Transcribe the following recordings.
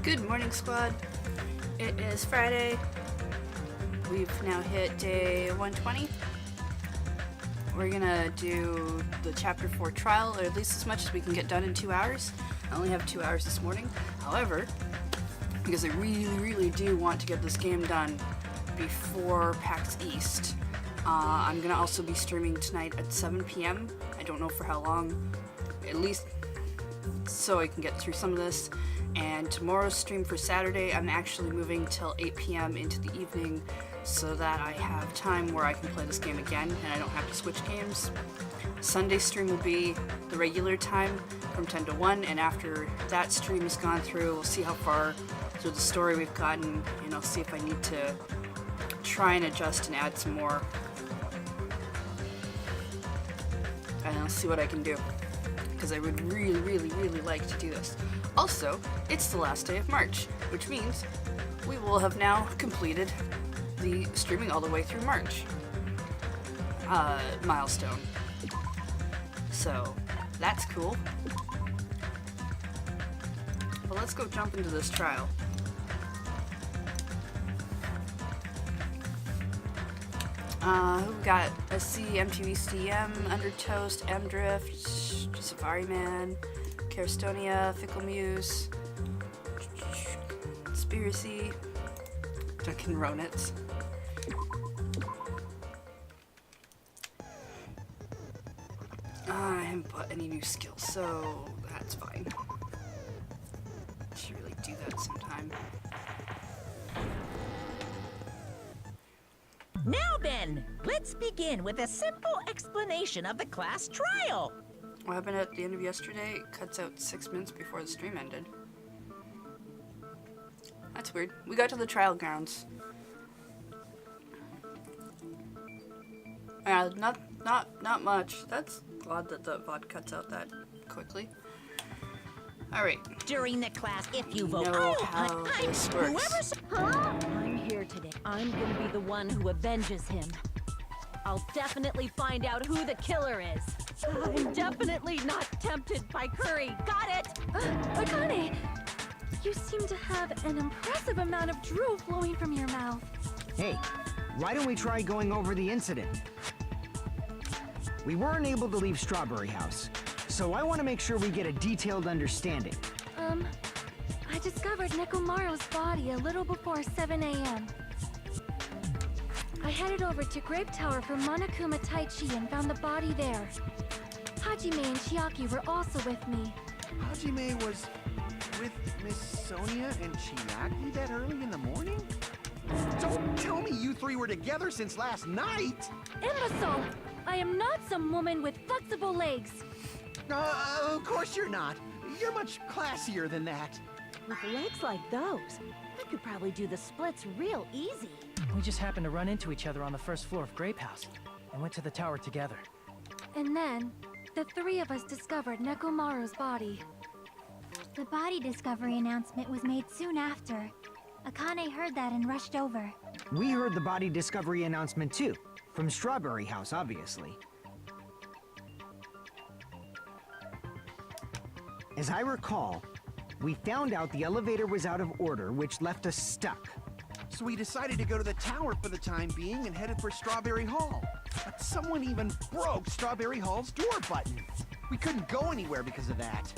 Good morning, squad. It is Friday. We've now hit day 120. We're gonna do the chapter 4 trial, or at least as much as we can get done in 2 hours. I only have 2 hours this morning. However, because I really do want to get this game done before PAX East, I'm gonna also be streaming tonight at 7 p.m. I don't know for how long, at least so I can get through some of this. And tomorrow's stream for Saturday, I'm actually moving till 8 p.m. into the evening so that I have time where I can play this game again and I don't have to switch games. Sunday's stream will be the regular time from 10 to 1, and after that stream has gone through, we'll see how far through the story we've gotten, and I'll see if I need to try and adjust and add some more. And I'll see what I can do, because I would really like to do this. Also, it's the last day of March, which means we will have now completed the streaming all the way through March milestone. So, that's cool. But let's go jump into this trial. Who we got? SC, MTV CM, Undertoast, M-Drift, Safari Man, Karastonia, Fickle Muse, Conspiracy, Duncan Ronitz. I haven't bought any new skills, so that's fine. Should really do that sometime. Now then, let's begin with a simple explanation of the class trial. What happened at the end of yesterday? It cuts out 6 minutes before the stream ended. That's weird. We got to the trial grounds. Not much. That's odd that the VOD cuts out that quickly. Alright. During the class, if you vote, how this works. I'm here today. I'm gonna be the one who avenges him. I'll definitely find out who the killer is. I'm definitely not tempted by curry. Got it? Akane, you seem to have an impressive amount of drool flowing from your mouth. Hey, why don't we try going over the incident? We weren't able to leave Strawberry House, so I want to make sure we get a detailed understanding. I discovered Nekomaru's body a little before 7 a.m. I headed over to Grape Tower for Monokuma Taichi and found the body there. Hajime and Chiaki were also with me. Hajime was with Miss Sonia and Chiaki that early in the morning? Don't tell me you three were together since last night! Imbecile! I am not some woman with flexible legs. Of course you're not. You're much classier than that. With legs like those, I could probably do the splits real easy. We just happened to run into each other on the first floor of Grape House and went to the tower together. And then, the three of us discovered Nekomaru's body. The body discovery announcement was made soon after. Akane heard that and rushed over. We heard the body discovery announcement too, from Strawberry House, obviously. As I recall, we found out the elevator was out of order, which left us stuck. So we decided to go to the tower for the time being and headed for Strawberry Hall. But someone even broke Strawberry Hall's door button. We couldn't go anywhere because of that.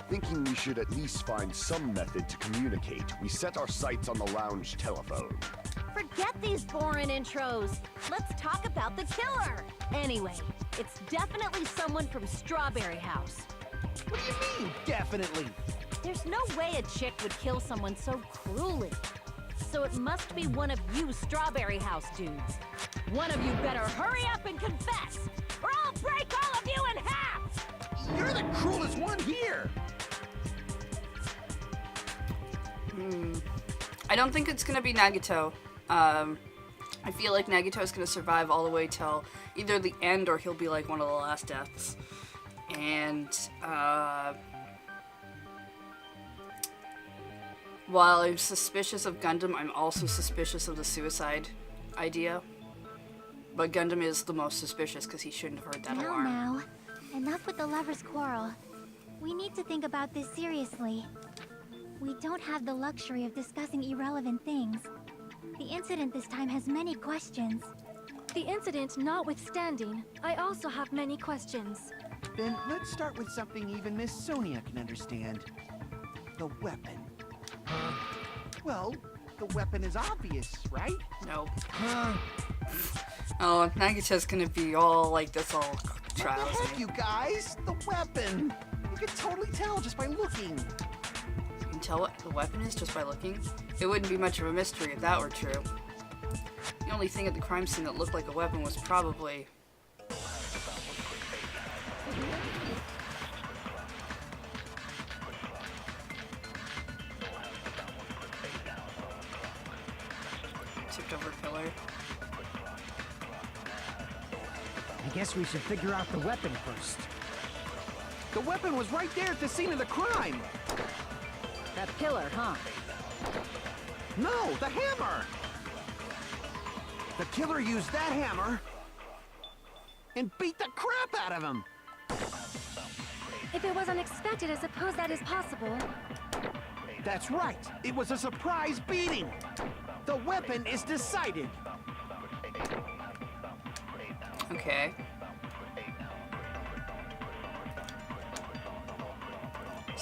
Thinking we should at least find some method to communicate, we set our sights on the lounge telephone. Forget these boring intros. Let's talk about the killer. Anyway, it's definitely someone from Strawberry House. What do you mean, definitely? There's no way a chick would kill someone so cruelly. So it must be one of you Strawberry House dudes. One of you better hurry up and confess, or I'll break all of you in half! You're the cruelest one here! I don't think it's gonna be Nagito. I feel like Nagito is gonna survive all the way till either the end or he'll be like one of the last deaths. And while I'm suspicious of Gundam, I'm also suspicious of the suicide idea. But Gundam is the most suspicious because he shouldn't have heard that alarm. Now, enough with the lovers' quarrel. We need to think about this seriously. We don't have the luxury of discussing irrelevant things. The incident this time has many questions. The incident notwithstanding, I also have many questions. Then let's start with something even Miss Sonia can understand. The weapon. Well, the weapon is obvious, right? No. Oh, Nagita's gonna be all like this all What the trials. heck, you guys? The weapon! You can totally tell just by looking. You can tell what the weapon is just by looking. It wouldn't be much of a mystery if that were true. The only thing at the crime scene that looked like a weapon was probably... tipped over pillar. I guess we should figure out the weapon first. The weapon was right there at the scene of the crime! That pillar, huh? No, the hammer! The killer used that hammer and beat the crap out of him! If it was unexpected, I suppose that is possible. That's right! It was a surprise beating! The weapon is decided! Okay.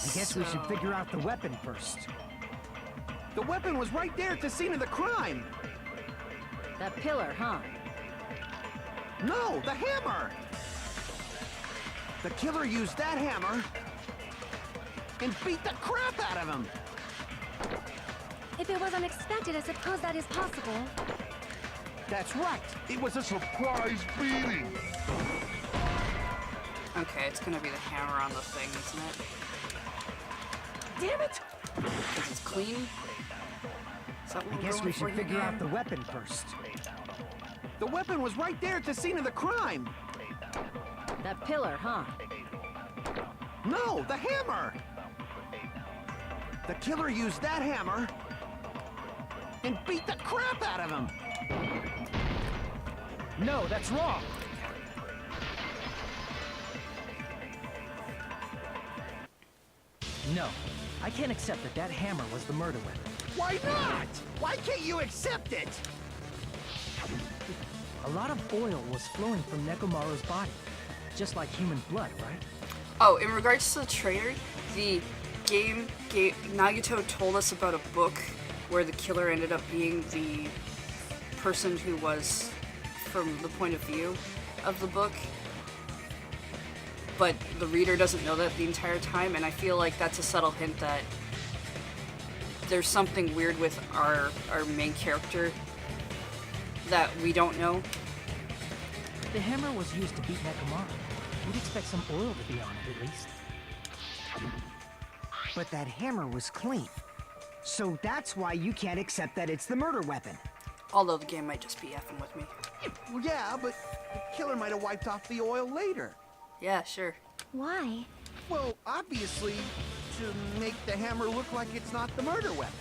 I guess we should figure out the weapon first. The weapon was right there at the scene of the crime! That pillar, huh? No, the hammer! The killer used that hammer and beat the crap out of him! If it was unexpected, I suppose that is possible. That's right! It was a surprise beating! Okay, it's gonna be the hammer on the thing, isn't it? Damn it! Because it's clean? Is that what I we're guess going we for should here, figure out game? the weapon first. The weapon was right there at the scene of the crime! That pillar, huh? No, the hammer! The killer used that hammer and beat the crap out of him! No, that's wrong. No, I can't accept that that hammer was the murder weapon. Why not? Why can't you accept it? A lot of oil was flowing from Nekomaru's body, just like human blood, right? Oh, in regards to the trailer, the game Nagito told us about a book where the killer ended up being the person who was from the point of view of the book. But the reader doesn't know that the entire time, and I feel like that's a subtle hint that there's something weird with our main character that we don't know. The hammer was used to beat Nekomaru. We'd expect some oil to be on it, at least. But that hammer was clean. So that's why you can't accept that it's the murder weapon. Although the game might just be effing with me. Well, yeah, but the killer might have wiped off the oil later. Yeah, sure. Why? Well, obviously, to make the hammer look like it's not the murder weapon.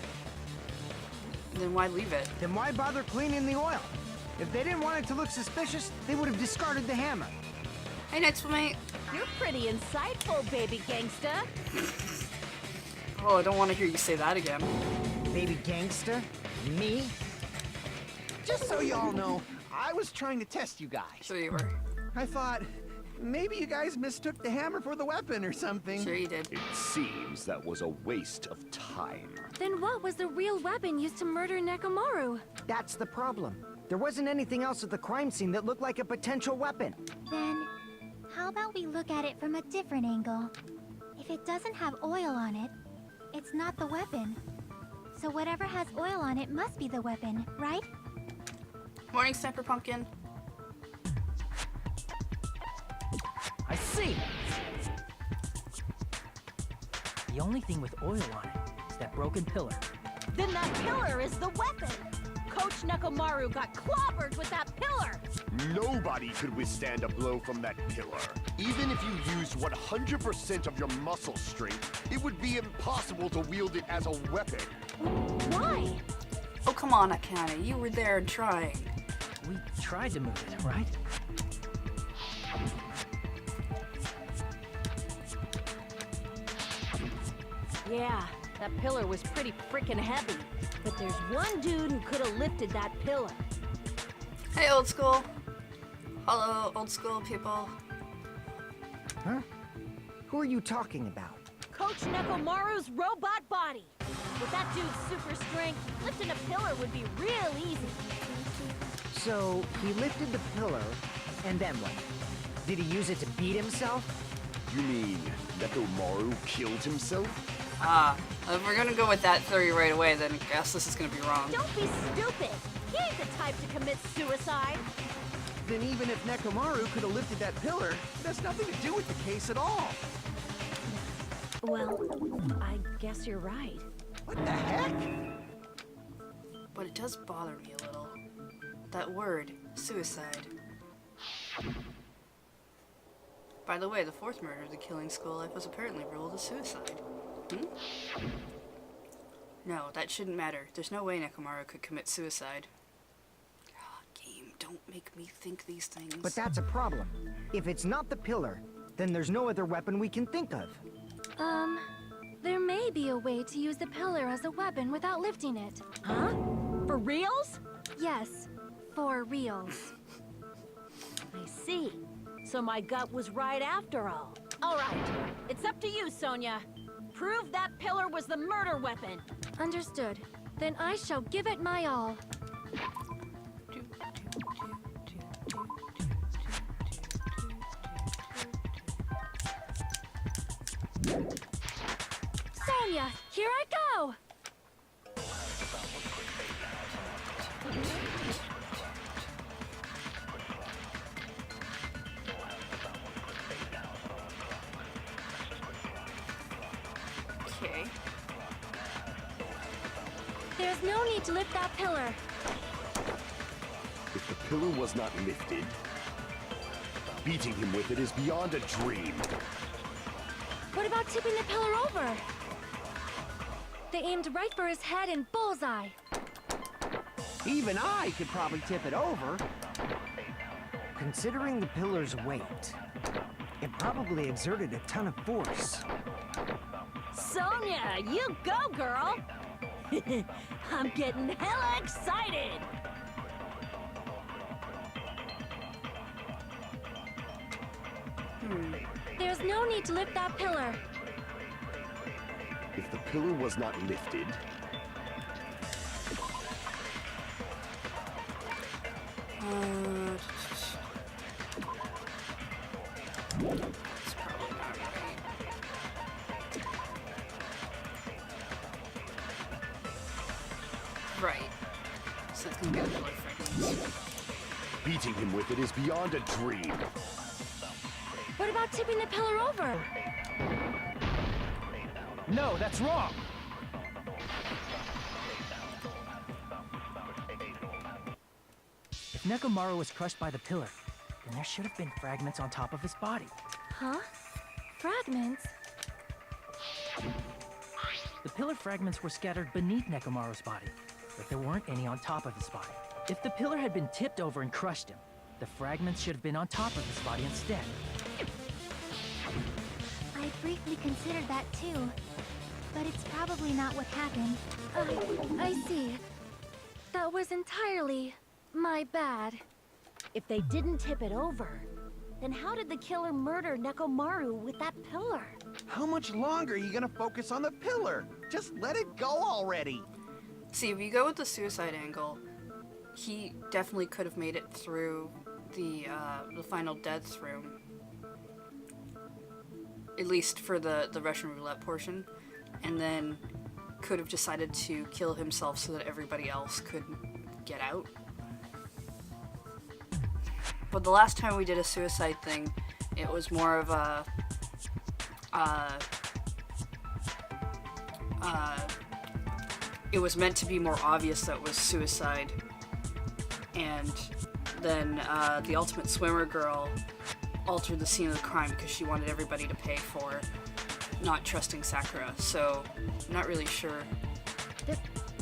Then why leave it? Then why bother cleaning the oil? If they didn't want it to look suspicious, they would have discarded the hammer. Hey, next mate. You're pretty insightful, baby gangsta. Oh, I don't want to hear you say that again. Baby gangster? Me? Just so you all know, I was trying to test you guys. Sure you were. I thought, maybe you guys mistook the hammer for the weapon or something. Sure you did. It seems that was a waste of time. Then what was the real weapon used to murder Nekomaru? That's the problem. There wasn't anything else at the crime scene that looked like a potential weapon. Then, how about we look at it from a different angle? If it doesn't have oil on it, it's not the weapon. So whatever has oil on it must be the weapon, right? Morning, Sniper Pumpkin. I see! The only thing with oil on it is that broken pillar. Then that pillar is the weapon. Coach Nekomaru got clobbered with that pillar. Nobody could withstand a blow from that pillar. Even if you used 100% of your muscle strength, it would be impossible to wield it as a weapon. Why? Oh, come on, Akane. You were there trying. We tried to move it, right? Yeah, That pillar was pretty freaking heavy. But there's one dude who could have lifted that pillar. Hey, old school. Hello, old school people. Huh? Who are you talking about? Coach Nekomaru's robot body. With that dude's super strength, lifting a pillar would be real easy. So, he lifted the pillar, and then what? Did he use it to beat himself? You mean Nekomaru killed himself? If we're gonna go with that theory right away, then I guess this is gonna be wrong. Don't be stupid. He ain't the type to commit suicide. Then even if Nekomaru could have lifted that pillar, it has nothing to do with the case at all. Well, I guess you're right. What the heck? But it does bother me a little. That word, suicide. By the way, the fourth murder of the Killing School life was apparently ruled as suicide. No, that shouldn't matter. There's no way Nekomaru could commit suicide. Game, don't make me think these things. But that's a problem. If it's not the pillar, then there's no other weapon we can think of. There may be a way to use the pillar as a weapon without lifting it. Huh? For reals? Yes, for reals. I see. So my gut was right after all. All right, it's up to you, Sonia. Prove that pillar was the murder weapon. Understood. Then I shall give it my all. Sonia, here I go! Okay. There's no need to lift that pillar. If the pillar was not lifted, beating him with it is beyond a dream. What about tipping the pillar over? They aimed right for his head and bullseye. Even I could probably tip it over. Considering the pillar's weight, it probably exerted a ton of force. Sonia, you go, girl! I'm getting hella excited! There's no need to lift that pillar. If the pillar was not lifted, That's probably not right. Right. So it's gonna be the pillar fragments. beating him with it is beyond a dream. What about tipping the pillar over? No, that's wrong! If Nekomaru was crushed by the pillar, then there should have been fragments on top of his body. Huh? Fragments? The pillar fragments were scattered beneath Nekomaru's body, but there weren't any on top of his body. If the pillar had been tipped over and crushed him, the fragments should have been on top of his body instead. I briefly considered that too, but it's probably not what happened. I see. That was entirely my bad. If they didn't tip it over, then how did the killer murder Nekomaru with that pillar? How much longer are you gonna focus on the pillar? Just let it go already. See, if you go with the suicide angle, he definitely could have made it through the final deaths room. At least for the Russian roulette portion. And then could have decided to kill himself so that everybody else could get out. But the last time we did a suicide thing, it was more of a it was meant to be more obvious that it was suicide. And then the Ultimate Swimmer girl altered the scene of the crime because she wanted everybody to pay for not trusting Sakura. So, I'm not really sure.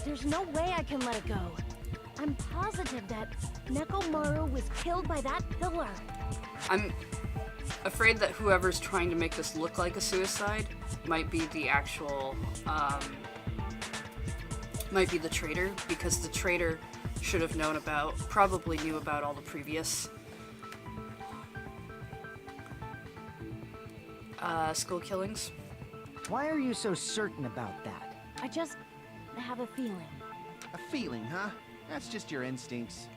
There's no way I can let it go. I'm positive that Nekomaru was killed by that pillar. I'm afraid that whoever's trying to make this look like a suicide might be the actual Might be the traitor, because the traitor should have known about, probably knew about all the previous school killings. Why are you so certain about that? I just have a feeling. A feeling, huh? That's just your instincts.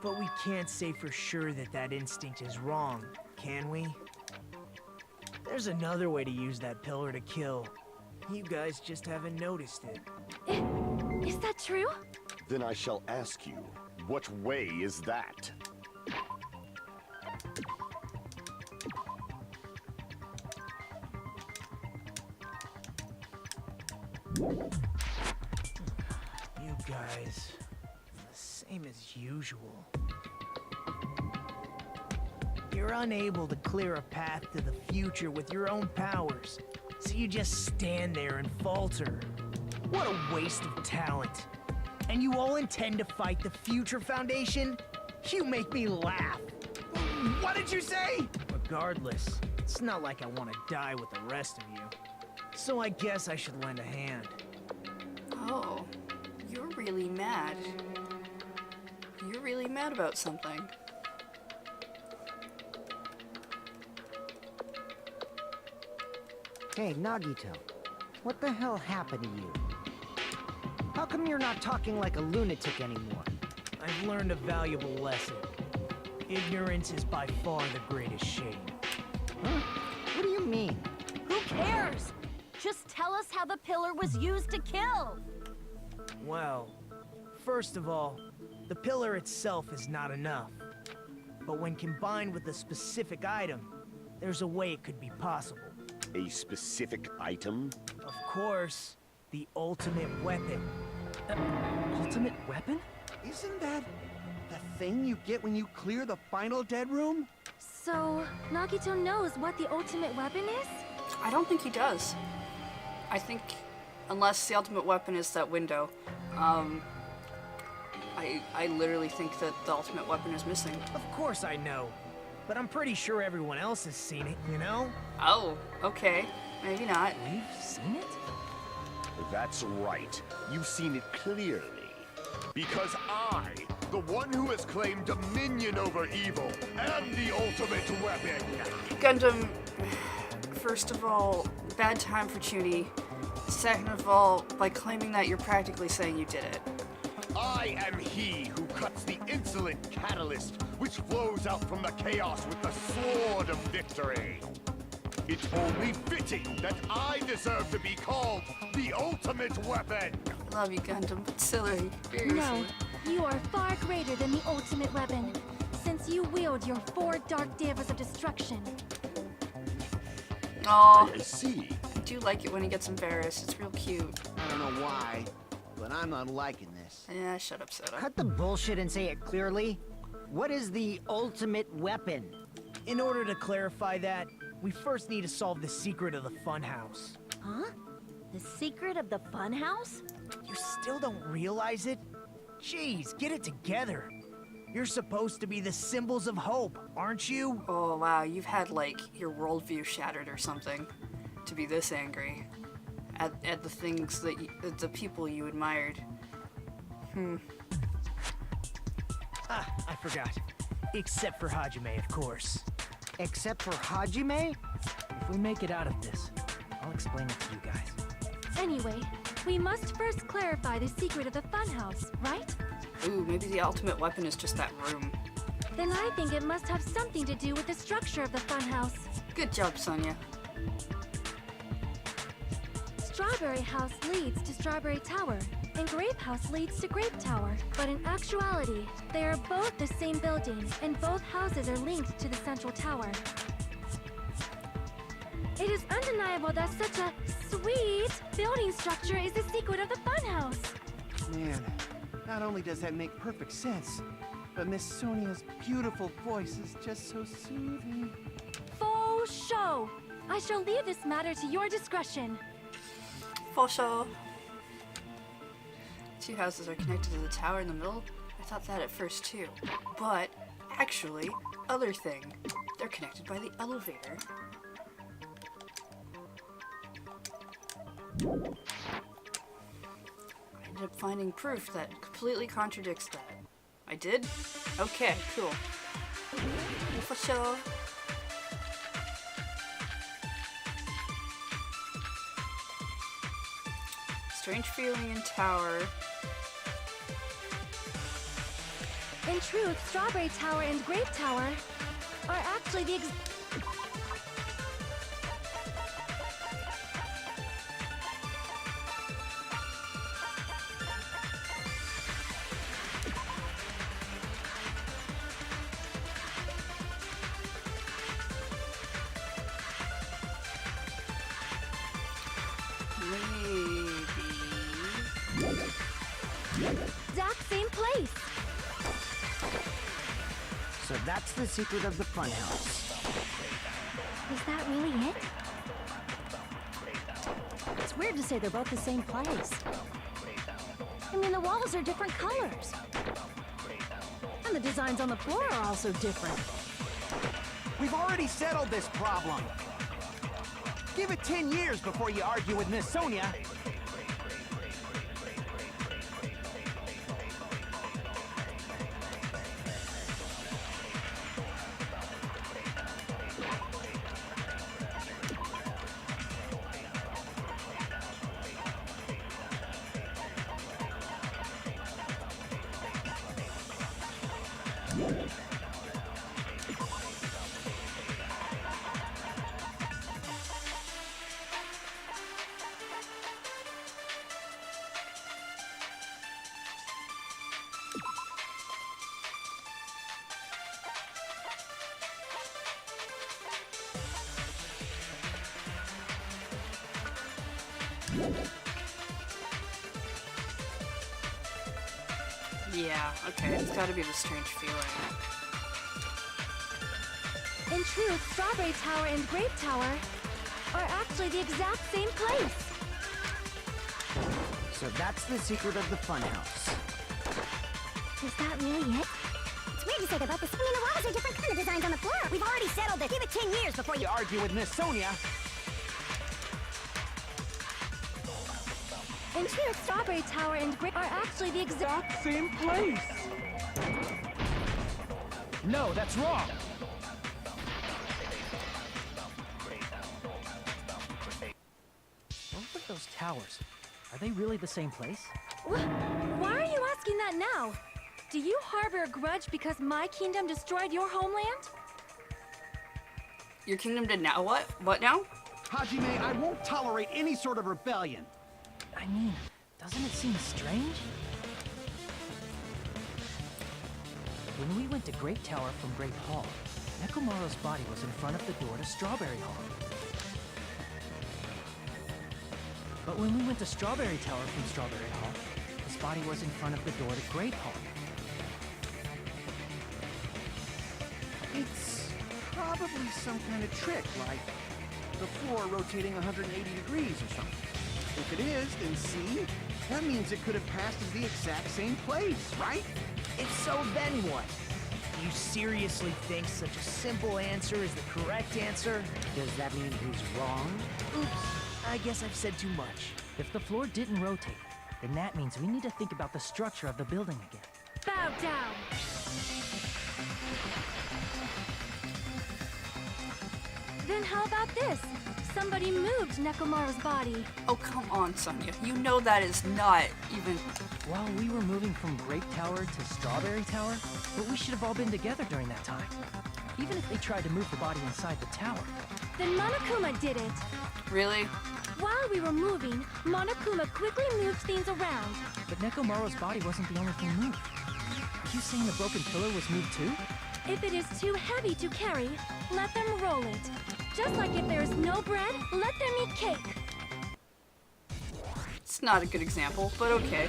But we can't say for sure that that instinct is wrong, can we? There's another way to use that pillar to kill. You guys just haven't noticed it. Is that true? Then I shall ask you, what way is that? You guys, the same as usual. You're unable to clear a path to the future with your own powers, so you just stand there and falter. What a waste of talent. And you all intend to fight the Future Foundation? You make me laugh. What did you say? Regardless, it's not like I want to die with the rest of you. So I guess I should lend a hand. Oh, you're really mad. You're really mad about something. Hey, Nagito. What the hell happened to you? How come you're not talking like a lunatic anymore? I've learned a valuable lesson. Ignorance is by far the greatest shame. Huh? What do you mean? Who cares? Just tell us how the pillar was used to kill. Well, first of all, the pillar itself is not enough. But when combined with a specific item, there's a way it could be possible. A specific item? Of course, the ultimate weapon. Ultimate weapon? Isn't that the thing you get when you clear the final dead room? So, Nagito knows what the ultimate weapon is? I don't think he does. I think, unless the ultimate weapon is that window, I literally think that the ultimate weapon is missing. Of course I know. But I'm pretty sure everyone else has seen it, you know? Oh, okay. Maybe not. We've seen it? That's right. You've seen it clearly. Because I, the one who has claimed dominion over evil, am the ultimate weapon. Gundam, first of all, bad time for Chuni. Second of all, by claiming that, you're practically saying you did it. I am he who cuts the insolent catalyst which flows out from the chaos with the sword of victory. It's only fitting that I deserve to be called the ultimate weapon. Love you, Gundam, but silly. Seriously. No, you are far greater than the ultimate weapon, since you wield your 4 dark devas of destruction. Aw, I see. I do like it when he gets embarrassed. It's real cute. I don't know why, but I'm not liking this. Yeah, shut up, Soda. Cut the bullshit and say it clearly. What is the ultimate weapon? In order to clarify that, we first need to solve the secret of the funhouse. Huh? The secret of the funhouse? You still don't realize it? Jeez, get it together. You're supposed to be the symbols of hope, aren't you? Oh, wow, you've had, like, your worldview shattered or something to be this angry at the things that the people you admired. Ah, I forgot. Except for Hajime, of course. Except for Hajime? If we make it out of this, I'll explain it to you guys. Anyway, we must first clarify the secret of the funhouse, right? Ooh, maybe the ultimate weapon is just that room. Then I think it must have something to do with the structure of the funhouse. Good job, Sonia. Strawberry House leads to Strawberry Tower, and Grape House leads to Grape Tower. But in actuality, they are both the same building, and both houses are linked to the central tower. It is undeniable that such a sweet building structure is the secret of the funhouse. Man, not only does that make perfect sense, but Miss Sonia's beautiful voice is just so soothing. Faux show! I shall leave this matter to your discretion. For sure. Two houses are connected to the tower in the middle. I thought that at first too. But, actually, other thing. They're connected by the elevator. I ended up finding proof that completely contradicts that. I did? Okay, cool. For sure. Strange feeling in tower. In truth, Strawberry Tower and Grape Tower are actually the exact same place. So that's the secret of the funhouse. Is that really it? It's weird to say they're both the same place. I mean, the walls are different colors. And the designs on the floor are also different. We've already settled this problem. Give it 10 years before you argue with Miss Sonia. Yeah, okay, it's gotta be the strange feeling. In truth, Strawberry Tower and Grape Tower are actually the exact same place. So that's the secret of the funhouse. Is that really it? It's weird to say about this. I mean, the walls are different kind of designs on the floor. We've already settled this. Give it 10 years before You argue with Miss Sonia. In truth, Strawberry Tower and Grape are actually the exact same place. No, that's wrong. Both of those towers, are they really the same place? Why are you asking that now? Do you harbor a grudge because my kingdom destroyed your homeland? Your kingdom did now what? What now? Hajime, I won't tolerate any sort of rebellion. I mean, doesn't it seem strange? When we went to Great Tower from Great Hall, Nekomaru's body was in front of the door to Strawberry Hall. But when we went to Strawberry Tower from Strawberry Hall, his body was in front of the door to Great Hall. It's probably some kind of trick, like the floor rotating 180 degrees or something. If it is, then see? That means it could have passed as the exact same place, right? If so, then what? You seriously think such a simple answer is the correct answer? Does that mean he's wrong? Oops, I guess I've said too much. If the floor didn't rotate, then that means we need to think about the structure of the building again. Bow down. Then how about this? Somebody moved Nekomaru's body. Oh, come on, Sonia. You know that is not even... While we were moving from Grape Tower to Strawberry Tower, but we should have all been together during that time. Even if they tried to move the body inside the tower. Then Monokuma did it. Really? While we were moving, Monokuma quickly moved things around. But Nekomaru's body wasn't the only thing moved. Are you saying the broken pillar was moved too? If it is too heavy to carry, let them roll it. Just like if there is no bread, let them eat cake. It's not a good example, but okay.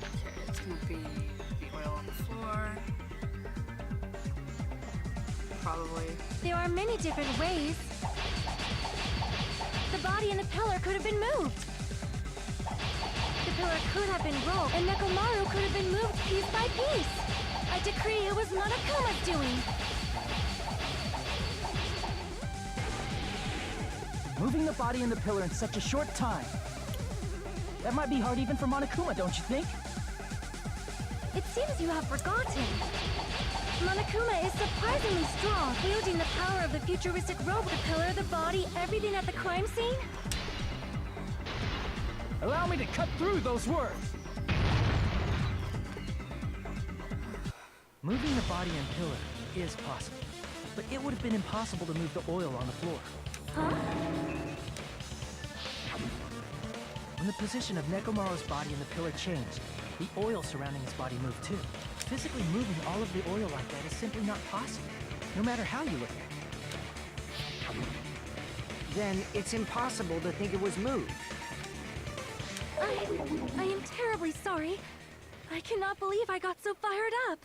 Okay, it's gonna be the oil on the floor. Probably. There are many different ways. The body and the pillar could have been moved. The pillar could have been rolled, and Nekomaru could have been moved piece by piece. I decree it was Monokuma's doing. Moving the body and the pillar in such a short time. That might be hard even for Monokuma, don't you think? It seems you have forgotten. Monokuma is surprisingly strong, wielding the power of the futuristic robot, the pillar, the body, everything at the crime scene. Allow me to cut through those words. Moving the body and pillar is possible, but it would have been impossible to move the oil on the floor. Huh? When the position of Nekomaru's body and the pillar changed, the oil surrounding his body moved too. Physically moving all of the oil like that is simply not possible, no matter how you look at it. Then it's impossible to think it was moved. I am terribly sorry. I cannot believe I got so fired up.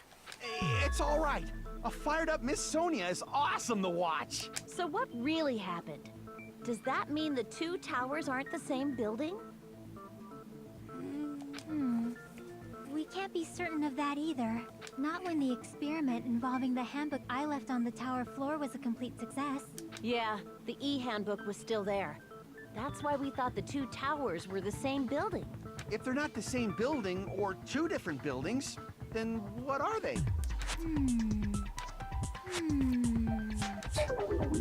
It's all right. A fired up Miss Sonia is awesome to watch. So what really happened? Does that mean the two towers aren't the same building? We can't be certain of that either. Not when the experiment involving the handbook I left on the tower floor was a complete success. Yeah, the E-handbook was still there. That's why we thought the two towers were the same building. If they're not the same building or two different buildings, then what are they?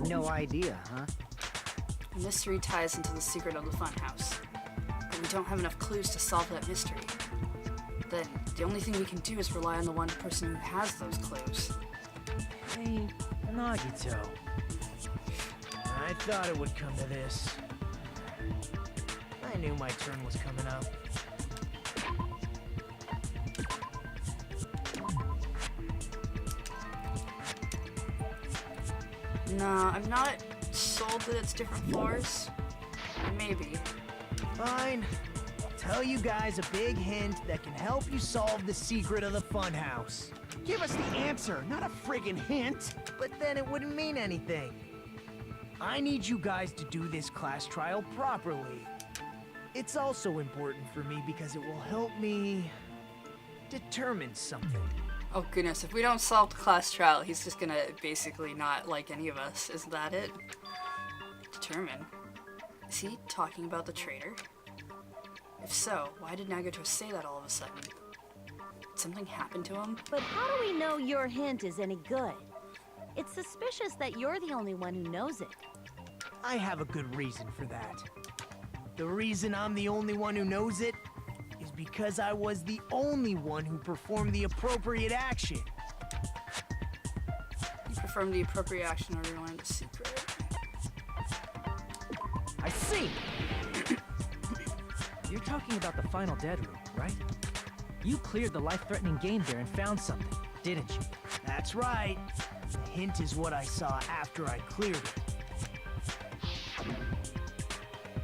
No idea, huh? The mystery ties into the secret of the funhouse. But we don't have enough clues to solve that mystery. Then the only thing we can do is rely on the one person who has those clues. Hey, Nagito. I thought it would come to this. I knew my turn was coming up. No, I'm not sold that it's different floors. Maybe. Fine. I'll tell you guys a big hint that can help you solve the secret of the funhouse. Give us the answer, not a friggin' hint. But then it wouldn't mean anything. I need you guys to do this class trial properly. It's also important for me because it will help me determine something. Oh goodness, if we don't solve the class trial, he's just gonna basically not like any of us. Is that it? Determine? Is he talking about the traitor? If so, why did Nagito say that all of a sudden? Did something happen to him? But how do we know your hint is any good? It's suspicious that you're the only one who knows it. I have a good reason for that. The reason I'm the only one who knows it is because I was the only one who performed the appropriate action. You performed the appropriate action or rewind the secret. I see! You're talking about the final dead room, right? You cleared the life-threatening game there and found something, didn't you? That's right. The hint is what I saw after I cleared it.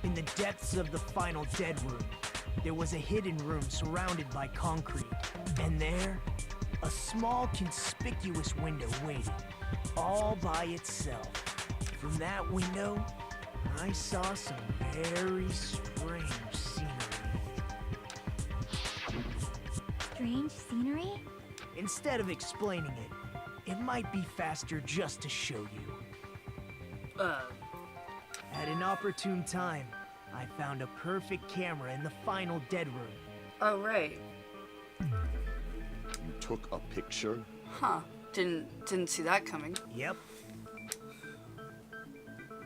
In the depths of the final dead room, there was a hidden room surrounded by concrete. And there, a small conspicuous window waited, all by itself. From that window, I saw some very strange scenery. Strange scenery? Instead of explaining it, it might be faster just to show you. At an opportune time, I found a perfect camera in the final dead room. Oh, right. You took a picture? Huh. Didn't see that coming. Yep.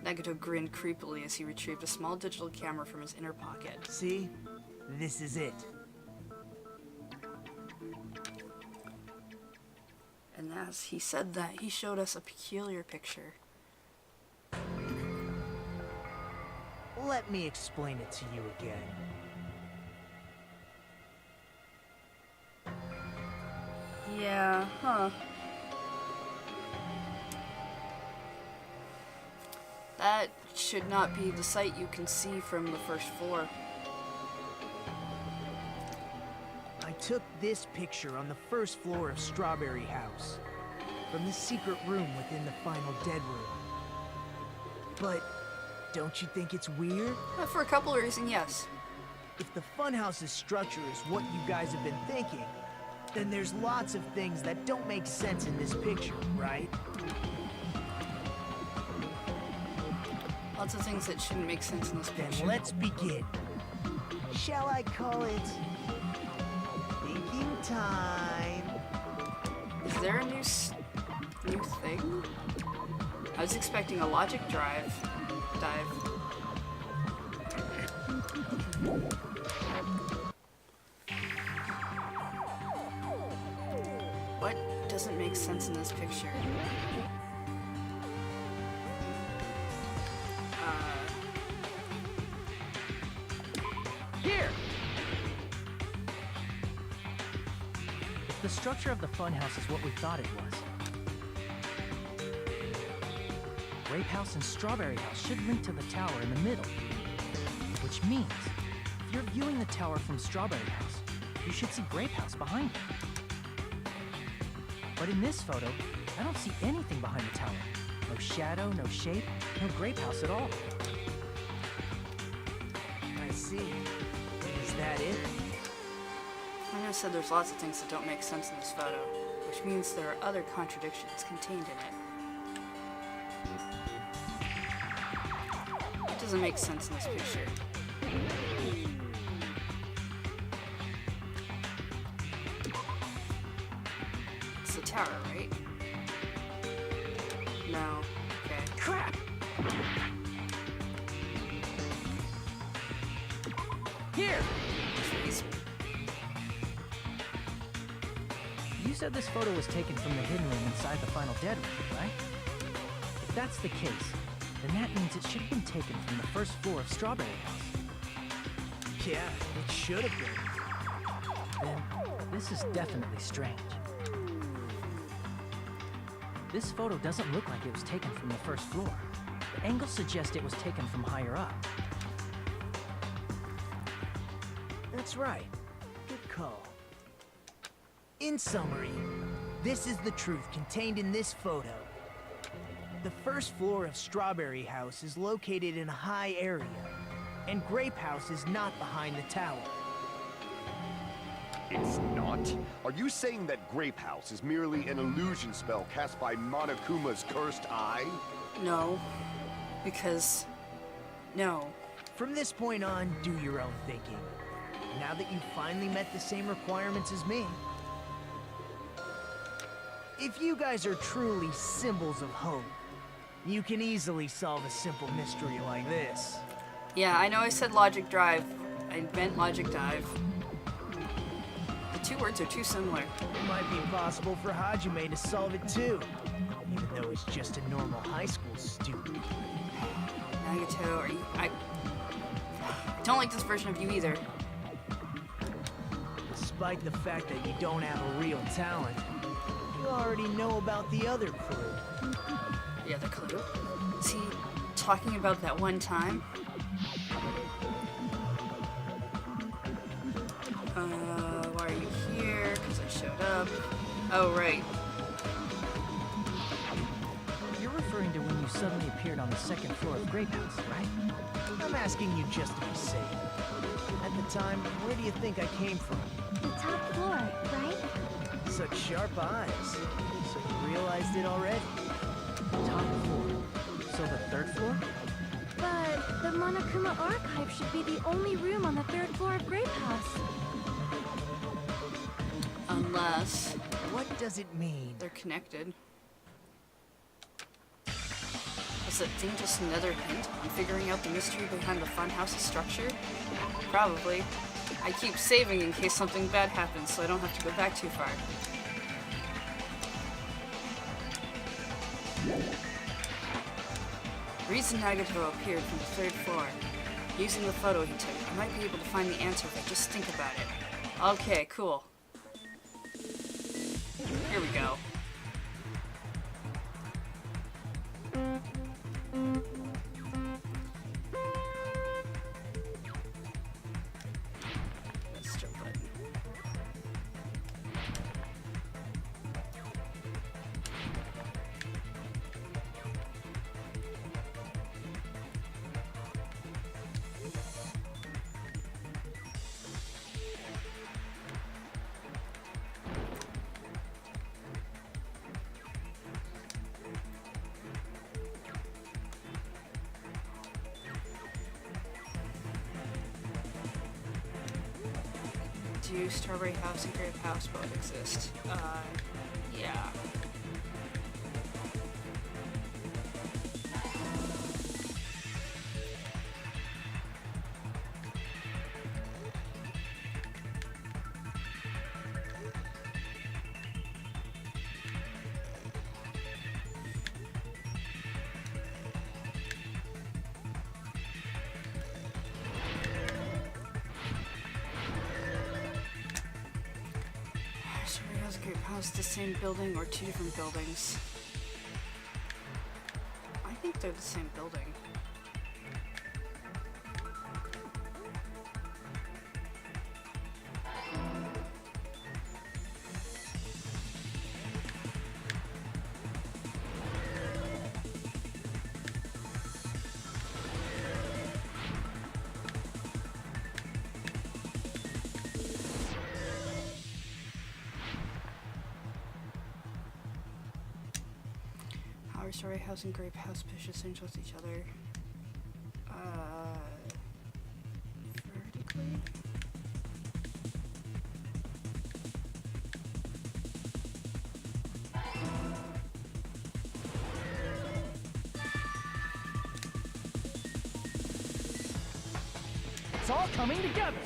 Nagito grinned creepily as he retrieved a small digital camera from his inner pocket. See? This is it. And as he said that, he showed us a peculiar picture. Let me explain it to you again. Yeah, huh. That should not be the sight you can see from the first floor. I took this picture on the first floor of Strawberry House, from the secret room within the final dead room. But don't you think it's weird? For a couple of reasons, yes. If the funhouse's structure is what you guys have been thinking, then there's lots of things that don't make sense in this picture, right? Lots of things that shouldn't make sense in this picture. Then let's begin. Shall I call it thinking time? Is there a new thing? I was expecting a logic dive. What doesn't make sense in this picture? Here! If the structure of the funhouse is what we thought it was, Grape House and Strawberry House should link to the tower in the middle. Which means, if you're viewing the tower from Strawberry House, you should see Grape House behind it. But in this photo, I don't see anything behind the tower. No shadow, no shape, no Grape House at all. I see. Is that it? I said there's lots of things that don't make sense in this photo, which means there are other contradictions contained in it. It doesn't make sense in this picture. It's the tower, right? No. Okay. Crap! Here! Jeez. You said this photo was taken from the hidden room inside the final dead room, right? If that's the case, then that means it should have been taken from the first floor of Strawberry House. Yeah, it should have been. Then, this is definitely strange. This photo doesn't look like it was taken from the first floor. The angles suggest it was taken from higher up. That's right. Good call. In summary, this is the truth contained in this photo. The first floor of Strawberry House is located in a high area, and Grape House is not behind the tower. It's not? Are you saying that Grape House is merely an illusion spell cast by Monokuma's cursed eye? No. Because... no. From this point on, do your own thinking. Now that you've finally met the same requirements as me. If you guys are truly symbols of hope, you can easily solve a simple mystery like this. Yeah, I know I said logic drive. I meant logic dive. The two words are too similar. It might be possible for Hajime to solve it too, even though he's just a normal high school student. Nagato, are you... I don't like this version of you either. Despite the fact that you don't have a real talent, you already know about the other clue. Yeah, the clue. Is he talking about that one time? Why are you here? Because I showed up. Oh, right. You're referring to when you suddenly appeared on the second floor of Grape House, right? I'm asking you just to be safe. At the time, where do you think I came from? The top floor, right? Such sharp eyes. So you realized it already? Top floor. So the third floor? But the Monokuma archive should be the only room on the third floor of Grape House. Unless What does it mean? they're connected. Is that thing just another hint on figuring out the mystery behind the funhouse's structure? Probably. I keep saving in case something bad happens so I don't have to go back too far. Reason Nagato appeared from the third floor. Using the photo he took, I might be able to find the answer if I just think about it. Okay, cool. Here we go. Let's jump in. Do Strawberry House and Grape House both exist? Yeah. Strawberry House and Grape House, the same building or two different buildings? I think they're the same building. Our Strawberry House and Grape House pushes things with each other. Vertically? It's all coming together.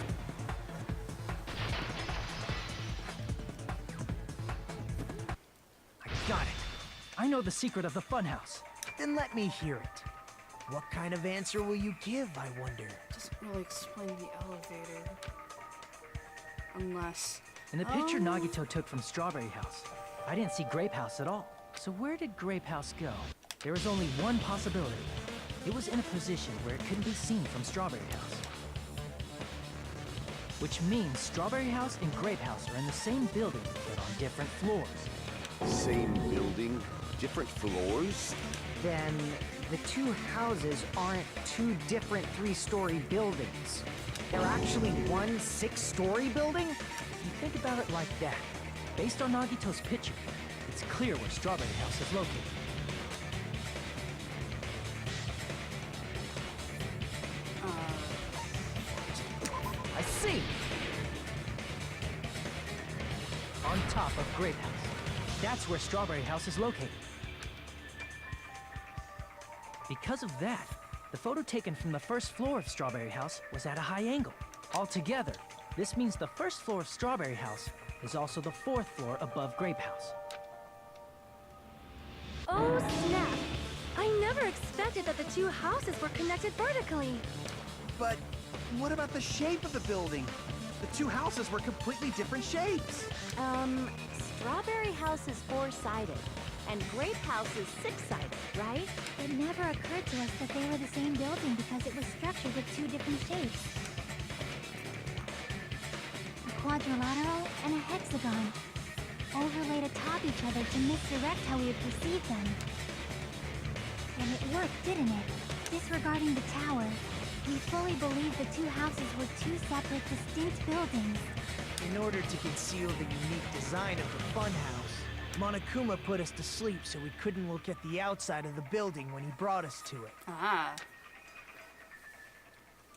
I got it. I know the secret of the funhouse. Then let me hear it. What kind of answer will you give, I wonder? Doesn't really explain the elevator. Unless... In the picture Nagito took from Strawberry House, I didn't see Grape House at all. So where did Grape House go? There was only one possibility. It was in a position where it couldn't be seen from Strawberry House. Which means Strawberry House and Grape House are in the same building, but on different floors. Same building, different floors? Then the two houses aren't two different 3-story buildings. They're actually one 6-story building? If you think about it like that, based on Nagito's picture, it's clear where Strawberry House is located. I see! On top of Grape House. That's where Strawberry House is located. Because of that, the photo taken from the first floor of Strawberry House was at a high angle. Altogether, this means the first floor of Strawberry House is also the 4th floor above Grape House. Oh, snap! I never expected that the two houses were connected vertically. But what about the shape of the building? The two houses were completely different shapes. Strawberry House is 4-sided, and Grape House is 6-sided, right? It never occurred to us that they were the same building because it was structured with two different shapes. A quadrilateral and a hexagon, overlaid atop each other to misdirect how we would perceive them. And it worked, didn't it? Disregarding the tower, we fully believed the two houses were two separate, distinct buildings. In order to conceal the unique design of the funhouse, Monokuma put us to sleep so we couldn't look at the outside of the building when he brought us to it. Ah.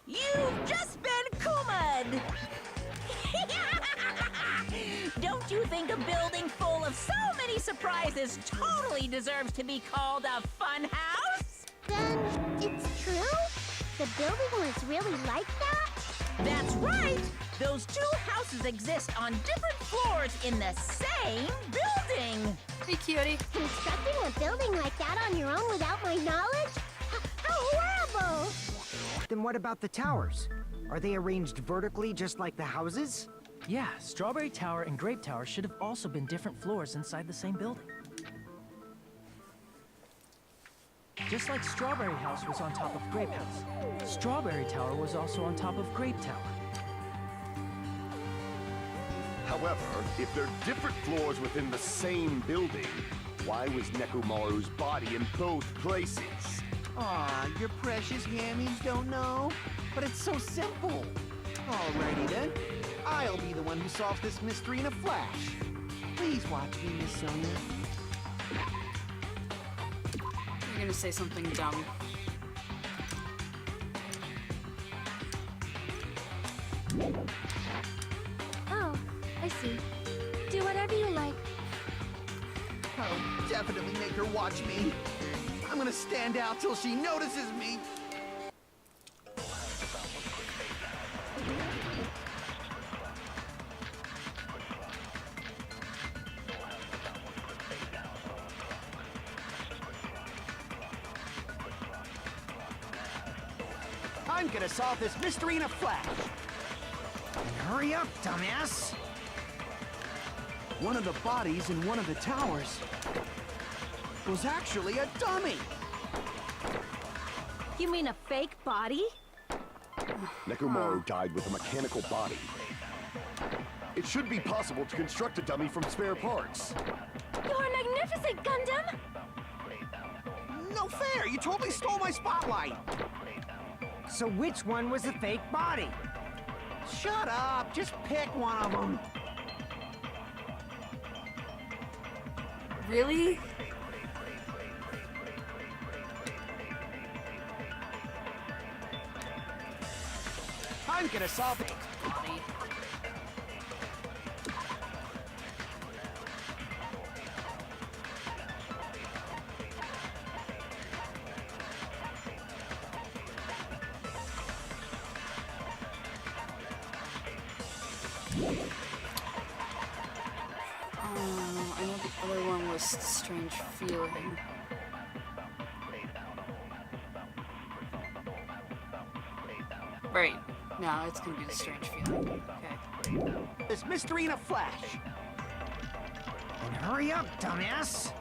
You've just been Kuma'd! Don't you think a building full of so many surprises totally deserves to be called a fun house? Then, it's true? The building was really like that? That's right! Those two houses exist on different floors in the same building! Hey, cutie. Constructing a building like that on your own without my knowledge? How horrible! Then what about the towers? Are they arranged vertically just like the houses? Yeah, Strawberry Tower and Grape Tower should have also been different floors inside the same building. Just like Strawberry House was on top of Grape House, Strawberry Tower was also on top of Grape Tower. However, if they're different floors within the same building, why was Nekomaru's body in both places? Aw, your precious hammies don't know? But it's so simple. Alrighty then. I'll be the one who solves this mystery in a flash. Please watch me, Miss Sonia. You're gonna say something dumb. Oh, I see. Do whatever you like. Oh, definitely make her watch me. I'm gonna stand out till she notices me. I'm gonna solve this mystery in a flash. Hurry up, dumbass! One of the bodies in one of the towers was actually a dummy. You mean a fake body? Nekomaru died with a mechanical body. It should be possible to construct a dummy from spare parts. You're magnificent, Gundam! No fair! You totally stole my spotlight! So which one was the fake body? Shut up! Just pick one of them! Really? I'm gonna solve it. I know the other one was Strange Feeling. Right. No, it's gonna be the Strange Feeling. Okay. This mystery in a flash. And hurry up, dumbass!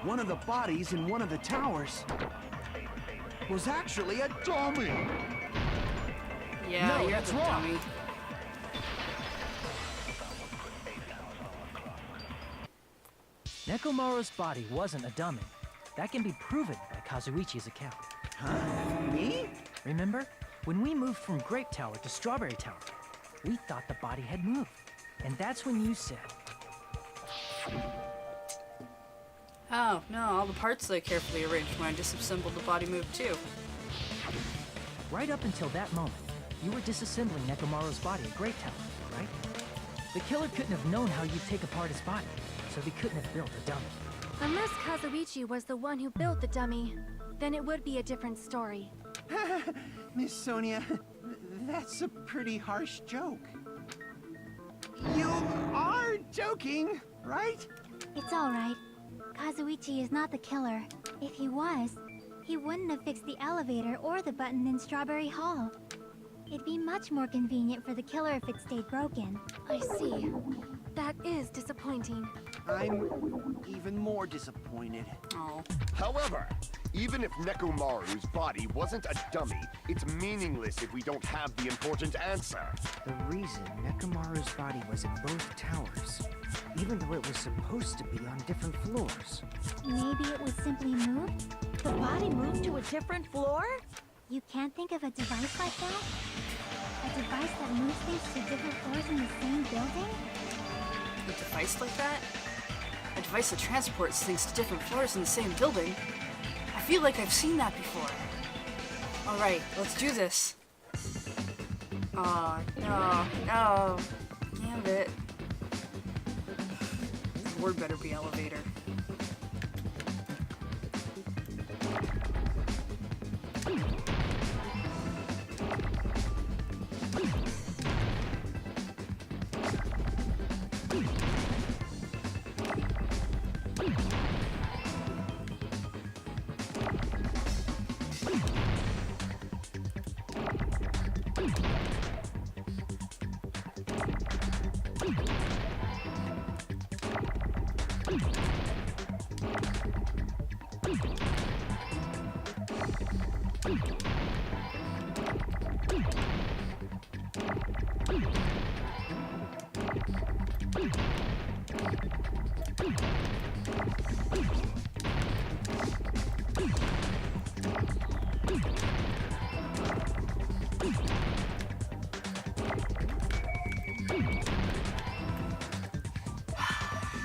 One of the bodies in one of the towers was actually a dummy. Yeah, No, you're that's the wrong. dummy. Nekomaru's body wasn't a dummy. That can be proven by Kazuichi's account. Me? Remember? When we moved from Grape Tower to Strawberry Tower, we thought the body had moved. And that's when you said, Oh, no, all the parts I carefully arranged when I disassembled the body moved too. right up until that moment, you were disassembling Nekomaru's body at Grape Tower, right? The killer couldn't have known how you'd take apart his body, so they couldn't have built a dummy. Unless Kazuichi was the one who built the dummy, then it would be a different story. Miss Sonia, that's a pretty harsh joke. You are joking, right? It's alright. Kazuichi is not the killer. If he was, he wouldn't have fixed the elevator or the button in Strawberry Hall. It'd be much more convenient for the killer if it stayed broken. I see. That is disappointing. I'm even more disappointed. Oh. However, even if Nekomaru's body wasn't a dummy, it's meaningless if we don't have the important answer. The reason Nekomaru's body was in both towers, even though it was supposed to be on different floors. Maybe it was simply moved? The body moved to a different floor? You can't think of a device like that? A device that moves things to different floors in the same building? A device like that? A device that transports things to different floors in the same building? I feel like I've seen that before. Alright, let's do this. Aw, no, no. Damn it. The word better be elevator.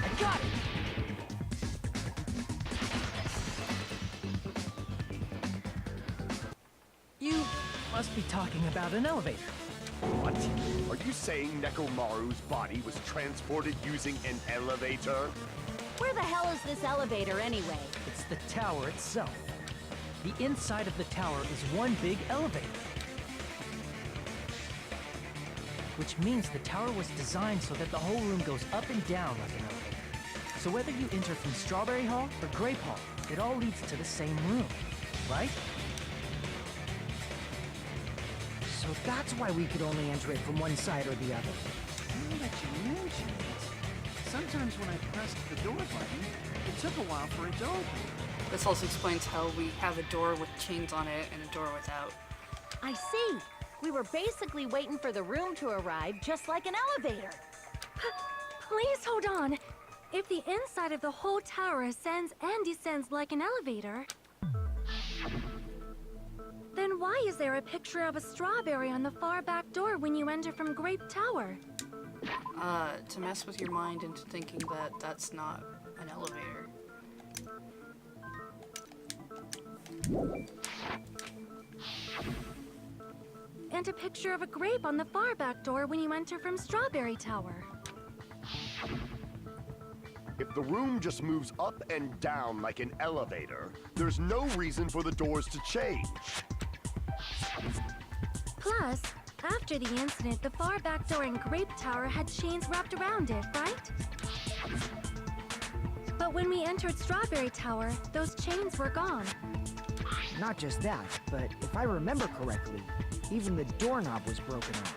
I got it! You must be talking about an elevator. What? Are you saying Nekomaru's body was transported using an elevator? Where the hell is this elevator anyway? It's the tower itself. The inside of the tower is one big elevator. Which means the tower was designed so that the whole room goes up and down like an elevator. So whether you enter from Strawberry Hall or Grape Hall, it all leads to the same room, right? So that's why we could only enter it from one side or the other. Now that you mention it, sometimes when I pressed the door button, it took a while for it to open. This also explains how we have a door with chains on it and a door without. I see. We were basically waiting for the room to arrive, just like an elevator. Please hold on. If the inside of the whole tower ascends and descends like an elevator, then why is there a picture of a strawberry on the far back door when you enter from Grape Tower? To mess with your mind into thinking that that's not an elevator. And a picture of a grape on the far back door when you enter from Strawberry Tower. If the room just moves up and down like an elevator, there's no reason for the doors to change. Plus, after the incident, the far back door in Grape Tower had chains wrapped around it, right? But when we entered Strawberry Tower, those chains were gone. Not just that, but if I remember correctly, even the doorknob was broken off.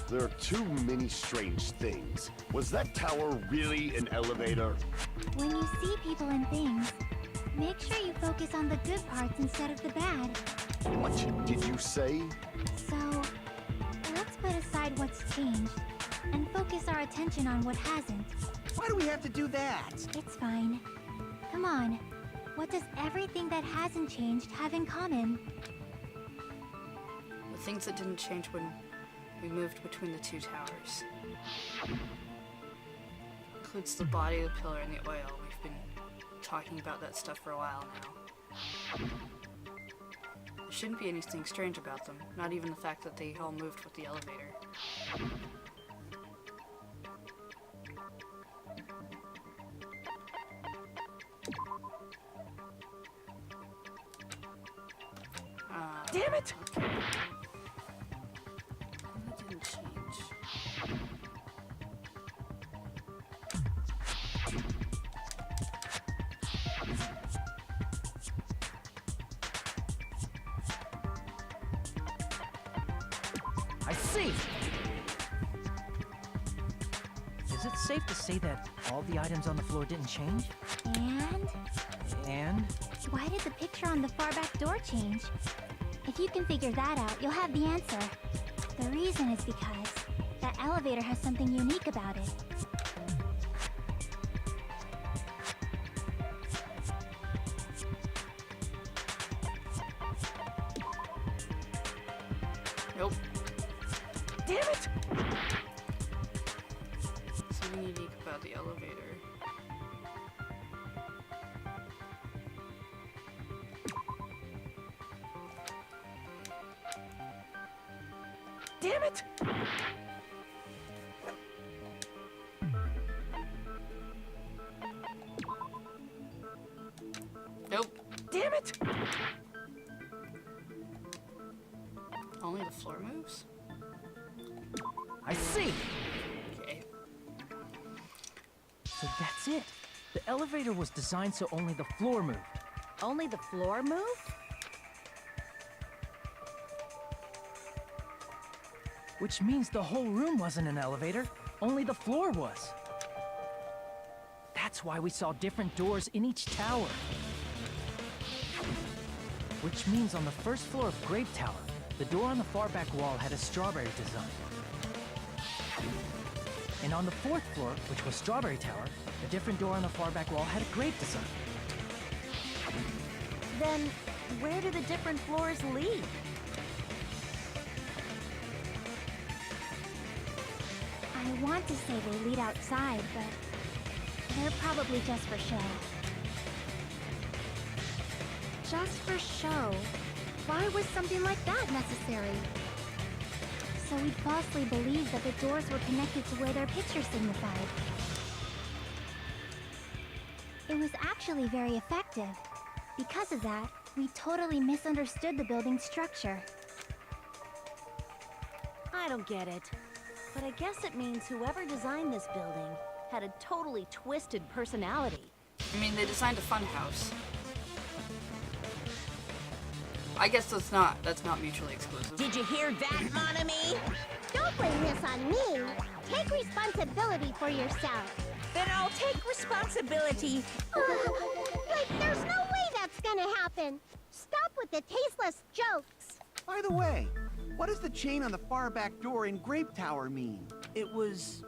There are too many strange things. Was that tower really an elevator? When you see people and things, make sure you focus on the good parts instead of the bad. What did you say? So, let's put aside what's changed and focus our attention on what hasn't. Why do we have to do that? It's fine. Come on. What does everything that hasn't changed have in common? The things that didn't change when we moved between the two towers. Includes the body, the pillar, and the oil. We've been talking about that stuff for a while now. There shouldn't be anything strange about them, not even the fact that they all moved with the elevator. Damn it! That didn't change. I see! Is it safe to say that all the items on the floor didn't change? And? And? Why did the picture on the far back door change? If you can figure that out, you'll have the answer. The reason is because that elevator has something unique about it. Nope. Damn it! Something unique about the elevator. Damn it! Nope. Damn it! Only the floor moves? I see! Okay. So that's it. The elevator was designed so only the floor moved. Only the floor moved? Which means the whole room wasn't an elevator, only the floor was. That's why we saw different doors in each tower. Which means on the first floor of Grape Tower, the door on the far back wall had a strawberry design. And on the fourth floor, which was Strawberry Tower, a different door on the far back wall had a grape design. Then, where do the different floors lead? I want to say they lead outside, but they're probably just for show. Just for show. Why was something like that necessary? So we'd falsely believe that the doors were connected to where their picture signified. It was actually very effective. Because of that, we totally misunderstood the building's structure. I don't get it. But I guess it means whoever designed this building had a totally twisted personality. I mean, they designed a fun house. I guess that's not mutually exclusive. Did you hear that, mon ami? Don't blame this on me. Take responsibility for yourself. Then I'll take responsibility. Like, there's no way that's gonna happen. Stop with the tasteless jokes. By the way, what does the chain on the far back door in Grape Tower mean? It was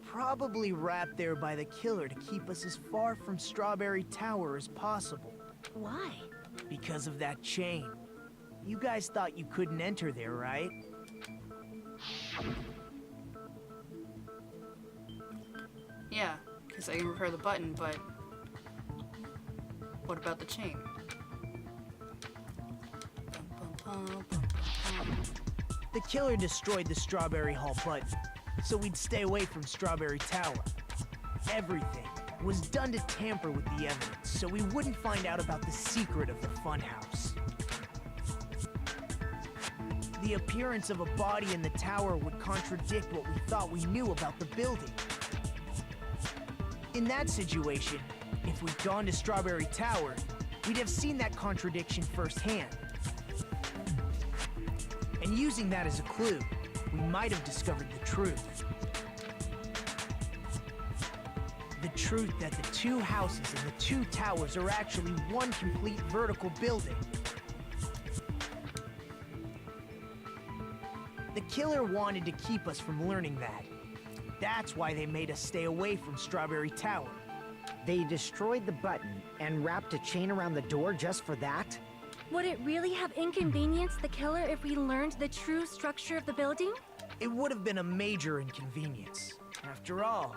probably wrapped there by the killer to keep us as far from Strawberry Tower as possible. Why? Because of that chain. You guys thought you couldn't enter there, right? Yeah, because I can repair the button, but what about the chain? The killer destroyed the Strawberry Hall button, so we'd stay away from Strawberry Tower. Everything was done to tamper with the evidence, so we wouldn't find out about the secret of the funhouse. The appearance of a body in the tower would contradict what we thought we knew about the building. In that situation, if we'd gone to Strawberry Tower, we'd have seen that contradiction firsthand. And using that as a clue, we might have discovered the truth. The truth that the two houses and the two towers are actually one complete vertical building. The killer wanted to keep us from learning that. That's why they made us stay away from Strawberry Tower. They destroyed the button and wrapped a chain around the door just for that? Would it really have inconvenienced the killer if we learned the true structure of the building? It would have been a major inconvenience. After all,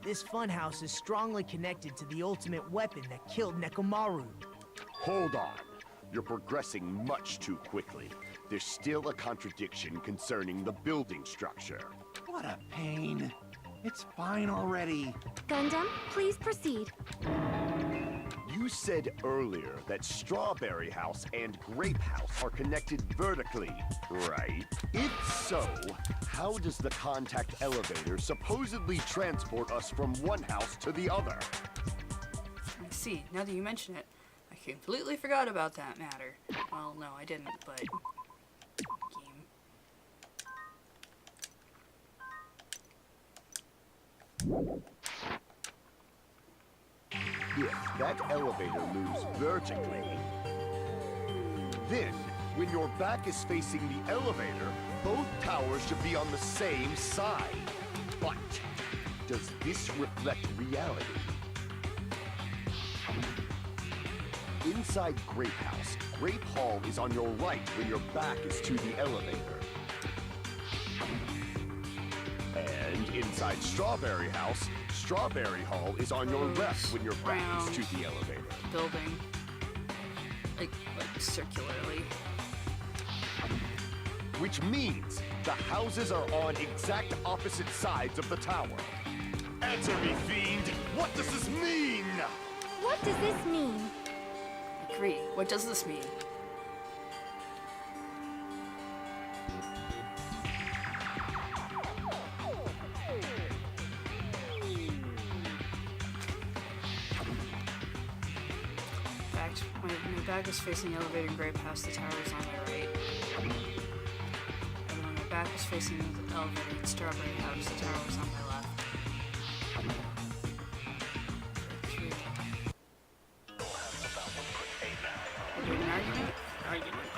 this funhouse is strongly connected to the ultimate weapon that killed Nekomaru. Hold on. You're progressing much too quickly. There's still a contradiction concerning the building structure. What a pain. It's fine already. Gundam, please proceed. You said earlier that Strawberry House and Grape House are connected vertically, right? If so, how does the contact elevator supposedly transport us from one house to the other? I see. Now that you mention it, I completely forgot about that matter. Well, no, I didn't, but... Game. If that elevator moves vertically, then when your back is facing the elevator, both towers should be on the same side. But does this reflect reality? Inside Grape House, Grape Hall is on your right when your back is to the elevator. And inside Strawberry House, Strawberry Hall is on your left when your back is to the elevator. Building. Like circularly. Which means the houses are on exact opposite sides of the tower. Answer me, fiend! What does this mean? What does this mean? Agree. What does this mean? My back is facing the elevator in Grape House, the tower is on my right. And when my back was facing the elevator in Strawberry House, the tower was on my left. We're doing an argument? Argument.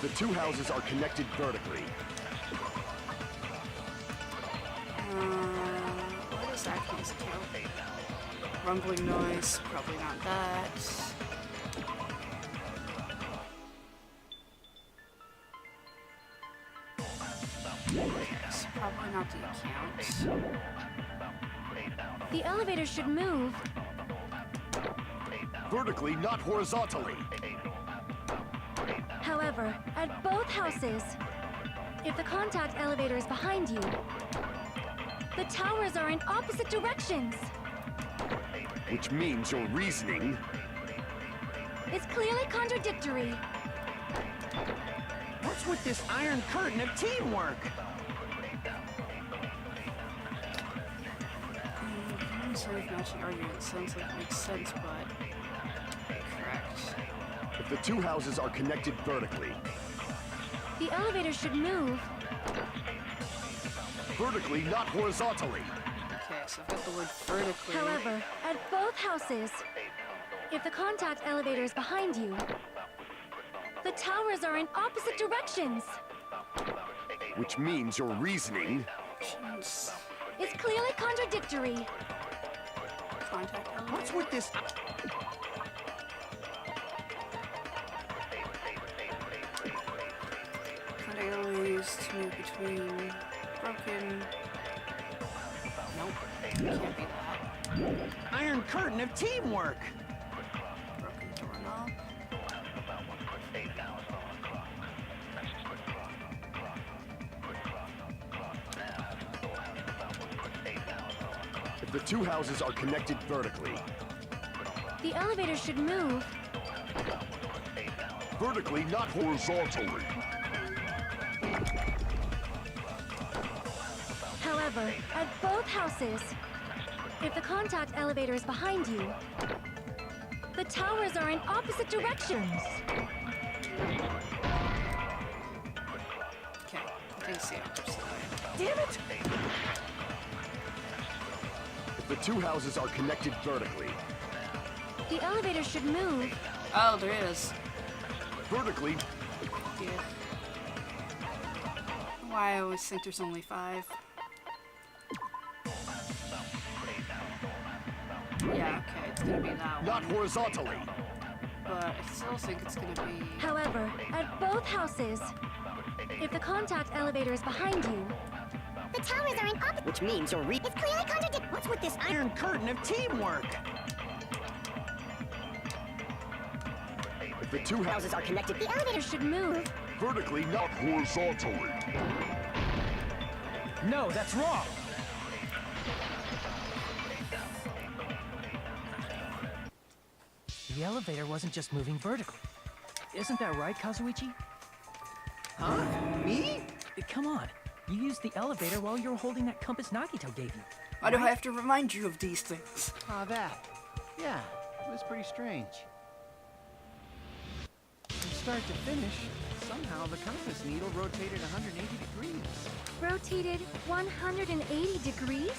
The two houses are connected vertically. What is that music count? Rumbling noise, probably not that. Yes, not the account. The elevator should move. Vertically, not horizontally. However, at both houses, if the contact elevator is behind you, the towers are in opposite directions. Which means your reasoning... It's clearly contradictory. What's with this iron curtain of teamwork? Sort of matching argument sounds like it makes sense, but correct. If the two houses are connected vertically... The elevator should move. Vertically, not horizontally. Okay, so I've got the word vertically. However, at both houses, if the contact elevator is behind you, the towers are in opposite directions. Which means your reasoning... Jeez. It's clearly contradictory. Contact elevator. What's with this? Contact elevators to move between broken... Nope, can't be that. Iron curtain of teamwork. Broken doorknob. If the two houses are connected vertically... The elevator should move. Vertically, not horizontally. However, at both houses, if the contact elevator is behind you, the towers are in opposite directions. Okay, I think it's the opposite side. Damn it! If the two houses are connected vertically... The elevator should move. Oh, there is. Vertically... Yeah. Why I always think there's only 5. Yeah, okay, it's gonna be that Not one. horizontally. But I still think it's gonna be... However, at both houses, if the contact elevator is behind you, The towers are in opposite... Which means you're It's clearly contradictory. What's with this iron curtain of teamwork? If the two houses are connected the elevator should move. vertically, not horizontally. No, that's wrong. The elevator wasn't just moving vertically. Isn't that right, Kazuichi? Huh? Me? Come on. You used the elevator while you were holding that compass Nagito gave you. Why do I have to remind you of these things? Ah, that. Yeah, it was pretty strange. From start to finish, somehow the compass needle rotated 180 degrees. Rotated 180 degrees?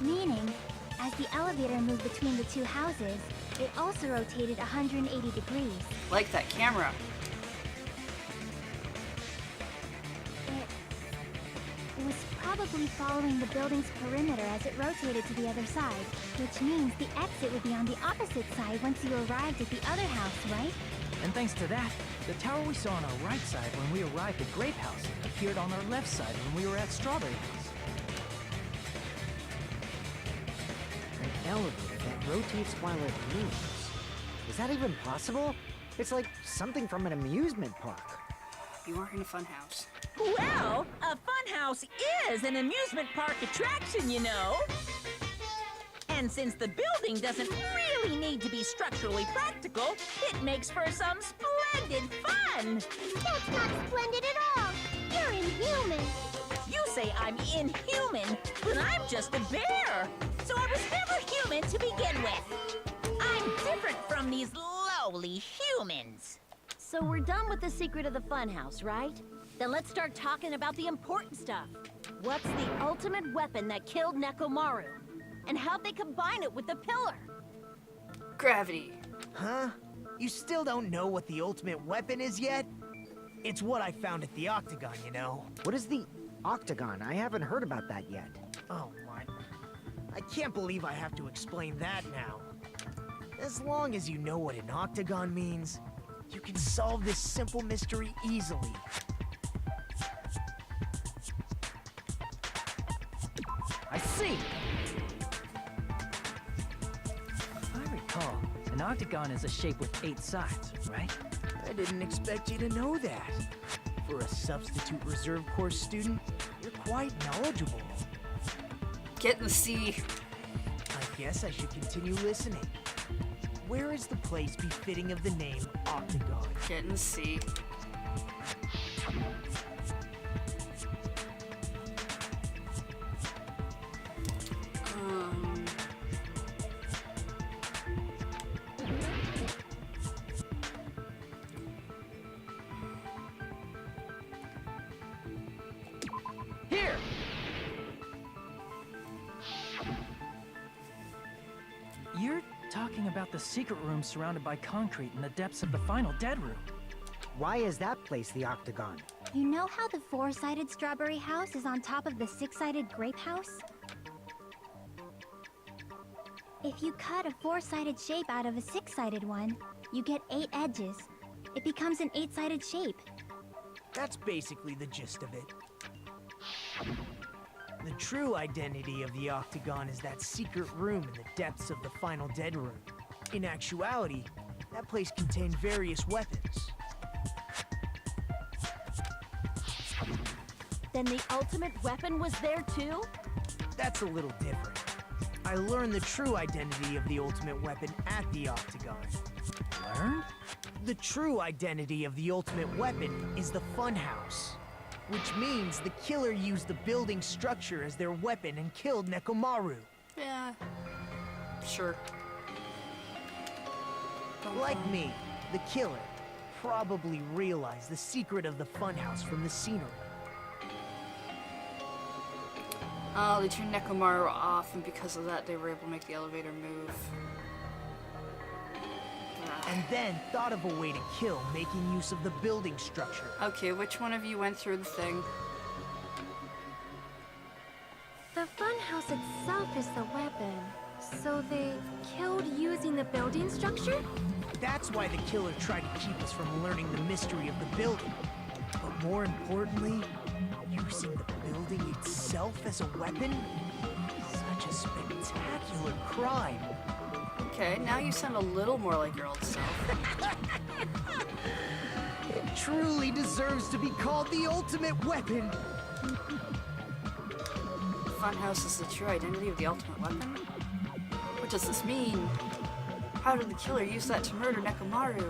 Meaning, as the elevator moved between the two houses, it also rotated 180 degrees. Like that camera. It was probably following the building's perimeter as it rotated to the other side, which means the exit would be on the opposite side once you arrived at the other house, right? And thanks to that, the tower we saw on our right side when we arrived at Grape House appeared on our left side when we were at Strawberry House. an elevator that rotates while it moves. Is that even possible? It's like something from an amusement park. You are in a fun house. Well, a funhouse is an amusement park attraction, you know. And since the building doesn't really need to be structurally practical, it makes for some splendid fun. That's not splendid at all. You're inhuman. You say I'm inhuman, but I'm just a bear. So I was never human to begin with. I'm different from these lowly humans. So we're done with the secret of the funhouse, right? Then let's start talking about the important stuff. What's the ultimate weapon that killed Nekomaru? And how'd they combine it with the pillar? Gravity. Huh? You still don't know what the ultimate weapon is yet? It's what I found at the Octagon, you know. What is the Octagon? I haven't heard about that yet. Oh, my. I can't believe I have to explain that now. As long as you know what an Octagon means, you can solve this simple mystery easily. I see! If I recall, an octagon is a shape with 8 sides, right? I didn't expect you to know that. For a substitute reserve course student, you're quite knowledgeable. Get in the sea. I guess I should continue listening. Where is the place befitting of the name Octagon? Get in the sea. Here! You're talking about the secret room surrounded by concrete in the depths of the final dead room. Why is that place the octagon? You know how the 4-sided strawberry house is on top of the 6-sided grape house? If you cut a 4-sided shape out of a 6-sided one, you get 8 edges. It becomes an 8-sided shape. That's basically the gist of it. The true identity of the octagon is that secret room in the depths of the final dead room. In actuality, that place contained various weapons. Then the ultimate weapon was there too? That's a little different. I learned the true identity of the ultimate weapon at the octagon. Learned? The true identity of the ultimate weapon is the funhouse. Which means the killer used the building structure as their weapon and killed Nekomaru. Yeah. Sure. Like me, the killer probably realized the secret of the funhouse from the scenery. Oh, they turned Nekomaru off, and because of that, they were able to make the elevator move. And then thought of a way to kill, making use of the building structure. Okay, which one of you went through the thing? The funhouse itself is the weapon. So they killed using the building structure? That's why the killer tried to keep us from learning the mystery of the building. But more importantly, using the building itself as a weapon? Such a spectacular crime. Okay, now you sound a little more like your old self. It truly deserves to be called the ultimate weapon. Funhouse is the true identity of the ultimate weapon? What does this mean? How did the killer use that to murder Nekomaru?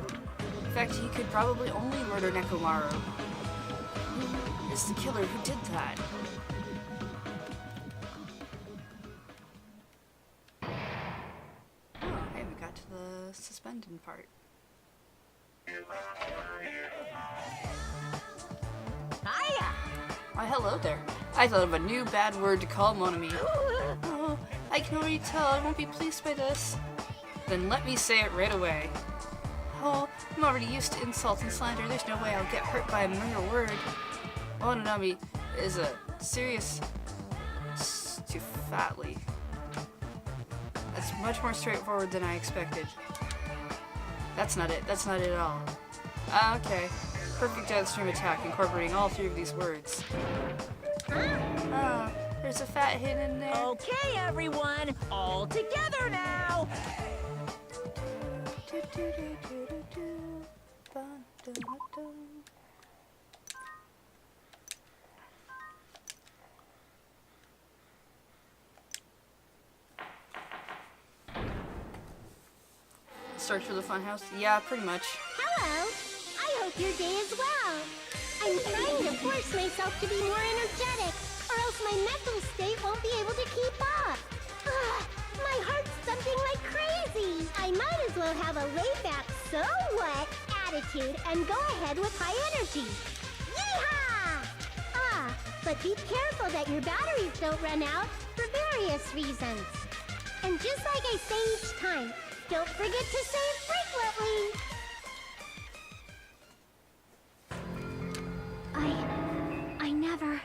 In fact, he could probably only murder Nekomaru. Who is the killer who did that? Oh, okay, we got to the suspended part. Hiya! Why, hello there. I thought of a new bad word to call Monami. Oh, I can already tell I won't be pleased by this. Then let me say it right away. Oh, I'm already used to insult and slander. There's no way I'll get hurt by a mere word. Monami is a serious Stufatly. That's much more straightforward than I expected. That's not it. That's not it at all. Okay. Perfect downstream attack incorporating all 3 of these words. Oh, there's a fat hit in there. Okay, everyone, all together now. Structure of the funhouse? Yeah, pretty much. Hello. I hope your day is well. I'm trying to force myself to be more energetic, or else my mental state won't be able to keep up. Ugh, my heart's thumping like crazy. I might as well have a laid-back, so what attitude and go ahead with high energy. Yeehaw! Ah, but be careful that your batteries don't run out for various reasons. And just like I say each time, don't forget to save frequently. I never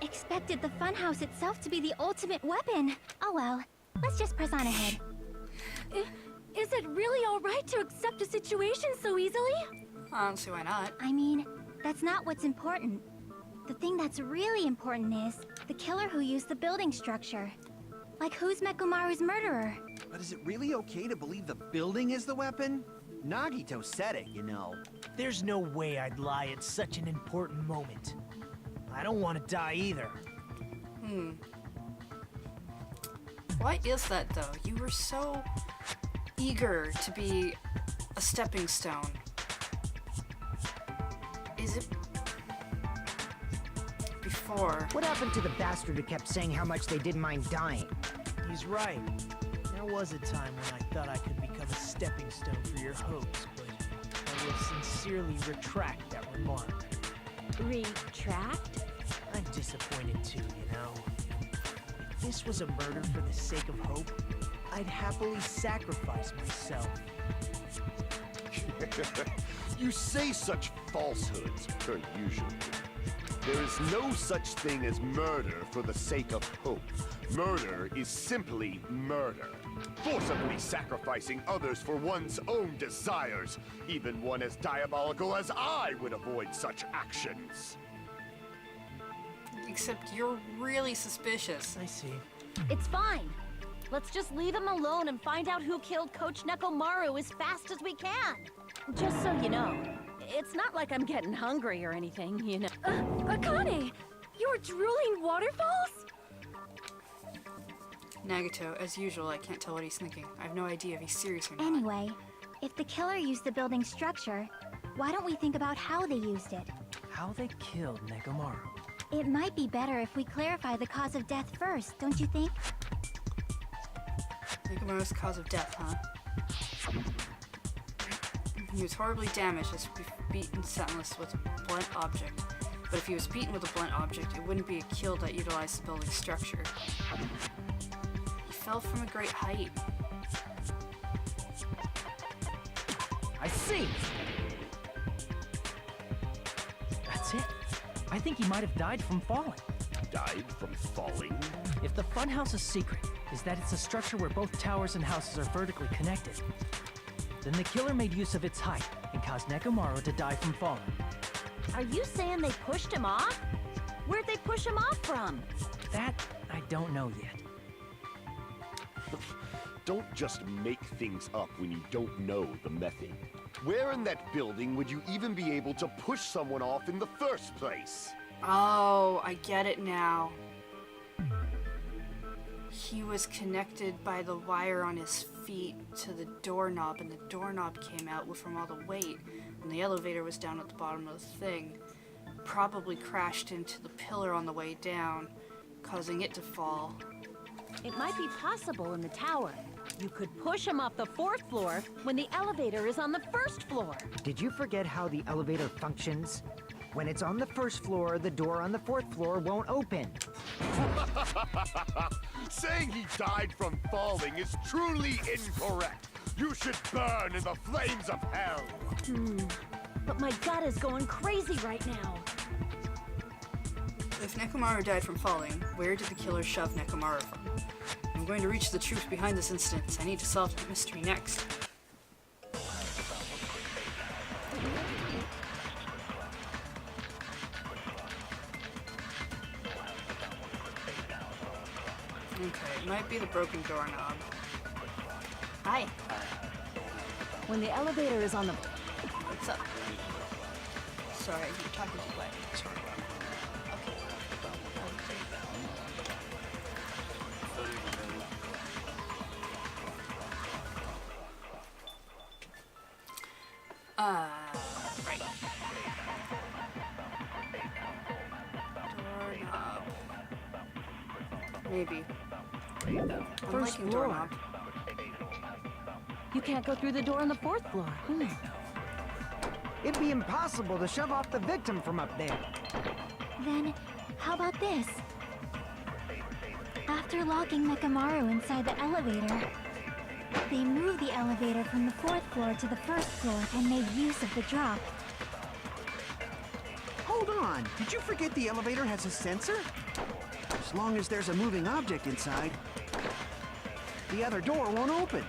expected the funhouse itself to be the ultimate weapon. Oh well, let's just press on ahead. Is it really alright to accept a situation so easily? I don't see why not. I mean, that's not what's important. the thing that's really important is the killer who used the building structure. Like, who's Mekumaru's murderer? But is it really okay to believe the building is the weapon? Nagito said it, you know. There's no way I'd lie at such an important moment. I don't want to die either. Why is that, though? You were so eager to be a stepping stone. Is it before? What happened to the bastard who kept saying how much they didn't mind dying? He's right. There was a time when I thought I could become a stepping stone for your hopes, but I will sincerely retract that remark. Retract? I'm disappointed too, you know. If this was a murder for the sake of hope, I'd happily sacrifice myself. You say such falsehoods, per usual. There is no such thing as murder for the sake of hope. Murder is simply murder. Forcibly sacrificing others for one's own desires. Even one as diabolical as I would avoid such actions. Except you're really suspicious. I see. It's fine. Let's just leave him alone and find out who killed Coach Nekomaru as fast as we can. Just so you know, it's not like I'm getting hungry or anything, you know. Akane! You're drooling waterfalls? Nagito, as usual, I can't tell what he's thinking. I have no idea if he's serious or not. Anyway, if the killer used the building structure, why don't we think about how they used it? How they killed Nekomaru. It might be better if we clarify the cause of death first, don't you think? Nekomaru's cause of death, huh? He was horribly damaged as beaten senseless with a blunt object. But if he was beaten with a blunt object, it wouldn't be a kill that utilized the building structure. He fell from a great height. I see! That's it. I think he might have died from falling. Died from falling? If the funhouse's secret is that it's a structure where both towers and houses are vertically connected, then the killer made use of its height and caused Nekomaru to die from falling. Are you saying they pushed him off? Where'd they push him off from? That I don't know yet. Don't just make things up when you don't know the method. Where in that building would you even be able to push someone off in the first place? Oh, I get it now. He was connected by the wire on his feet to the doorknob, and the doorknob came out from all the weight, and the elevator was down at the bottom of the thing. Probably crashed into the pillar on the way down, causing it to fall. It might be possible in the tower. You could push him off the 4th floor when the elevator is on the 1st floor. Did you forget how the elevator functions? When it's on the 1st floor, the door on the 4th floor won't open. Saying he died from falling is truly incorrect. You should burn in the flames of hell. But my gut is going crazy right now. If Nekomaru died from falling, where did the killer shove Nekomaru from? I'm going to reach the truth behind this incident. I need to solve the mystery next. Okay, it might be the broken doorknob. Hi. When the elevator is on the... What's up? Sorry, you're talking too loud. Sorry. Right. Doorknob. Maybe. I'm First liking floor. doorknob. You can't go through the door on the 4th floor. It'd be impossible to shove off the victim from up there. Then, how about this? After locking Nekomaru inside the elevator, they moved the elevator from the 4th floor to the 1st floor and made use of the drop. Hold on, did you forget the elevator has a sensor? As long as there's a moving object inside, the other door won't open.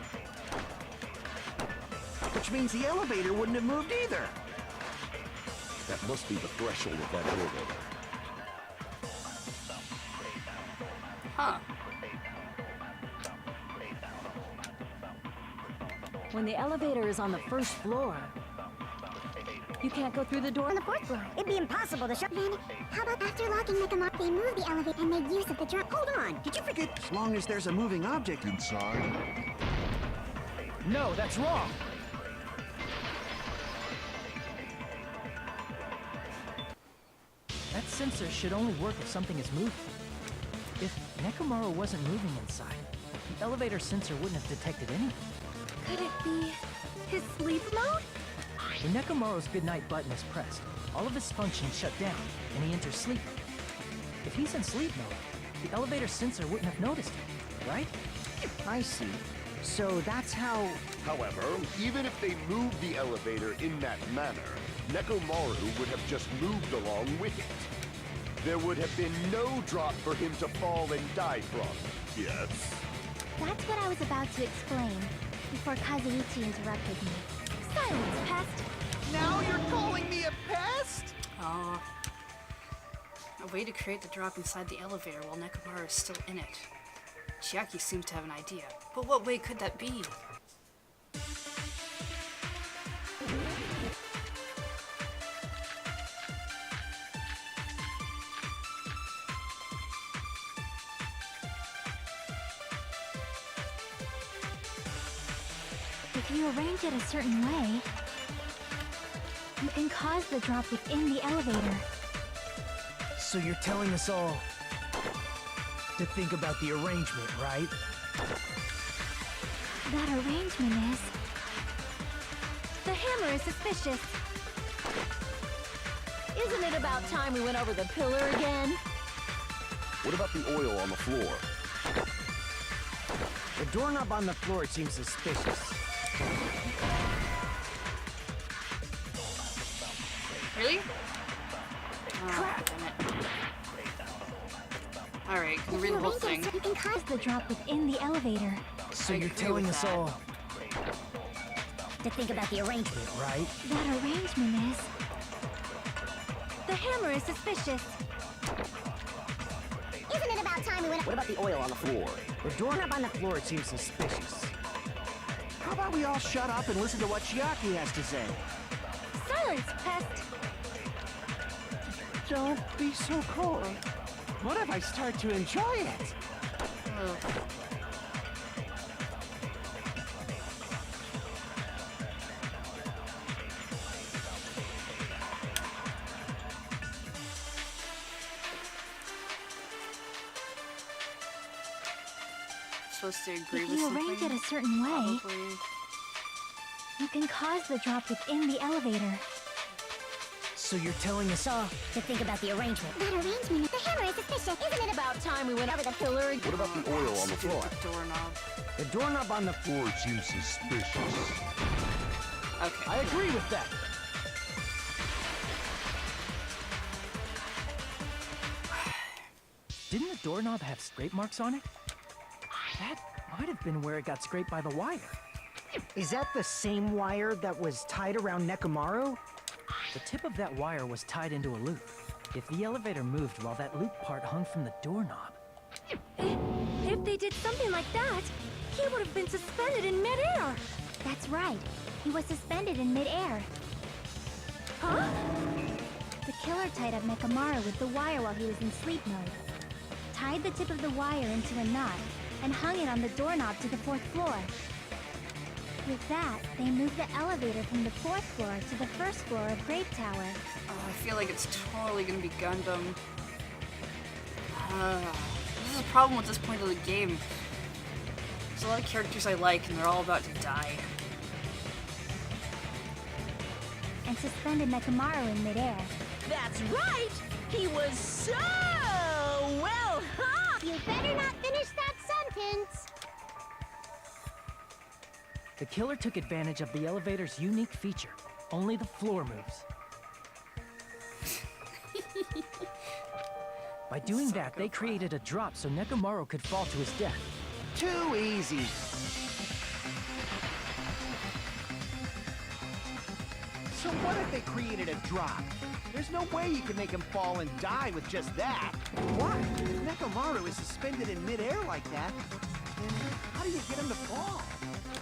Which means the elevator wouldn't have moved either. That must be the threshold of that elevator. When the elevator is on the first floor, you can't go through the door On the fourth floor, it'd be impossible to shut. Then, how about after locking Nekomaro, they move the elevator and make use of the drop? Hold on, did you forget? As long as there's a moving object inside. No, that's wrong! That sensor should only work if something is moving. If Nekomaro wasn't moving inside, the elevator sensor wouldn't have detected anything. Could it be his sleep mode? When Nekomaro's goodnight button is pressed, all of his functions shut down, and he enters sleep mode. If he's in sleep mode, the elevator sensor wouldn't have noticed him, right? I see. So that's how... However, even if they moved the elevator in that manner, Nekomaru would have just moved along with it. There would have been no drop for him to fall and die from. Yes? That's what I was about to explain before Kazuichi interrupted me. Silence, pest! Now you're calling me a pest? Oh. A way to create the drop inside the elevator while Nekomaro is still in it. Chiaki seems to have an idea, but what way could that be? If you arrange it a certain way, you can cause the drop within the elevator. So you're telling us all to think about the arrangement, right? That arrangement is... The hammer is suspicious. Isn't it about time we went over the pillar again? What about the oil on the floor? The doorknob on the floor seems suspicious. Really? Oh, damn it. Alright, can we read the whole thing? You can cause the drop within the elevator. So I you're agree telling with us that. all To think about the arrangement. right? That arrangement is... The hammer is suspicious. Isn't it about time we went... What about the oil on the floor? The doorknob on the floor seems suspicious. How about we all shut up and listen to what Chiaki has to say? Silence, pest! Don't be so cold. What if I start to enjoy it? Oh. Supposed to agree If with you something? arrange it a certain way, Probably. you can cause the drop within the elevator. So you're telling us all To think about the arrangement. That arrangement. The hammer is suspicious. Isn't it about time we went over the pillar again? What about the oil on the floor? Stupid doorknob. The doorknob on the floor... Floor seems suspicious. Okay. I agree with that. Didn't the doorknob have scrape marks on it? That might have been where it got scraped by the wire. Is that the same wire that was tied around Nekomaro? The tip of that wire was tied into a loop. If the elevator moved while that loop part hung from the doorknob, If they did something like that, he would have been suspended in midair. That's right. He was suspended in midair. Huh? The killer tied up Nekomaro with the wire while he was in sleep mode. Tied the tip of the wire into a knot and hung it on the doorknob to the 4th floor. With that, they moved the elevator from the 4th floor to the 1st floor of Grape Tower. Oh, I feel like it's totally gonna be Gundam. This is a problem with this point of the game. There's a lot of characters I like, and they're all about to die. And suspended Nekomaro in midair. That's right! He was so well hung! You better not finish that sentence. the killer took advantage of the elevator's unique feature. Only the floor moves. By doing that, they created a drop so Nekomaro could fall to his death. Too easy. So what if they created a drop? There's no way you can make him fall and die with just that. What? If Nekomaru is suspended in midair like that, then how do you get him to fall?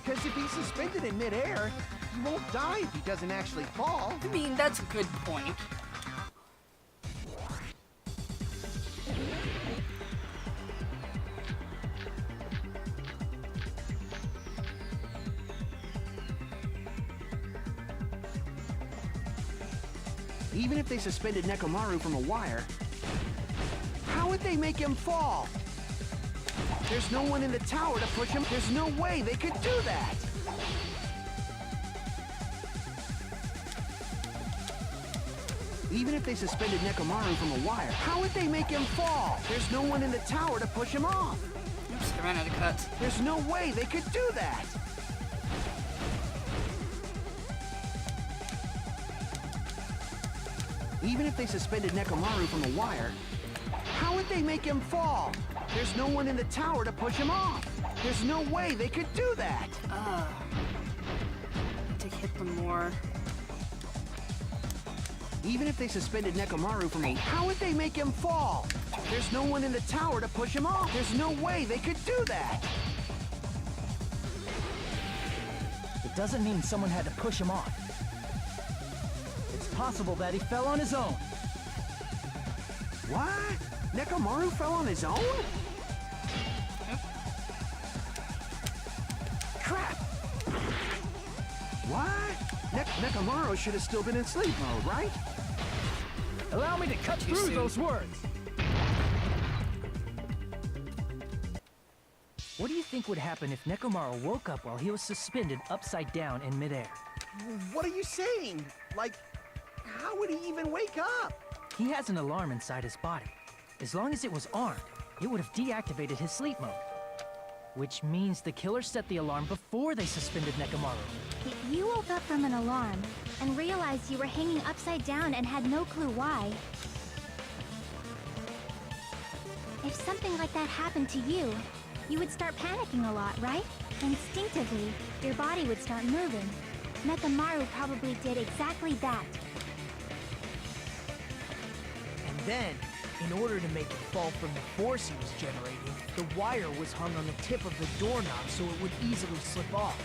Because if he's suspended in midair, he won't die if he doesn't actually fall. I mean, that's a good point. Even if they suspended Nekomaru from a wire, how would they make him fall? There's no one in the tower to push him. There's no way they could do that. Even if they suspended Nekomaru from a wire, how would they make him fall? There's no one in the tower to push him off. Oops, I ran out of cuts. There's no way they could do that. Even if they suspended Nekomaru from a wire, how would they make him fall? There's no one in the tower to push him off. There's no way they could do that. To hit them more. Even if they suspended Nekomaru from a... How would they make him fall? There's no one in the tower to push him off. There's no way they could do that. It doesn't mean someone had to push him off. It's possible that he fell on his own. What? Nekomaru fell on his own? Crap! What? Nekomaru should have still been in sleep mode, right? Allow me to cut through those words. What do you think would happen if Nekomaru woke up while he was suspended upside down in midair? What are you saying? Like, how would he even wake up? He has an alarm inside his body. As long as it was armed, it would have deactivated his sleep mode. Which means the killer set the alarm before they suspended Nekomaru. If you woke up from an alarm and realized you were hanging upside down and had no clue why, if something like that happened to you, you would start panicking a lot, right? Instinctively, your body would start moving. Nekomaru probably did exactly that. And then, in order to make it fall from the force he was generating, the wire was hung on the tip of the doorknob so it would easily slip off.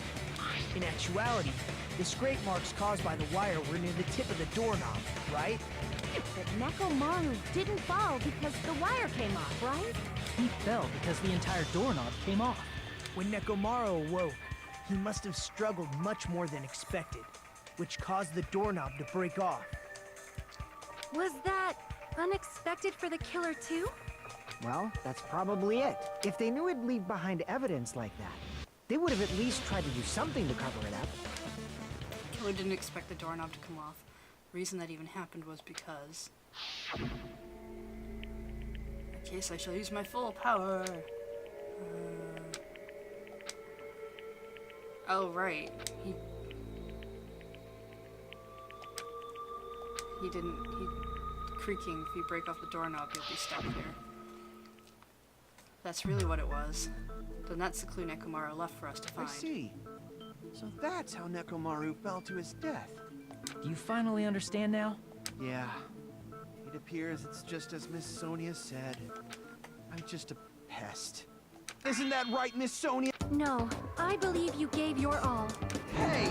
In actuality, the scrape marks caused by the wire were near the tip of the doorknob, right? But Nekomaru didn't fall because the wire came off, right? He fell because the entire doorknob came off. When Nekomaru awoke, he must have struggled much more than expected, which caused the doorknob to break off. Was that unexpected for the killer too? Well, that's probably it. If they knew it'd leave behind evidence like that, they would have at least tried to do something to cover it up. Killer didn't expect the doorknob to come off. The reason that even happened was because... In case I shall use my full power. Oh, right. He creaking, if you break off the doorknob, you'll be stuck there. That's really what it was. Then that's the clue Nekomaru left for us to find. I see. So that's how Nekomaru fell to his death. Do you finally understand now? Yeah. It appears it's just as Miss Sonia said. I'm just a pest. Isn't that right, Miss Sonia? No, I believe you gave your all. Hey!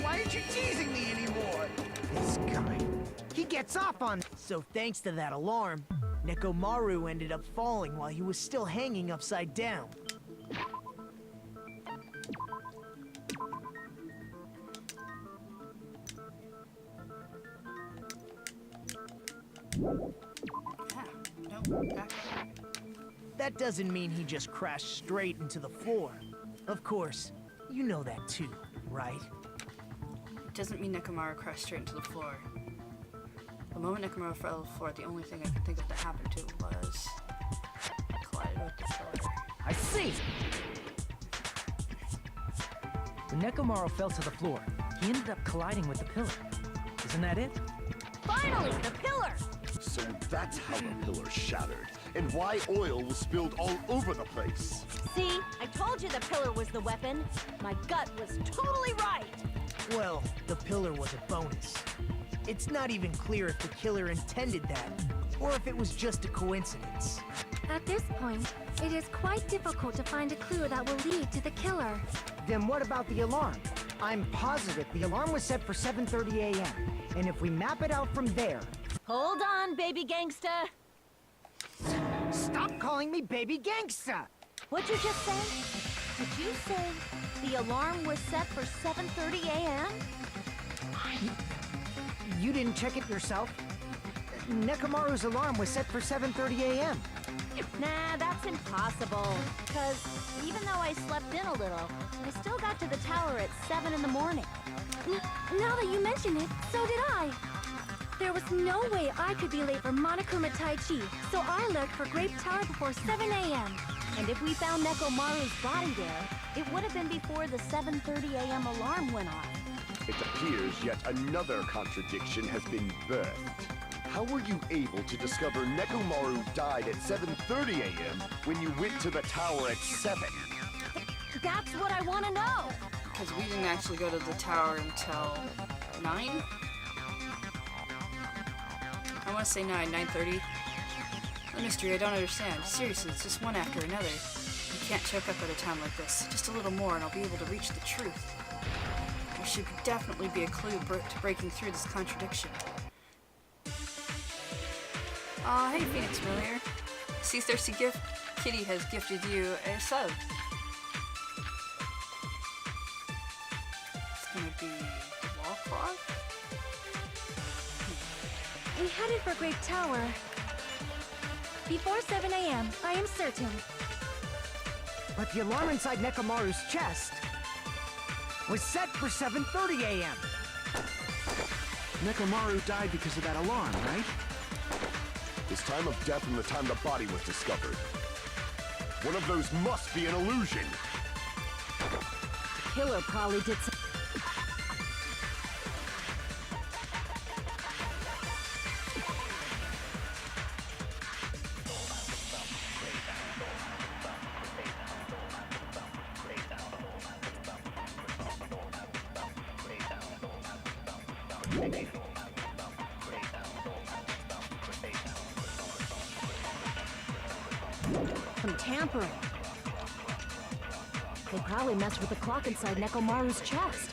Why aren't you teasing me anymore? This guy. He gets off on... So thanks to that alarm, Nekomaru ended up falling while he was still hanging upside down. That doesn't mean he just crashed straight into the floor. Of course, you know that too, right? It doesn't mean Nekomaru crashed straight into the floor. The moment Nekomaru fell to the floor, the only thing I could think of that happened to was... collided with the killer. I see! When Nekomaru fell to the floor, he ended up colliding with the pillar. Isn't that it? Finally, the pillar! So that's how the pillar shattered, and why oil was spilled all over the place. See, I told you the pillar was the weapon. My gut was totally right. Well, the pillar was a bonus. It's not even clear if the killer intended that, or if it was just a coincidence. At this point, it is quite difficult to find a clue that will lead to the killer. Then what about the alarm? I'm positive the alarm was set for 7:30 a.m. And if we map it out from there... Hold on, baby gangsta. Stop calling me baby gangsta! What'd you just say? Did you say the alarm was set for 7:30 a.m.? You didn't check it yourself? Nekomaru's alarm was set for 7:30 a.m. Nah, that's impossible. Because even though I slept in a little, I still got to the tower at 7 in the morning. Now that you mention it, so did I. There was no way I could be late for Monokuma Tai Chi, so I left for Grape Tower before 7 a.m. And if we found Nekomaru's body there, it would have been before the 7:30 a.m. alarm went off. It appears yet another contradiction has been birthed. How were you able to discover Nekomaru died at 7:30 a.m. when you went to the tower at 7? That's what I want to know! Because we didn't actually go to the tower until 9? I want to say 9:30. A mystery I don't understand. Seriously, it's just one after another. You can't choke up at a time like this. Just a little more and I'll be able to reach the truth. There should definitely be a clue to breaking through this contradiction. Aw, hey Phoenix Familiar. Sea Thirsty Kitty has gifted you a sub. It's gonna be wall clock? We headed for Grape Tower before 7 a.m., I am certain. But the alarm inside Nekomaru's chest was set for 7:30 a.m. Nekomaru died because of that alarm, right? His time of death and the time the body was discovered. One of those must be an illusion. The killer probably did some... some tampering. They probably messed with the clock inside Nekomaru's chest.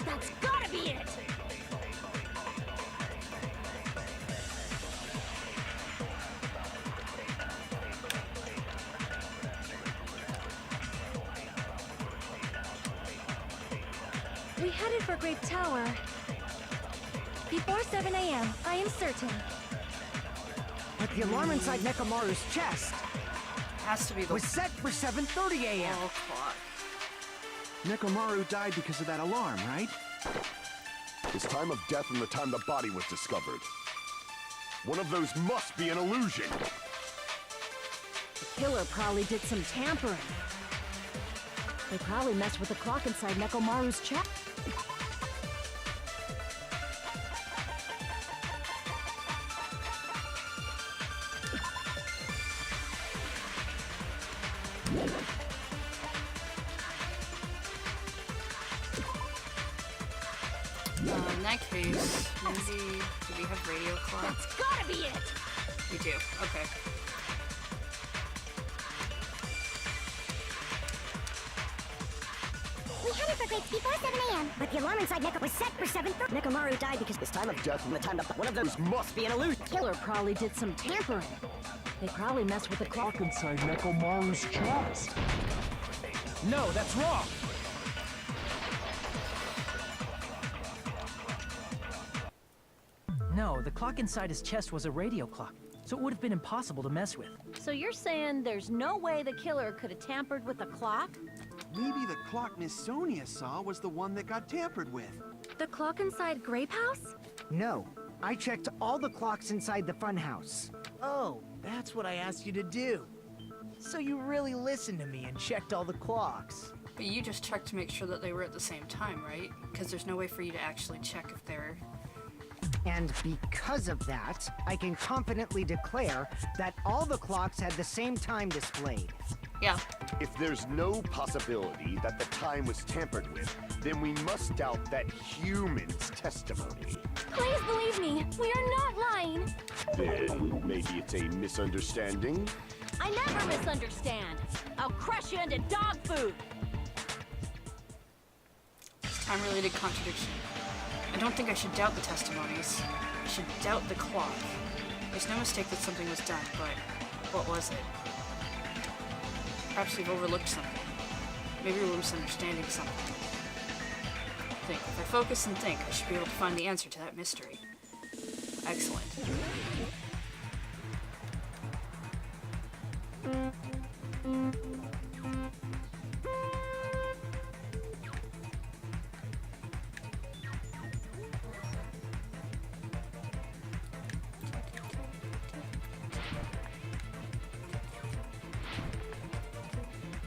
That's gotta be it! We headed for Grape Tower before 7 a.m., I am certain. But the alarm inside Nekomaru's chest Has to be the was set for 7:30 a.m. wall clock. Nekomaru died because of that alarm, right? His time of death and the time the body was discovered. One of those must be an illusion. The killer probably did some tampering. They probably messed with the clock inside Nekomaru's chest. In that case, maybe... Do we have radio clock? That's gotta be it! We do. Okay. We headed for Grapes before 7 a.m. But the alarm inside Neko was set for 7:30. Nekomaru died because his time of death and the time that one of those must be an illusion. The killer probably did some tampering. They probably messed with the clock inside Nekomaru's chest. No, that's wrong! No, the clock inside his chest was a radio clock, so it would have been impossible to mess with. So you're saying there's no way the killer could have tampered with the clock? Maybe the clock Miss Sonia saw was the one that got tampered with. The clock inside Grape House? No, I checked all the clocks inside the funhouse. Oh, that's what I asked you to do. So you really listened to me and checked all the clocks. But you just checked to make sure that they were at the same time, right? Because there's no way for you to actually check if they're And because of that, I can confidently declare that all the clocks had the same time displayed. Yeah. If there's no possibility that the time was tampered with, then we must doubt that human's testimony. Please believe me, we are not lying. Then maybe it's a misunderstanding? I never misunderstand. I'll crush you into dog food. Time-related contradiction. I don't think I should doubt the testimonies. I should doubt the clock. There's no mistake that something was done, but what was it? Perhaps we've overlooked something. Maybe we're misunderstanding something. Think. If I focus and think, I should be able to find the answer to that mystery. Excellent.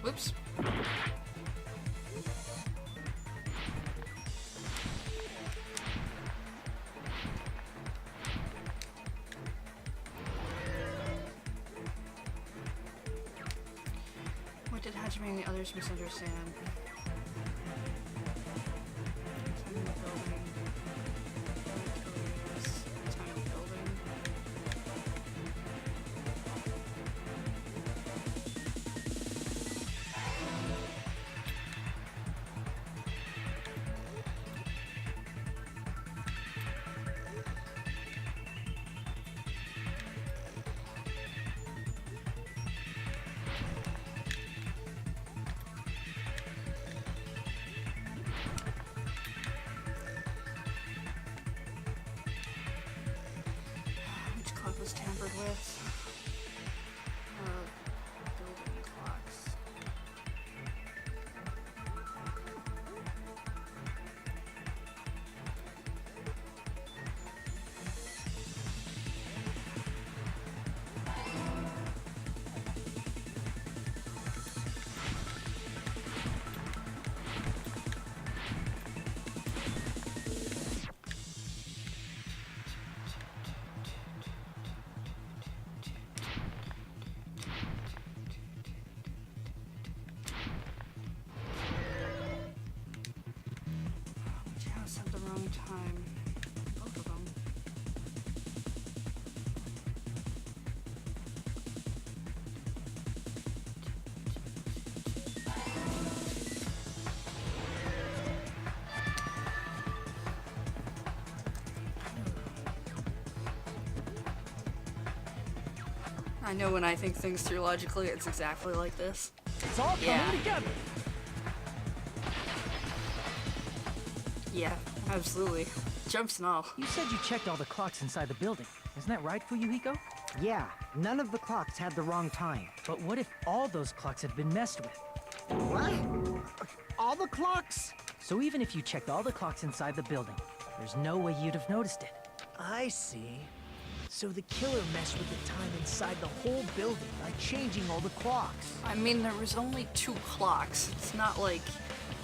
Whoops. What did Hajime and the others misunderstand? Time in the building. Time in the building. Which clock was tampered with? Building clocks. Which house had the wrong time? Both of them. I know when I think things through logically, it's exactly like this. It's all coming Yeah. together. Yeah, absolutely. Jumps and all. You said you checked all the clocks inside the building. Isn't that right for you, Hiko? Yeah, none of the clocks had the wrong time. But what if all those clocks had been messed with? What? All the clocks? So even if you checked all the clocks inside the building, there's no way you'd have noticed it. I see. So the killer messed with the time inside the whole building by changing all the clocks. I mean, there was only 2 clocks. It's not like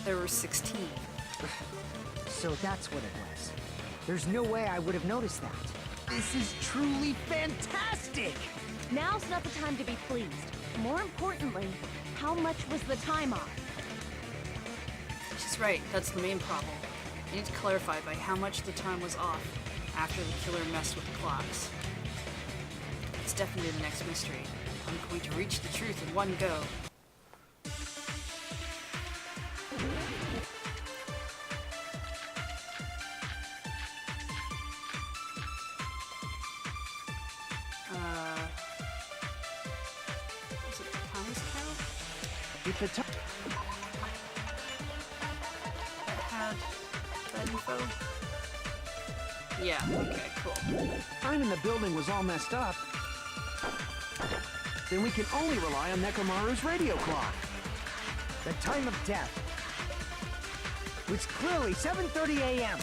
there were 16. So that's what it was. There's no way I would have noticed that. This is truly fantastic! Now's not the time to be pleased. More importantly, how much was the time off? She's right, that's the main problem. I need to clarify by how much the time was off after the killer messed with the clocks. It's definitely the next mystery. I'm going to reach the truth in one go. Is it Tommy's cow? If the time... That had that info? Yeah, okay, cool. Time in the building was all messed up, then we can only rely on Nekomaru's radio clock. The time of death was clearly 7:30 a.m.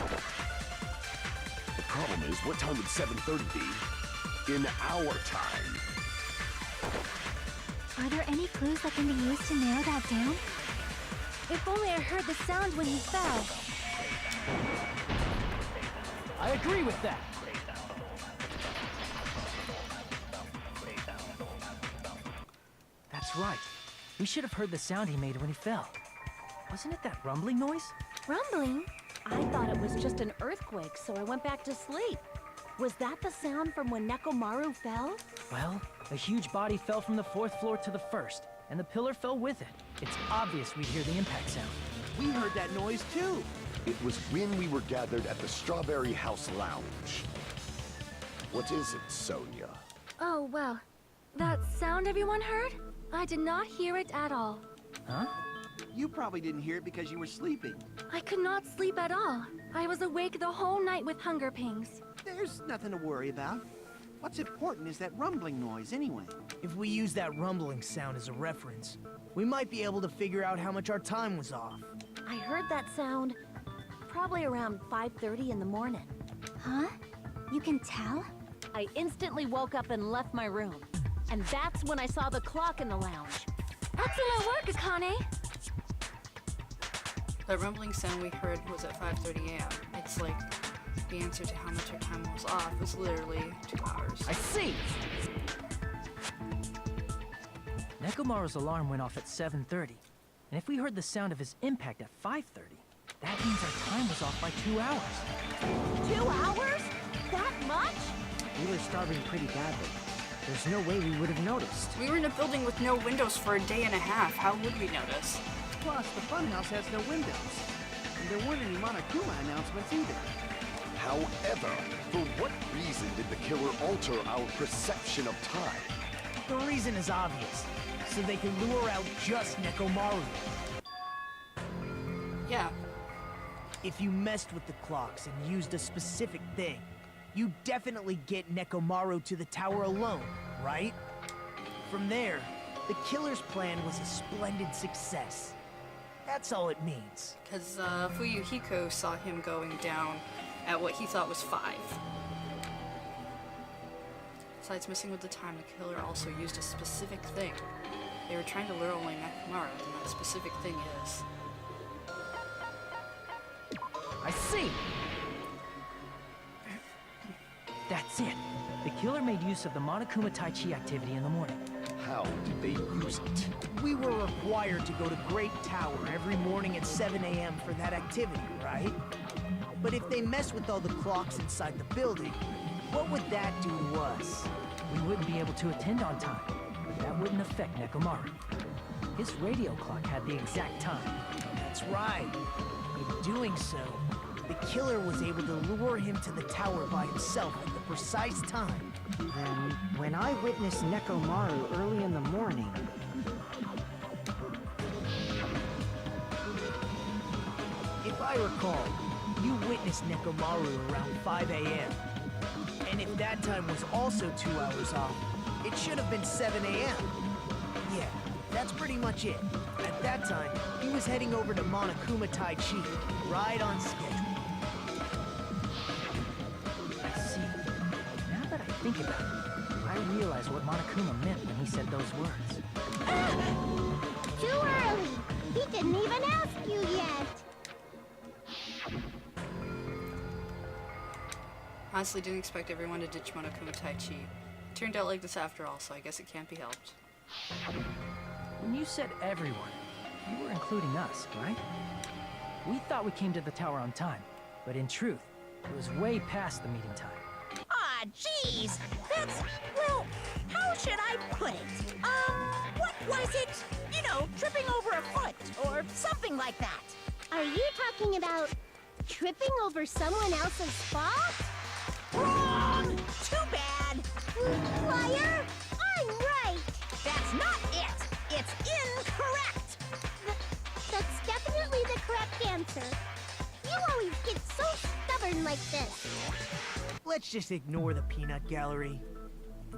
The problem is, what time would 7:30 be? In our time. Are there any clues that can be used to narrow that down? If only I heard the sound when he fell. I agree with that. right. We should have heard the sound he made when he fell. Wasn't it that rumbling noise? Rumbling? I thought it was just an earthquake, so I went back to sleep. Was that the sound from when Nekomaru fell? Well, a huge body fell from the 4th floor to the 1st, and the pillar fell with it. It's obvious we'd hear the impact sound. We heard that noise too. It was when we were gathered at the Strawberry House Lounge. What is it, Sonia? Oh, well. That sound everyone heard? I did not hear it at all. Huh? You probably didn't hear it because you were sleeping. I could not sleep at all. I was awake the whole night with hunger pangs. There's nothing to worry about. What's important is that rumbling noise anyway. If we use that rumbling sound as a reference, we might be able to figure out how much our time was off. I heard that sound probably around 5:30 in the morning. Huh? You can tell? I instantly woke up and left my room. And that's when I saw the clock in the lounge. Excellent work, Akane! That rumbling sound we heard was at 5:30 a.m. It's like the answer to how much our time was off was literally 2 hours. I see! Nekomaru's alarm went off at 7:30. And if we heard the sound of his impact at 5:30, that means our time was off by 2 hours. 2 hours? That much? We were starving pretty badly. There's no way we would have noticed. We were in a building with no windows for a day and a half. How would we notice? Plus, the funhouse has no windows. And there weren't any Monokuma announcements either. However, for what reason did the killer alter our perception of time? The reason is obvious. So they can lure out just Nekomaru. Yeah. If you messed with the clocks and used a specific thing, you definitely get Nekomaru to the tower alone, right? From there, the killer's plan was a splendid success. That's all it means. Because Fuyuhiko saw him going down at what he thought was 5. Besides messing with the time, the killer also used a specific thing. They were trying to lure away Nekomaru, and that specific thing is... I see! That's it. The killer made use of the Monokuma Tai Chi activity in the morning. How did they use it? We were required to go to Great Tower every morning at 7 a.m. for that activity, right? But if they mess with all the clocks inside the building, what would that do to us? We wouldn't be able to attend on time, but that wouldn't affect Nekomaru. His radio clock had the exact time. That's right. In doing so, the killer was able to lure him to the tower by himself at the precise time. Then, when I witnessed Nekomaru early in the morning... If I recall, you witnessed Nekomaru around 5 a.m. And if that time was also 2 hours off, it should have been 7 a.m. Yeah, that's pretty much it. At that time, he was heading over to Monokuma Tai Chi, right on schedule. I see. Now that I think about it, I realize what Monokuma meant when he said those words. Too early! He didn't even ask you yet! Honestly, didn't expect everyone to ditch Monokuma Tai Chi. Turned out like this after all, so I guess it can't be helped. When you said everyone, you were including us, right? We thought we came to the tower on time, but in truth, it was way past the meeting time. Ah, jeez. That's, well, how should I put it? What was it? You know, tripping over a foot or something like that. Are you talking about tripping over someone else's fault? Wrong! Too bad. Liar! I'm right! That's not it. It's incorrect. That's definitely the correct answer. You always get so stubborn like this. Let's just ignore the peanut gallery.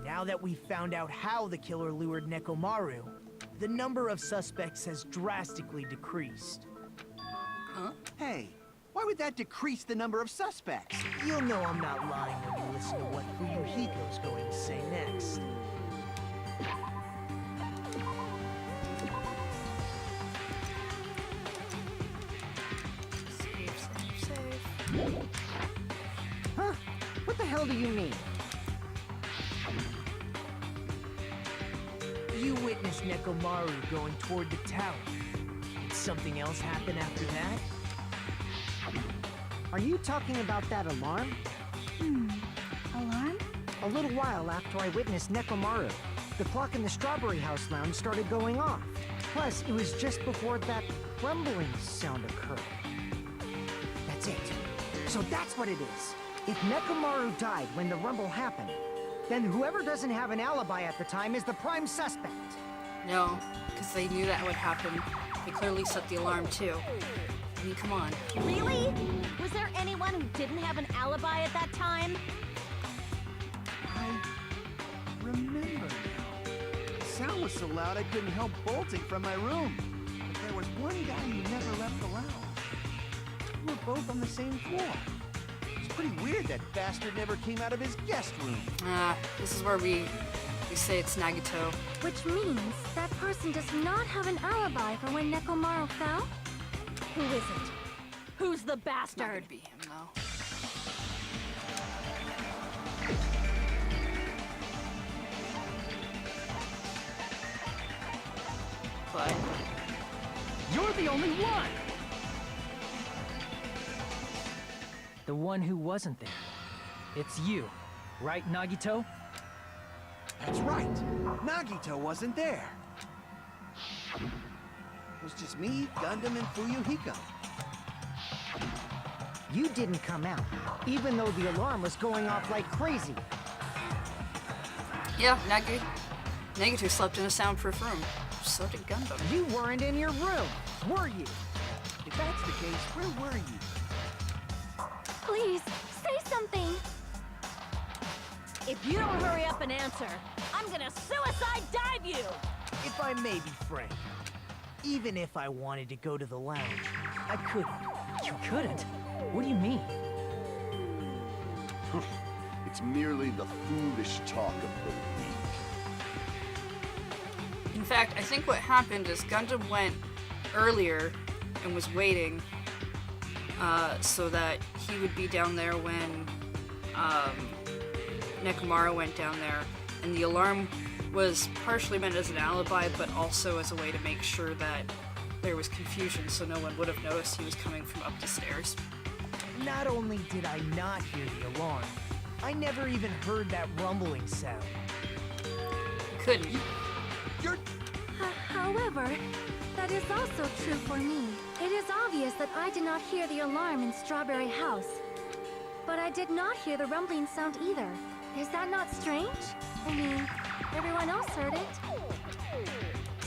Now that we've found out how the killer lured Nekomaru, the number of suspects has drastically decreased. Huh? Hey, why would that decrease the number of suspects? You'll know I'm not lying when you listen to what Fuyuhiko's going to say next. Save. Huh? What the hell do you mean? You witnessed witnessed Nekomaru going toward the tower. Did something else happen after that? Are you talking about that alarm? Alarm? A little while after I witnessed Nekomaru, the clock in the Strawberry House lounge started going off. Plus, it was just before that rumbling sound occurred. That's it. So that's what it is. If Nekomaru died when the rumble happened, then whoever doesn't have an alibi at the time is the prime suspect. No, because they knew that would happen. They clearly set the alarm too. I mean, come on. Really? Was there anyone who didn't have an alibi at that time? I remember now. The sound was so loud I couldn't help bolting from my room. But there was one guy who never left the lounge. We were both on the same floor. It's pretty weird that bastard never came out of his guest room. This is where we say it's Nagito. Which means that person does not have an alibi for when Nekomaru fell? Who isn't? Who's the Not gonna bastard? be him though. But You're the only one! The one who wasn't there. It's you, right, Nagito? That's right. Nagito wasn't there. It was just me, Gundam, and Fuyuhiko. You didn't come out, even though the alarm was going off like crazy. yeah, Nagito slept in a soundproof room. So did Gundam. You weren't in your room, were you? If that's the case, where were you? Please, say something. If you don't hurry up and answer, I'm gonna suicide dive you! If I may be frank, even if I wanted to go to the lounge, I couldn't. You couldn't? What do you mean? It's merely the foolish talk of the weak. In fact, I think what happened is Gundam went earlier and was waiting so that he would be down there when Nekomaru went down there. And the alarm was partially meant as an alibi, but also as a way to make sure that there was confusion so no one would have noticed he was coming from up the stairs. Not only did I not hear the alarm, I never even heard that rumbling sound. Couldn't. However, that is also true for me. It is obvious that I did not hear the alarm in Strawberry House. But I did not hear the rumbling sound either. Is that not strange? I mean, everyone else heard it.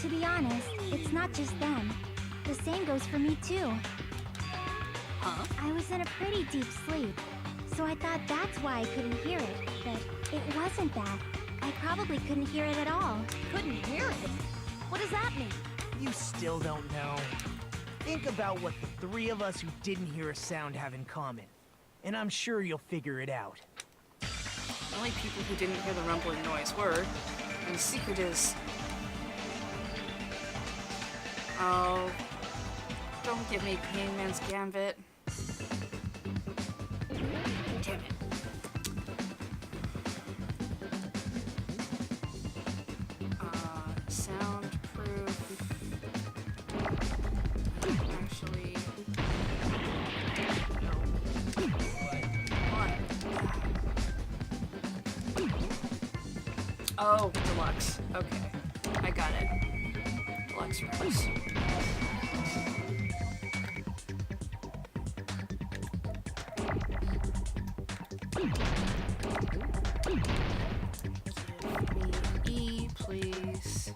To be honest, it's not just them. The same goes for me too. Huh? I was in a pretty deep sleep, so I thought that's why I couldn't hear it. But it wasn't that. I probably couldn't hear it at all. Couldn't hear it? What does that mean? You still don't know. Think about what the three of us who didn't hear a sound have in common, and I'm sure you'll figure it out. The only people who didn't hear the rumbling noise were, and the secret is... Oh... Don't give me Hangman's Gambit. Damn it. Soundproof... Actually... No. What? Oh, deluxe. Okay. I got it. Deluxe rooms. Give me E, please.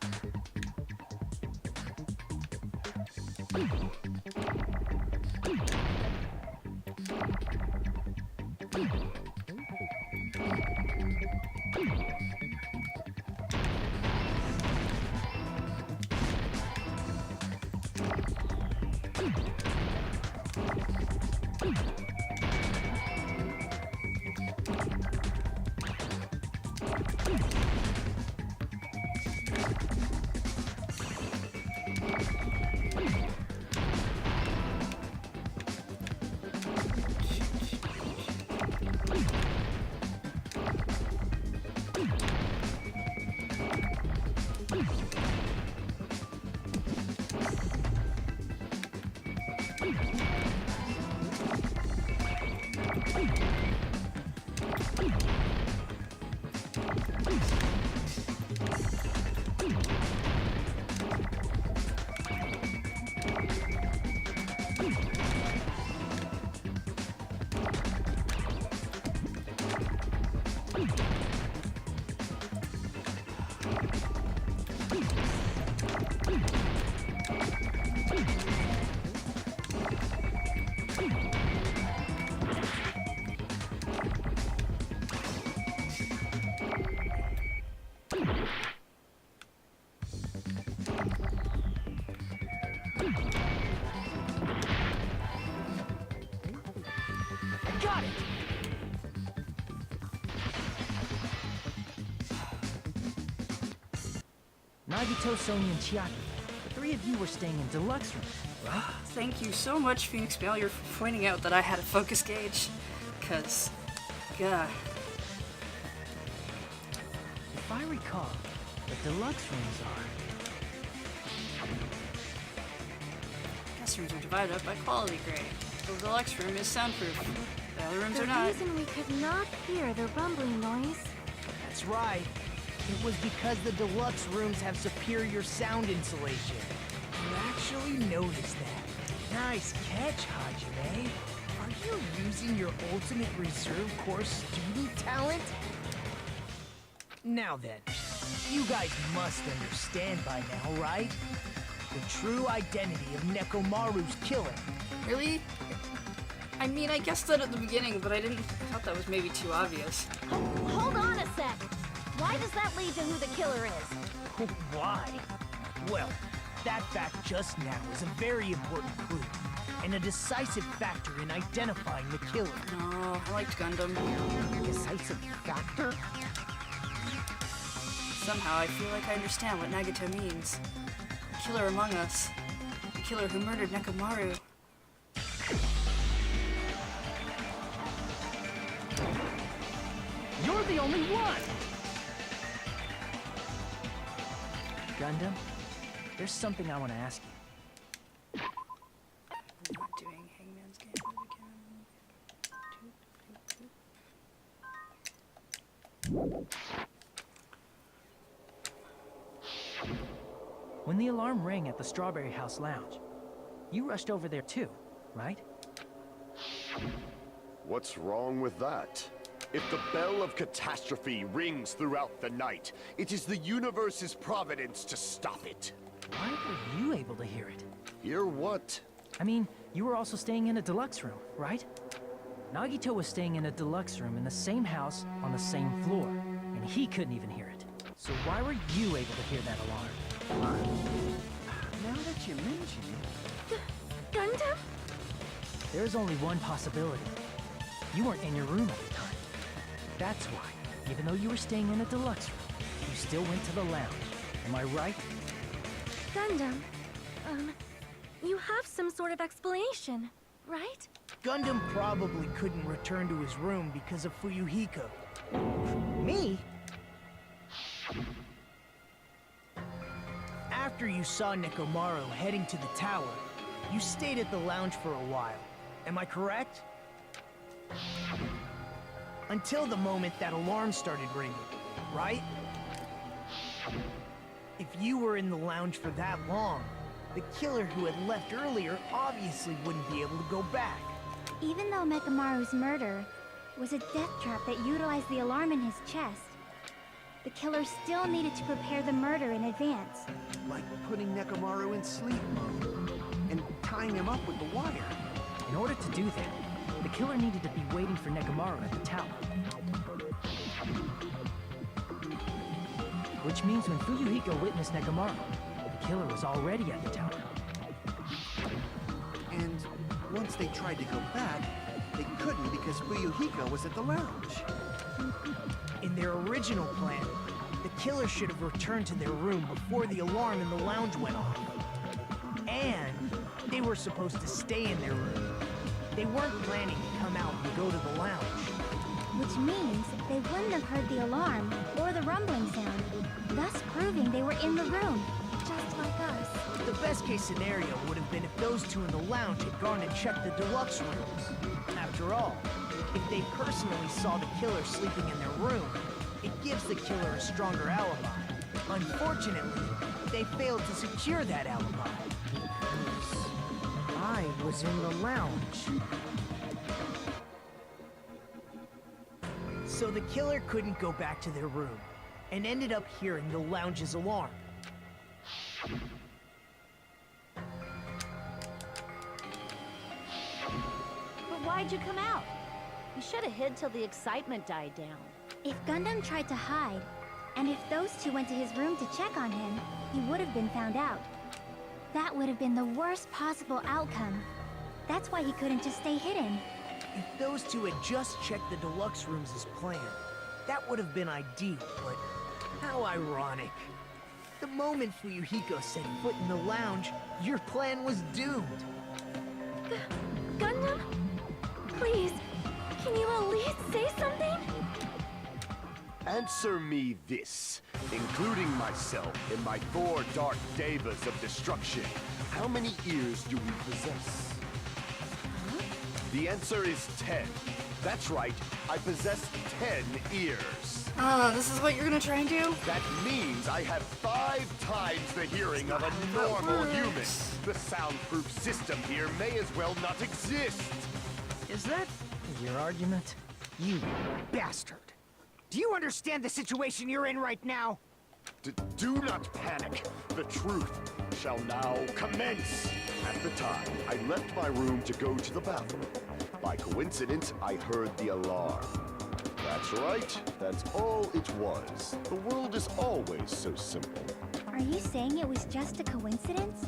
Got it! Nagito, Sonia, and Chiaki. The three of you were staying in deluxe rooms, right? Thank you so much, Phoenix Failure, for pointing out that I had a focus gauge. Cause, gah. If I recall, the deluxe rooms are... Guest rooms are divided up by quality grade. The deluxe room is soundproof. The other rooms are not. The reason we could not hear the rumbling noise. That's right. It was because the deluxe rooms have superior sound insulation. You actually noticed that. Nice catch, Hajime. Are you using your ultimate reserve corps student talent? Now then, you guys must understand by now, right? The true identity of Nekomaru's killer. Really? I mean, I guessed that at the beginning, but I thought that was maybe too obvious. Hold on a sec. Why does that lead to who the killer is? Why? Well, that fact just now is a very important clue, and a decisive factor in identifying the killer. No, I liked Gundam. Decisive factor? Somehow I feel like I understand what Nagito means. The killer among us. The killer who murdered Nekomaru. You're the only one! Gundam, there's something I want to ask you. I'm not doing Hangman's Game again. When the alarm rang at the Strawberry House Lounge, you rushed over there too, right? What's wrong with that? If the bell of catastrophe rings throughout the night, it is the universe's providence to stop it. Why were you able to hear it? Hear what? I mean, you were also staying in a deluxe room, right? Nagito was staying in a deluxe room in the same house on the same floor, and he couldn't even hear it. So why were you able to hear that alarm? Now that you mention it... Gundam? There's only one possibility. You weren't in your room at the time. That's why, even though you were staying in a deluxe room, you still went to the lounge. Am I right? Gundam, you have some sort of explanation, right? Gundam probably couldn't return to his room because of Fuyuhiko. Me? After you saw Nekomaru heading to the tower, you stayed at the lounge for a while. Am I correct? Until the moment that alarm started ringing, right? If you were in the lounge for that long, the killer who had left earlier obviously wouldn't be able to go back. Even though Nekomaru's murder was a death trap that utilized the alarm in his chest, the killer still needed to prepare the murder in advance. Like putting Nekomaru in sleep mode and tying him up with the wire. In order to do that, the killer needed to be waiting for Nekomaru at the tower. Which means when Fuyuhiko witnessed Nekomaru, the killer was already at the tower. And once they tried to go back, they couldn't because Fuyuhiko was at the lounge. In their original plan, the killer should have returned to their room before the alarm in the lounge went off. And they were supposed to stay in their room. They weren't planning to come out and go to the lounge. Which means they wouldn't have heard the alarm or the rumbling sound, thus proving they were in the room, just like us. The best case scenario would have been if those two in the lounge had gone and checked the deluxe rooms. After all, if they personally saw the killer sleeping in their room, it gives the killer a stronger alibi. Unfortunately, they failed to secure that alibi. I was in the lounge. So the killer couldn't go back to their room, and ended up hearing the lounge's alarm. But why'd you come out? You should have hid till the excitement died down. If Gundam tried to hide, and if those two went to his room to check on him, he would have been found out. That would have been the worst possible outcome. That's why he couldn't just stay hidden. If those two had just checked the deluxe rooms as planned, that would have been ideal, but how ironic. The moment Fuyuhiko set foot in the lounge, your plan was doomed. Gundam? Please, can you at least say something? Answer me this, including myself in my 4 dark devas of destruction. How many ears do we possess? Huh? The answer is 10. That's right, I possess 10 ears. This is what you're gonna try and do? That means I have 5 times the hearing of a normal human. The soundproof system here may as well not exist. Is that your argument? You bastard! Do you understand the situation you're in right now? Do not panic. The truth shall now commence. At the time, I left my room to go to the bathroom. By coincidence, I heard the alarm. That's right. That's all it was. The world is always so simple. Are you saying it was just a coincidence?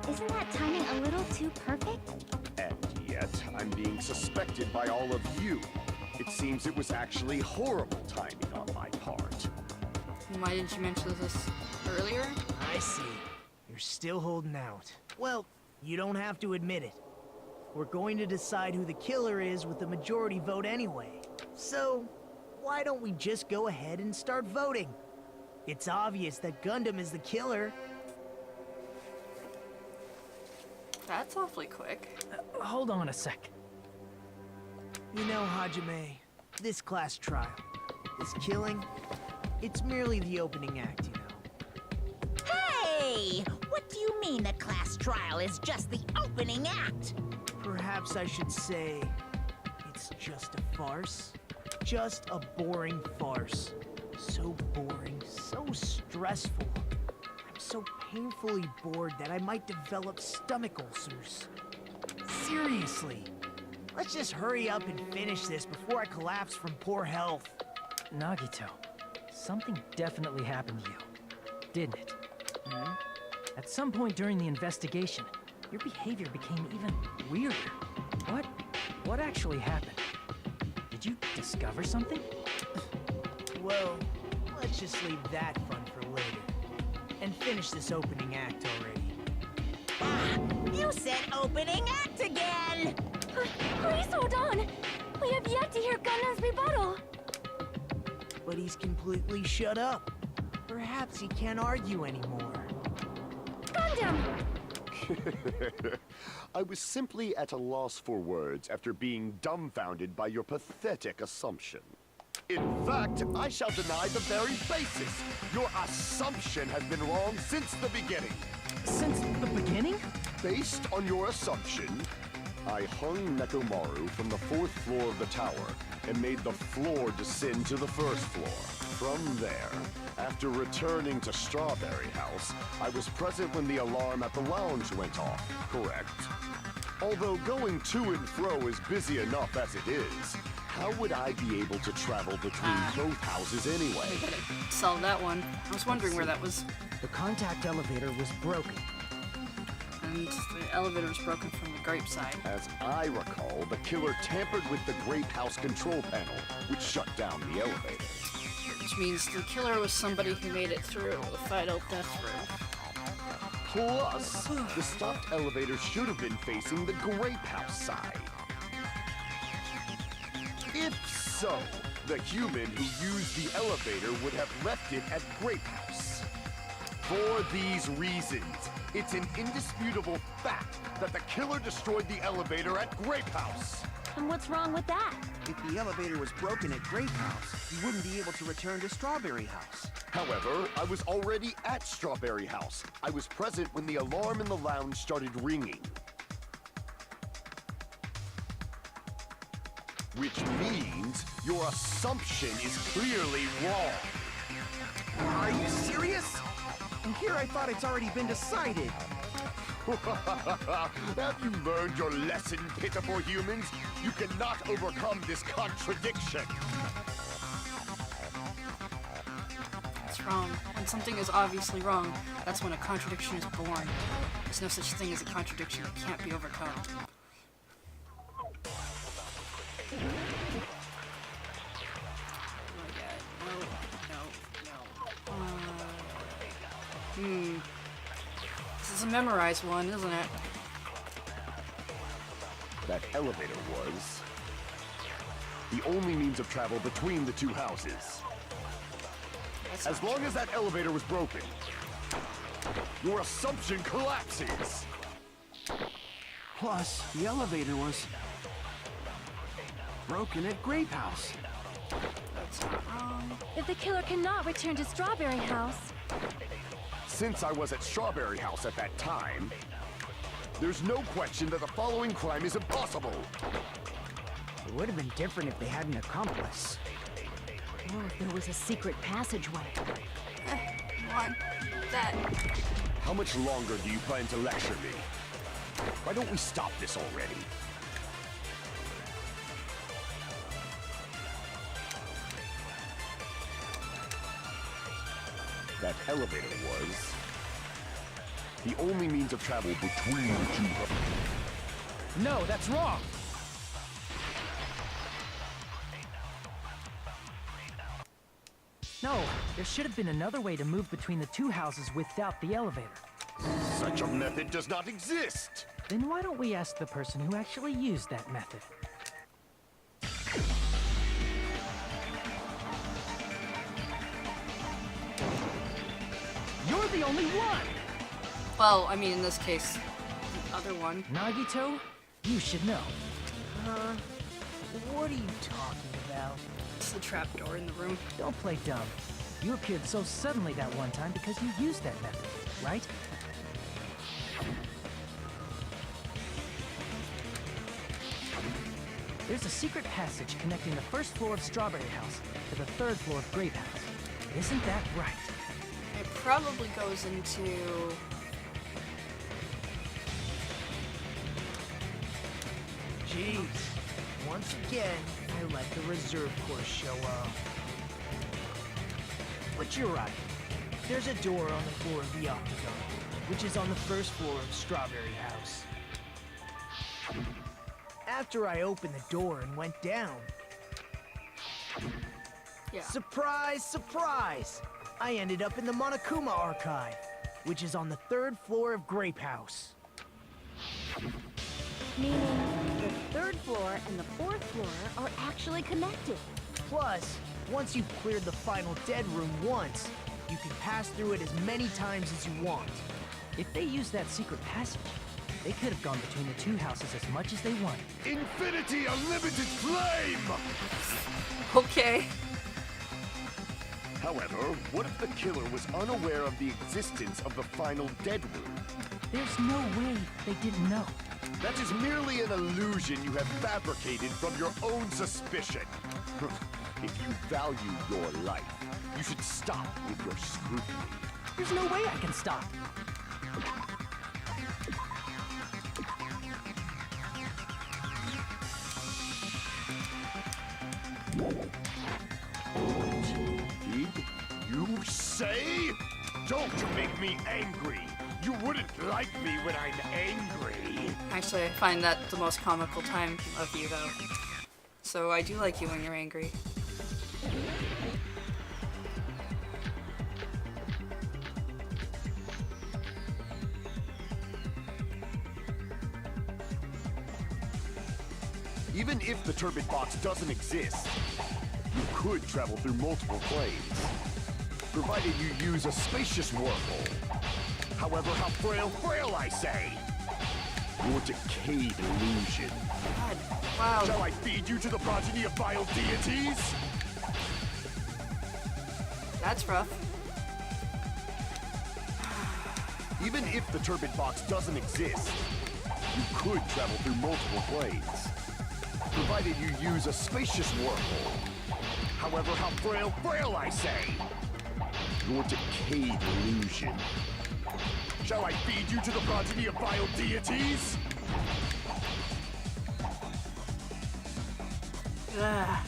Isn't that timing a little too perfect? And yet, I'm being suspected by all of you. It seems it was actually horrible timing on my part. Why didn't you mention this earlier? I see. You're still holding out. Well, you don't have to admit it. We're going to decide who the killer is with the majority vote anyway. So, why don't we just go ahead and start voting? It's obvious that Gundam is the killer. That's awfully quick. Hold on a sec. You know, Hajime, this class trial, this killing, it's merely the opening act, you know. Hey! What do you mean the class trial is just the opening act? Perhaps I should say, it's just a farce. Just a boring farce. So boring, so stressful. I'm so painfully bored that I might develop stomach ulcers. Seriously. Let's just hurry up and finish this before I collapse from poor health. Nagito, something definitely happened to you, didn't it? Hmm? At some point during the investigation, your behavior became even weirder. What actually happened? Did you discover something? Well, let's just leave that fun for later. And finish this opening act already. Ah, you said opening act again! Please hold on! We have yet to hear Gundam's rebuttal! But he's completely shut up. Perhaps he can't argue anymore. Gundam! I was simply at a loss for words after being dumbfounded by your pathetic assumption. In fact, I shall deny the very basis. Your assumption has been wrong since the beginning. Since the beginning? Based on your assumption, I hung Nekomaru from the 4th floor of the tower and made the floor descend to the 1st floor. From there, after returning to Strawberry House, I was present when the alarm at the lounge went off, correct? Although going to and fro is busy enough as it is, how would I be able to travel between both houses anyway? Solved that one. I was wondering where that was. The contact elevator was broken. And the elevator was broken from the grape side. As I recall, the killer tampered with the Grape House control panel, which shut down the elevator. Which means the killer was somebody who made it through the final death room. Plus, the stopped elevator should have been facing the Grape House side. If so, the human who used the elevator would have left it at Grape House. For these reasons, It's an indisputable fact that the killer destroyed the elevator at Grape House. And what's wrong with that? If the elevator was broken at Grape House, he wouldn't be able to return to Strawberry House. However, I was already at Strawberry House. I was present when the alarm in the lounge started ringing. Which means your assumption is clearly wrong. Are you serious? And here I thought it's already been decided. Have you learned your lesson, pitiful humans? You cannot overcome this contradiction. It's wrong. When something is obviously wrong, that's when a contradiction is born. There's no such thing as a contradiction that can't be overcome. This is a memorized one, isn't it? That elevator was the only means of travel between the two houses. As long as that elevator was broken, your assumption collapses. Plus, the elevator was broken at Grape House. That's not wrong. If the killer cannot return to Strawberry House, Since I was at Strawberry House at that time, there's no question that the following crime is impossible. It would have been different if they had an accomplice. Or if there was a secret passageway. Want that. How much longer do you plan to lecture me? Why don't we stop this already? That elevator was the only means of travel between the two. No, that's wrong! No, there should have been another way to move between the two houses without the elevator. Such a method does not exist! Then why don't we ask the person who actually used that method? You're the only one! Well, I mean, in this case, the other one. Nagito, you should know. What are you talking about? It's the trapdoor in the room. Don't play dumb. You appeared so suddenly that one time because you used that method, right? There's a secret passage connecting the first floor of Strawberry House to the third floor of Grape House. Isn't that right? It probably goes into... Jeez. Once again, I let the reserve course show up. But you're right. There's a door on the floor of the Octagon, which is on the first floor of Strawberry House. After I opened the door and went down, Yeah. surprise, surprise! I ended up in the Monokuma Archive, which is on the third floor of Grape House. Meaning the third floor and the fourth floor are actually connected. Plus, once you've cleared the final dead room once, you can pass through it as many times as you want. If they used that secret passage, they could have gone between the two houses as much as they wanted. Infinity Unlimited Flame! Okay. However, what if the killer was unaware of the existence of the final dead room? There's no way they didn't know. That is merely an illusion you have fabricated from your own suspicion. If you value your life, you should stop with your scrutiny. There's no way I can stop. Did you say? Don't make me angry. You wouldn't like me when I'm angry. Actually, I find that the most comical time of you, though. So I do like you when you're angry. Even if the turbid box doesn't exist, you could travel through multiple planes, provided you use a spacious wormhole. However, how frail I say. Your decayed illusion. God, wow. Shall I feed you to the progeny of vile deities? That's rough. Even if the turbid box doesn't exist, you could travel through multiple planes, provided you use a spacious wormhole. However, how frail I say. Your decayed illusion. Shall I feed you to the progeny of vile deities? Ugh.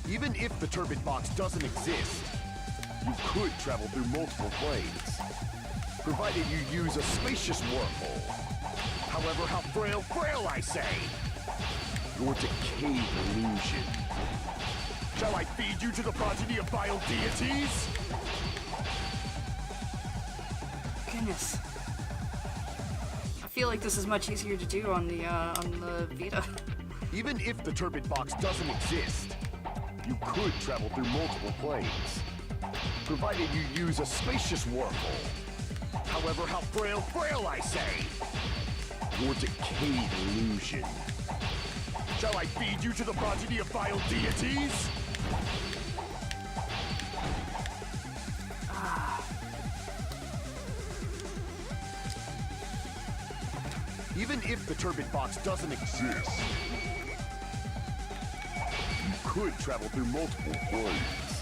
Even if the turbid box doesn't exist, you could travel through multiple planes, provided you use a spacious wormhole. However, how frail I say. Your decayed illusion. Shall I feed you to the progeny of vile deities? Goodness. I feel like this is much easier to do on the Vita. Even if the turbid box doesn't exist, you could travel through multiple planes, provided you use a spacious wormhole. However, how frail I say. Your decayed illusion. Shall I feed you to the progeny of vile deities? Even if the turbid box doesn't exist, you could travel through multiple planes,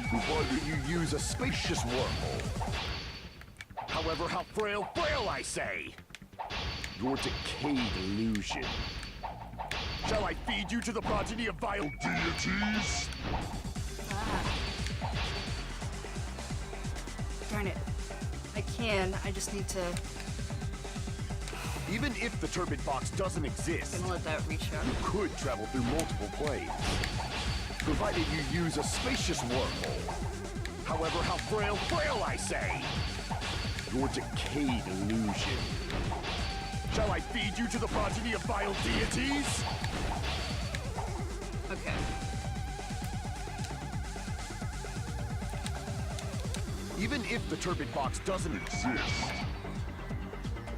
provided you use a spacious wormhole. However, how frail I say. Your decayed illusion. Shall I feed you to the progeny of vile deities? Darn it. I can, I just need to... Even if the turbid box doesn't exist, I'm gonna let that reach out. you could travel through multiple planes, provided you use a spacious wormhole. However, how frail I say. Your decayed illusion. Shall I feed you to the progeny of vile deities? Okay. Even if the turbid box doesn't exist,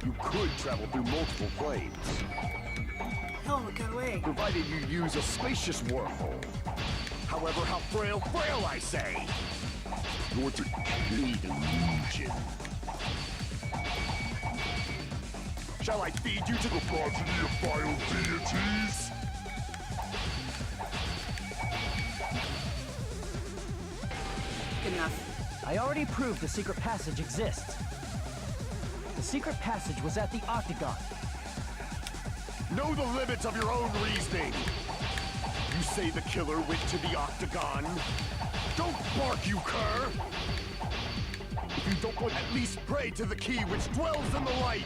you could travel through multiple planes, Oh, it got away. provided you use a spacious wormhole. However, how frail I say. Your decayed illusion. Shall I feed you to the progeny of vile deities? Good enough. I already proved the secret passage exists. The secret passage was at the Octagon. Know the limits of your own reasoning. You say the killer went to the Octagon. Don't bark, you cur! If you don't want, at least pray to the key which dwells in the light.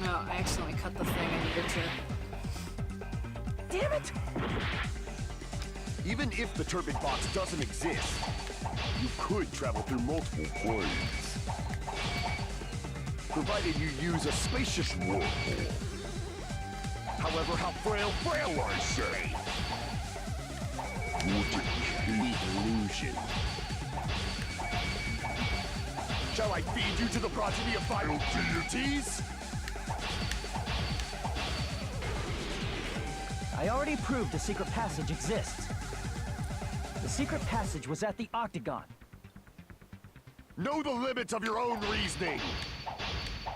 Oh, I accidentally cut the thing I needed to. Damn it! Even if the turbid box doesn't exist, you could travel through multiple planes, provided you use a spacious wormhole. However, how frail I say. Your decayed illusion. Shall I feed you to the progeny of vile deities? I already proved the secret passage exists. The secret passage was at the Octagon. Know the limits of your own reasoning.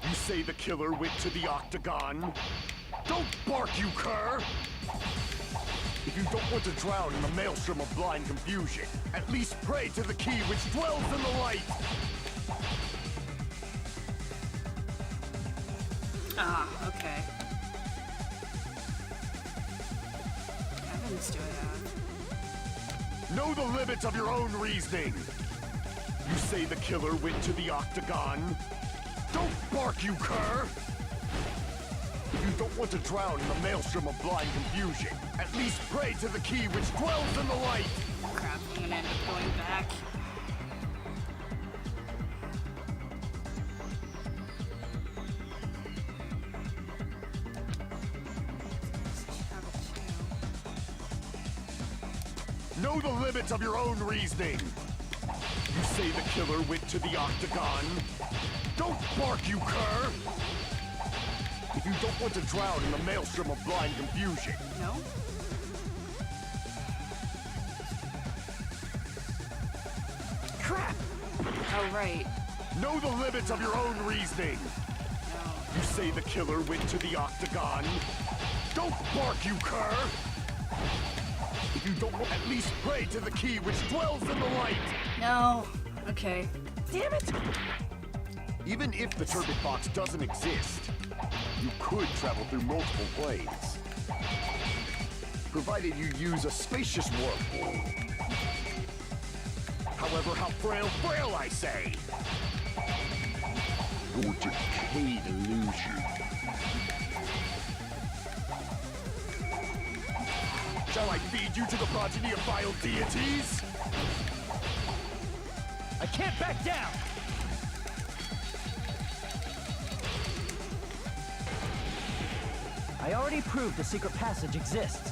You say the killer went to the Octagon. Don't bark, you cur! If you don't want to drown in the maelstrom of blind confusion, at least pray to the key which dwells in the light! Ah, okay. Evan's doing that. Know the limits of your own reasoning. You say the killer went to the Octagon. Don't bark, you cur! If you don't want to drown in the maelstrom of blind confusion, at least pray to the key which dwells in the light! Crap, I'm gonna end up going back. Know the limits of your own reasoning. You say the killer went to the octagon. Don't bark, you cur! If you don't want to drown in the maelstrom of blind confusion. No? Crap! Oh, right. Know the limits of your own reasoning. No. You say the killer went to the octagon. Don't bark, you cur! If you don't at least pray to the key which dwells in the light. No. Okay. Damn it! Even if the turbid box doesn't exist, you could travel through multiple planes. Provided you use a spacious wormhole. However, how frail, I say! Your decayed illusion. Shall I feed you to the progeny of vile deities? I can't back down! I already proved the secret passage exists.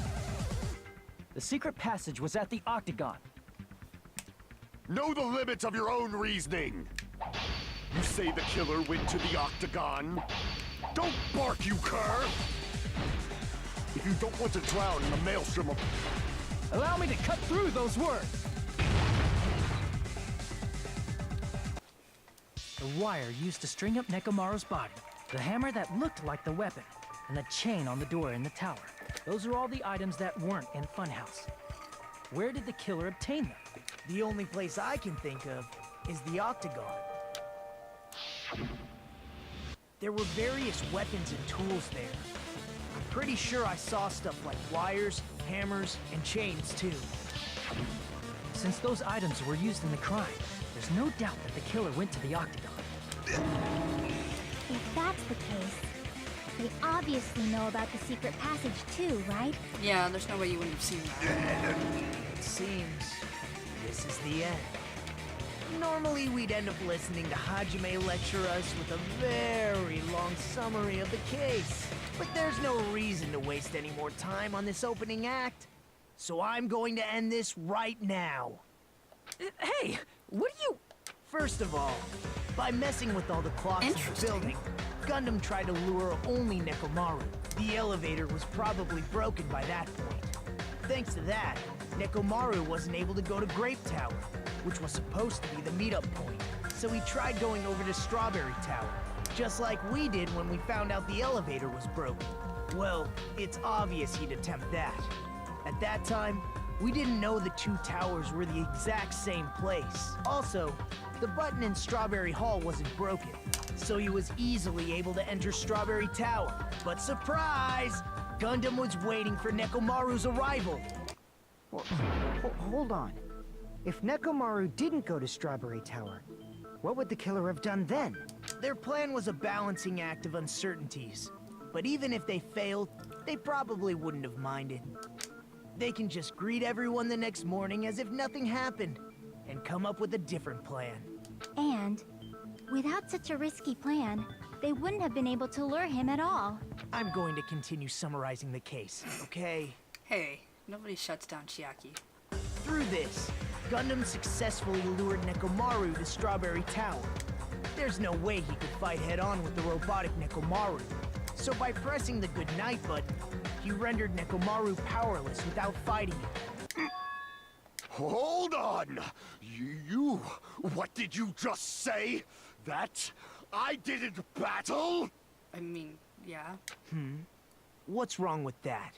The secret passage was at the octagon. Know the limits of your own reasoning. You say the killer went to the octagon. Don't bark, you cur! If you don't want to drown in the maelstrom of... Allow me to cut through those words! The wire used to string up Nekomaru's body, the hammer that looked like the weapon, and the chain on the door in the tower. Those are all the items that weren't in Funhouse. Where did the killer obtain them? The only place I can think of is the octagon. There were various weapons and tools there. I'm pretty sure I saw stuff like wires, hammers, and chains too. Since those items were used in the crime, there's no doubt that the killer went to the octagon. If that's the case, they obviously know about the secret passage too, right? Yeah, there's no way you wouldn't have seen that. It seems this is the end. Normally we'd end up listening to Hajime lecture us with a very long summary of the case. But there's no reason to waste any more time on this opening act. So I'm going to end this right now. Hey, what are you... First of all, by messing with all the clocks in the building, Gundam tried to lure only Nekomaru. The elevator was probably broken by that point. Thanks to that, Nekomaru wasn't able to go to Grape Tower, which was supposed to be the meetup point. So he tried going over to Strawberry Tower, just like we did when we found out the elevator was broken. Well, it's obvious he'd attempt that. At that time, we didn't know the two towers were the exact same place. Also, the button in Strawberry Hall wasn't broken, so he was easily able to enter Strawberry Tower. But surprise! Gundam was waiting for Nekomaru's arrival. Well, hold on. If Nekomaru didn't go to Strawberry Tower, what would the killer have done then? Their plan was a balancing act of uncertainties. But even if they failed, they probably wouldn't have minded. They can just greet everyone the next morning as if nothing happened, and come up with a different plan. And without such a risky plan, they wouldn't have been able to lure him at all. I'm going to continue summarizing the case, okay? Hey, nobody shuts down Chiaki. Through this, Gundam successfully lured Nekomaru to Strawberry Tower. There's no way he could fight head-on with the robotic Nekomaru. So by pressing the goodnight button, he rendered Nekomaru powerless without fighting him. Hold on! You... What did you just say? That I didn't battle? I mean, yeah. What's wrong with that?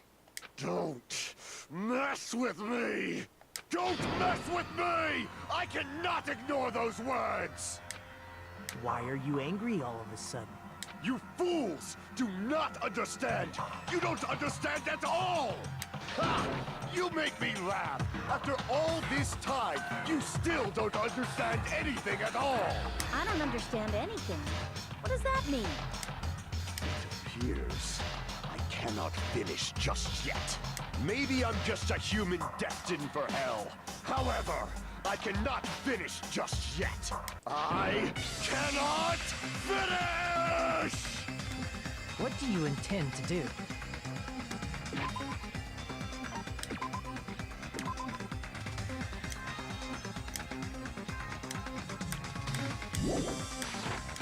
Don't mess with me! Don't mess with me! I cannot ignore those words! Why are you angry all of a sudden? You fools do not understand! You don't understand at all! Ha! You make me laugh! After all this time, you still don't understand anything at all! I don't understand anything. What does that mean? It appears I cannot finish just yet. Maybe I'm just a human destined for hell. However, I cannot finish just yet. I cannot finish! What do you intend to do?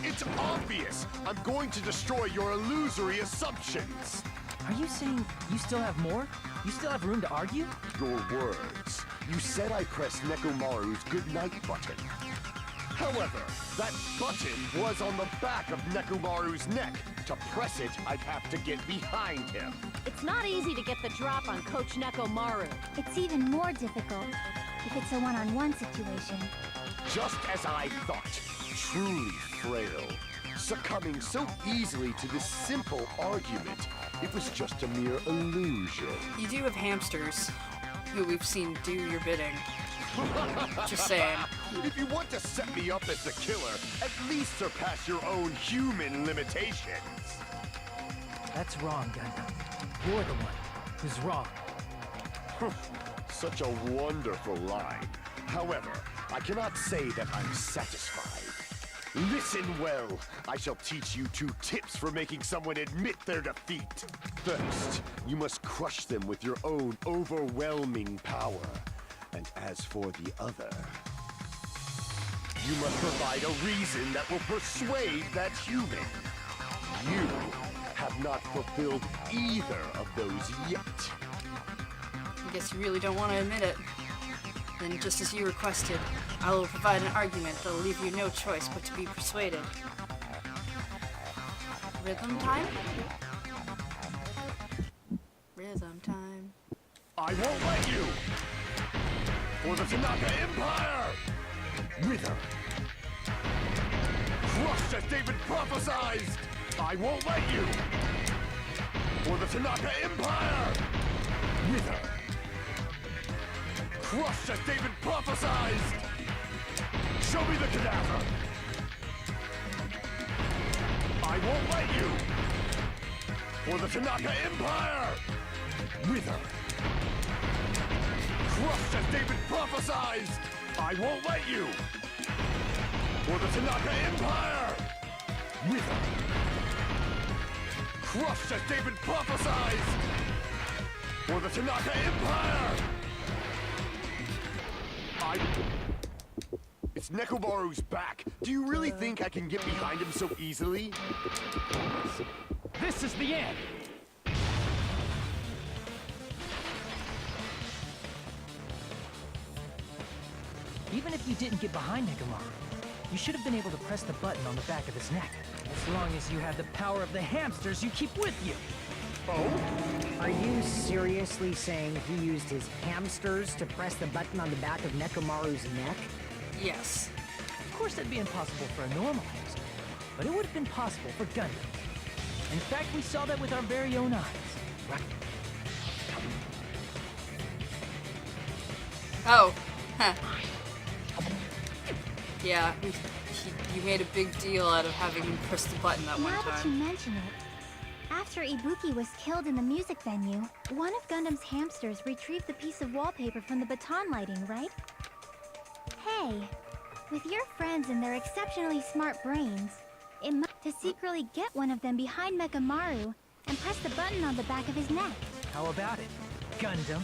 It's obvious! I'm going to destroy your illusory assumptions! Are you saying you still have more? You still have room to argue? Your words. You said I pressed Nekomaru's goodnight button. However, that button was on the back of Nekomaru's neck. To press it, I'd have to get behind him. It's not easy to get the drop on Coach Nekomaru. It's even more difficult if it's a one-on-one situation. Just as I thought. Truly frail. Succumbing so easily to this simple argument. It was just a mere illusion. You do have hamsters, who we've seen do your bidding. Just saying. If you want to set me up as the killer, at least surpass your own human limitations. That's wrong, Gundam. You're the one who's wrong. Such a wonderful line. However, I cannot say that I'm satisfied. Listen well. I shall teach you 2 tips for making someone admit their defeat. First, you must crush them with your own overwhelming power. And as for the other, you must provide a reason that will persuade that human. You have not fulfilled either of those yet. I guess you really don't want to admit it. Then, just as you requested, I will provide an argument that will leave you no choice but to be persuaded. Rhythm time? Rhythm time. I won't let you! For the Tanaka Empire! Wither! Crushed as David prophesied! I won't let you! For the Tanaka Empire! Wither! Crushed as David prophesied! Show me the cadaver! I won't let you! For the Tanaka Empire! Wither! Crushed as David prophesied! I won't let you! For the Tanaka Empire! Wither! Crushed as David prophesied! For the Tanaka Empire! It's Nekomaru's back. Do you really think I can get behind him so easily? This is the end! Even if you didn't get behind Nekomaru, you should have been able to press the button on the back of his neck. As long as you had the power of the hamsters you keep with you. Oh? Are you seriously saying he used his hamsters to press the button on the back of Nekomaru's neck? Yes. Of course that'd be impossible for a normal hamster, but it would have been possible for Gundam. In fact, we saw that with our very own eyes. Right? Oh. Huh. Yeah, you made a big deal out of having him press the button that one Now that time. you mention it, after Ibuki was killed in the music venue, one of Gundam's hamsters retrieved the piece of wallpaper from the baton lighting, right? Hey, with your friends and their exceptionally smart brains, it must to secretly get one of them behind Nekomaru and press the button on the back of his neck. How about it, Gundam?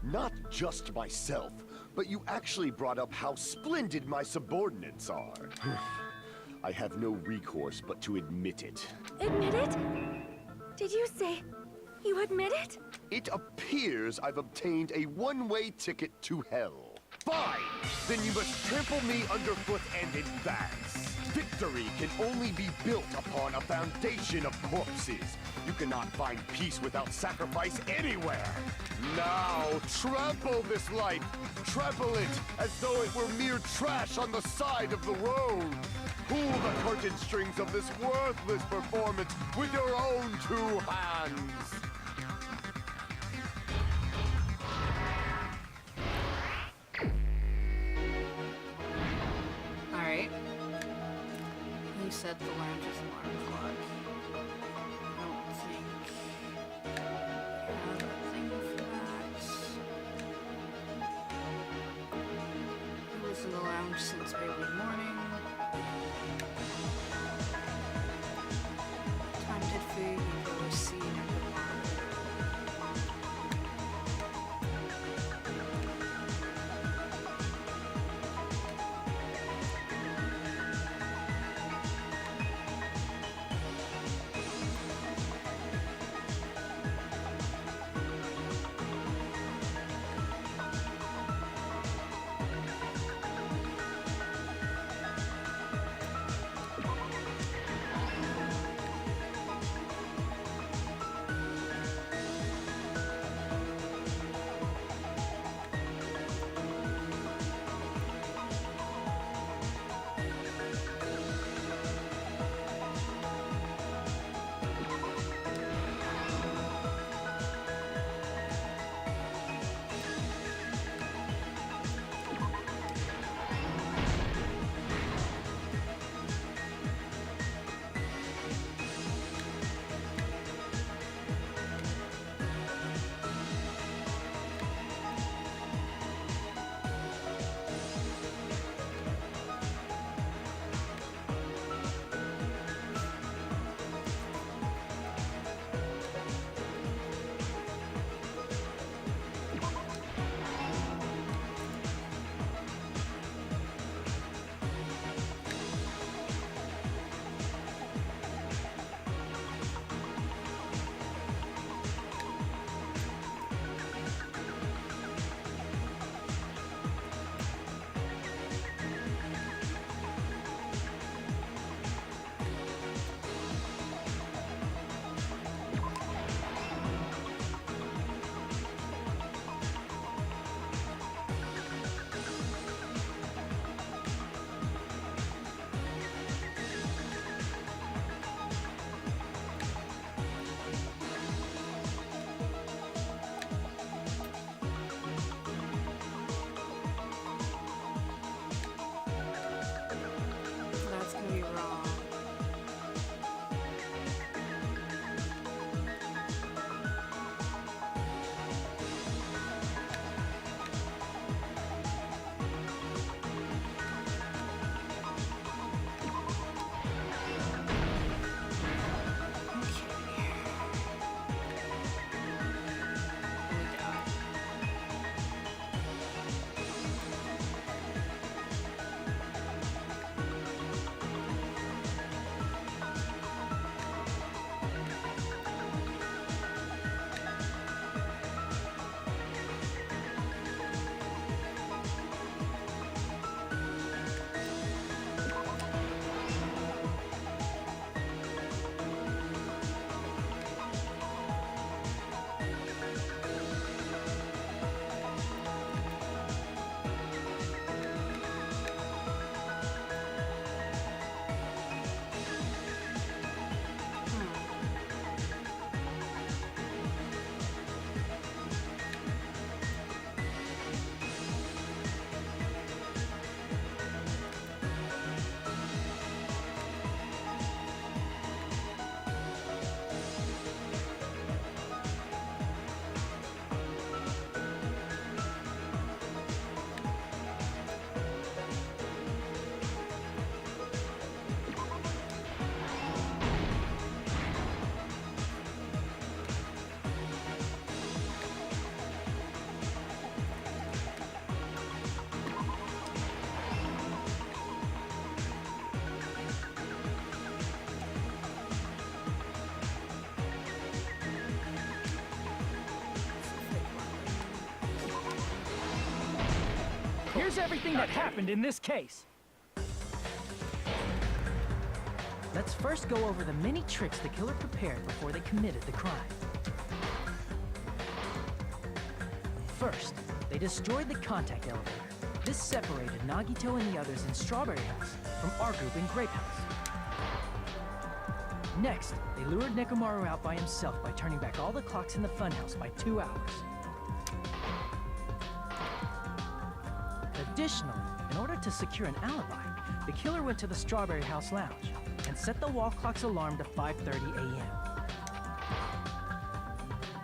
Not just myself, but you actually brought up how splendid my subordinates are. I have no recourse but to admit it. Admit it? Did you say you admit it? It appears I've obtained a one-way ticket to hell. Fine! Then you must trample me underfoot and advance. Victory can only be built upon a foundation of corpses. You cannot find peace without sacrifice anywhere. Now, trample this life. Trample it as though it were mere trash on the side of the road. Pull the curtain strings of this worthless performance with your own 2 hands. Alright. Who set the lounge's alarm clock? I don't think I have a thing for that. Who was in the lounge since early morning? Time did food, you go to see here's everything that happened in this case. Let's first go over the many tricks the killer prepared before they committed the crime. First, they destroyed the contact elevator. This separated Nagito and the others in Strawberry House from our group in Grape House. Next, they lured Nekomaru out by himself by turning back all the clocks in the funhouse by 2 hours. Additionally, in order to secure an alibi, the killer went to the Strawberry House lounge and set the wall clock's alarm to 5:30 a.m.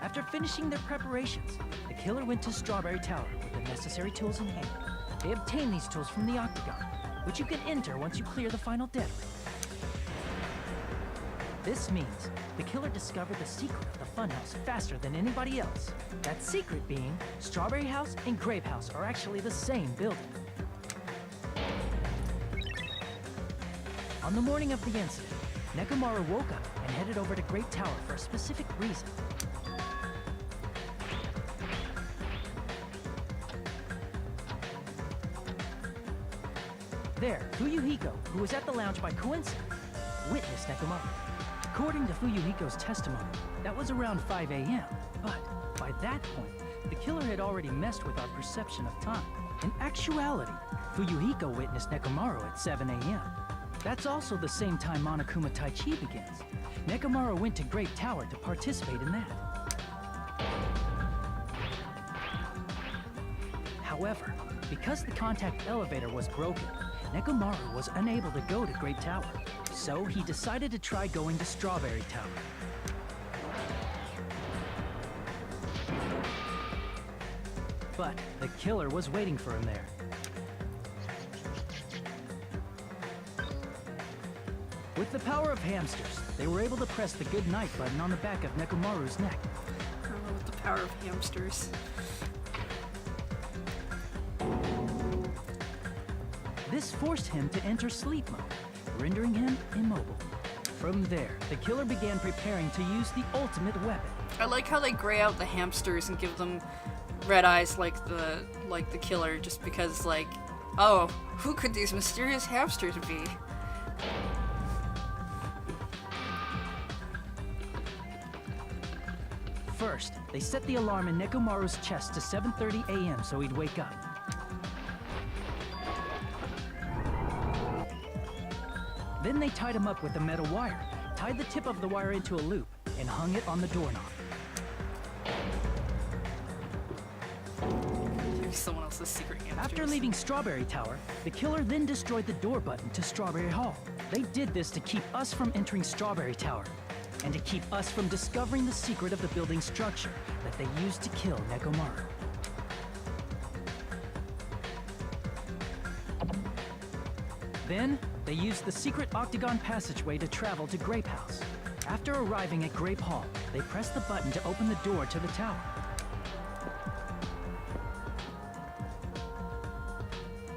After finishing their preparations, the killer went to Strawberry Tower with the necessary tools in hand. They obtained these tools from the Octagon, which you can enter once you clear the final dead ring. This means the killer discovered the secret of the funhouse faster than anybody else. That secret being, Strawberry House and Grape House are actually the same building. On the morning of the incident, Nekomaru woke up and headed over to Great Tower for a specific reason. There, Fuyuhiko, who was at the lounge by coincidence, witnessed Nekomaru. According to Fuyuhiko's testimony, that was around 5 a.m., but by that point, the killer had already messed with our perception of time. In actuality, Fuyuhiko witnessed Nekomaru at 7 a.m. That's also the same time Monokuma Taichi begins. Nekomaru went to Great Tower to participate in that. However, because the contact elevator was broken, Nekomaru was unable to go to Great Tower, so he decided to try going to Strawberry Tower. But the killer was waiting for him there. With the power of hamsters, they were able to press the good night button on the back of Nekomaru's neck. I don't know what the power of hamsters. This forced him to enter sleep mode, rendering him immobile. From there, the killer began preparing to use the ultimate weapon. I like how they gray out the hamsters and give them red eyes like the killer, just because, like, oh, who could these mysterious hamsters be? First, they set the alarm in Nekomaru's chest to 7:30 a.m. so he'd wake up. Then they tied him up with a metal wire, tied the tip of the wire into a loop, and hung it on the doorknob. Someone else's secret hamsters. After leaving Strawberry Tower, the killer then destroyed the door button to Strawberry Hall. They did this to keep us from entering Strawberry Tower, and to keep us from discovering the secret of the building structure that they used to kill Nekomaru. Then, they used the secret octagon passageway to travel to Grape House. After arriving at Grape Hall, they pressed the button to open the door to the tower.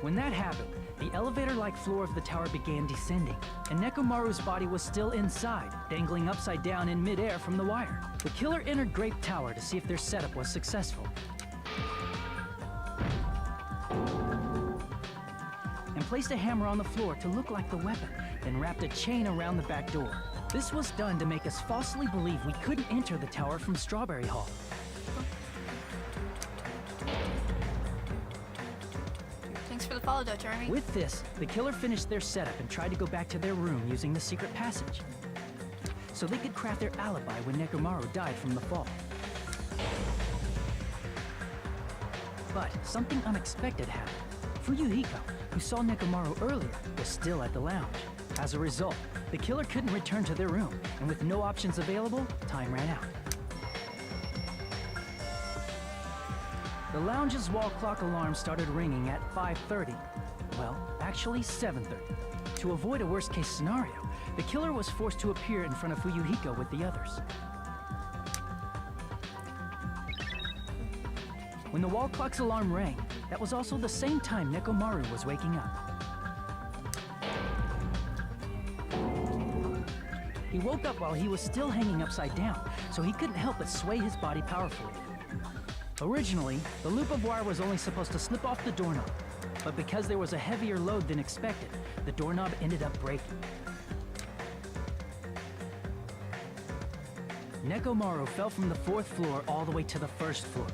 When that happened, the elevator-like floor of the tower began descending, and Nekomaru's body was still inside, dangling upside down in midair from the wire. The killer entered Grape Tower to see if their setup was successful, and placed a hammer on the floor to look like the weapon, then wrapped a chain around the back door. This was done to make us falsely believe we couldn't enter the tower from Strawberry Hall. Thanks for the follow, Dutch Army. With this, the killer finished their setup and tried to go back to their room using the secret passage, so they could craft their alibi when Nekomaru died from the fall. But something unexpected happened. Fuyuhiko, who saw Nekomaru earlier, was still at the lounge. As a result, the killer couldn't return to their room, and with no options available, time ran out. The lounge's wall clock alarm started ringing at 5:30. Well, actually 7:30. To avoid a worst-case scenario, the killer was forced to appear in front of Fuyuhiko with the others. When the wall clock's alarm rang, that was also the same time Nekomaru was waking up. He woke up while he was still hanging upside down, so he couldn't help but sway his body powerfully. Originally, the loop of wire was only supposed to slip off the doorknob, but because there was a heavier load than expected, the doorknob ended up breaking. Nekomaru fell from the 4th floor all the way to the 1st floor.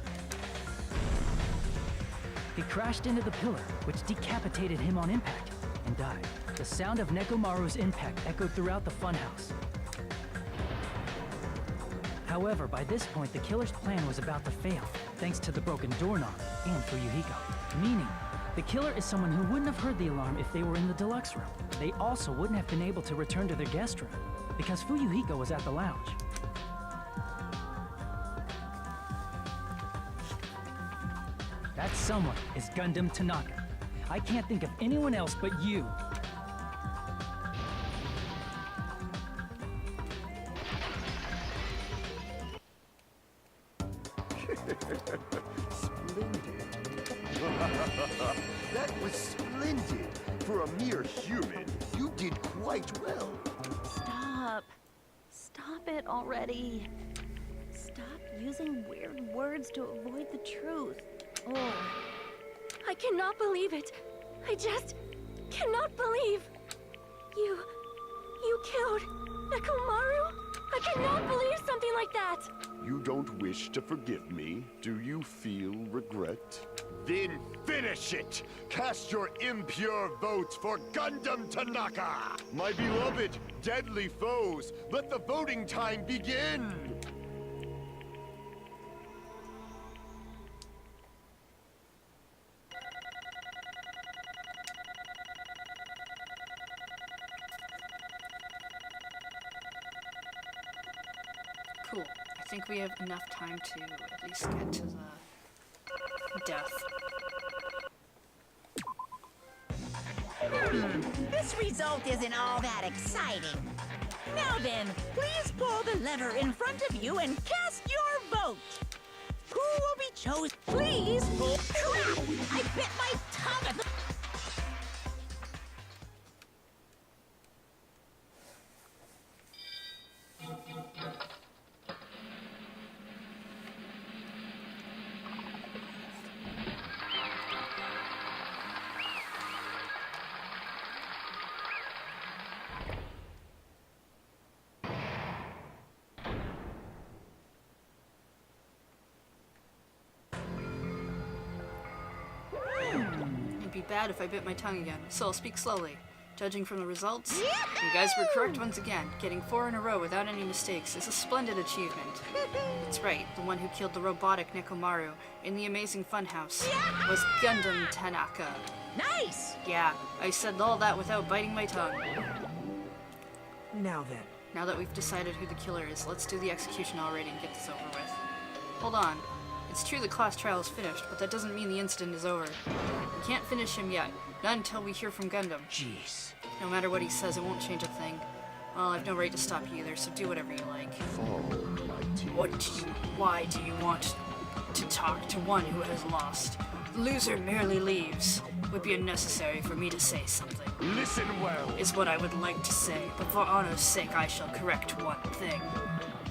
He crashed into the pillar, which decapitated him on impact, and died. The sound of Nekomaru's impact echoed throughout the funhouse. However, by this point, the killer's plan was about to fail, thanks to the broken doorknob and Fuyuhiko. Meaning, the killer is someone who wouldn't have heard the alarm if they were in the deluxe room. They also wouldn't have been able to return to their guest room, because Fuyuhiko was at the lounge. That someone is Gundam Tanaka. I can't think of anyone else but you. Splendid. That was splendid. For a mere human, you did quite well. Stop. Stop it already. Stop using weird words to avoid the truth. Oh. I cannot believe it. I just cannot believe. You killed Nekomaru? I cannot believe something like that. You don't wish to forgive me? Do you feel regret? Then finish it! Cast your impure votes for Gundam Tanaka! My beloved, deadly foes, let the voting time begin! Cool. I think we have enough time to at least get to the death. This result isn't all that exciting. Now then, please pull the lever in front of you and cast your vote. Who will be chosen? Please pull. Crap! I bit my tongue at the... It'd be bad if I bit my tongue again, so I'll speak slowly. Judging from the results, you guys were correct once again. Getting 4 in a row without any mistakes is a splendid achievement. That's right, the one who killed the robotic Nekomaru in the amazing funhouse was Gundam Tanaka. Nice! Yeah, I said all that without biting my tongue. Now then. Now that we've decided who the killer is, let's do the execution already and get this over with. Hold on. It's true the class trial is finished, but that doesn't mean the incident is over. We can't finish him yet. Not until we hear from Gundam. Jeez. No matter what he says, it won't change a thing. Well, I've no right to stop you either, so do whatever you like. Why do you want to talk to one who has lost? The loser merely leaves. It would be unnecessary for me to say something. Listen well! Is what I would like to say, but for honor's sake I shall correct one thing.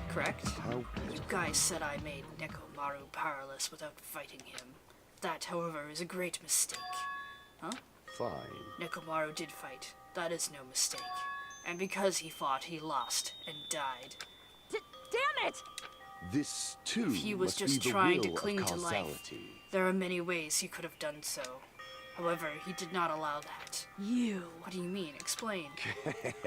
Correct? You guys said I made Nekomaru powerless without fighting him. That, however, is a great mistake. Huh? Fine. Nekomaru did fight. That is no mistake. And because he fought, he lost and died. Damn it! This, too, He was must just be the trying to will of cling to life. causality. There are many ways he could have done so. However, he did not allow that. You? What do you mean? Explain.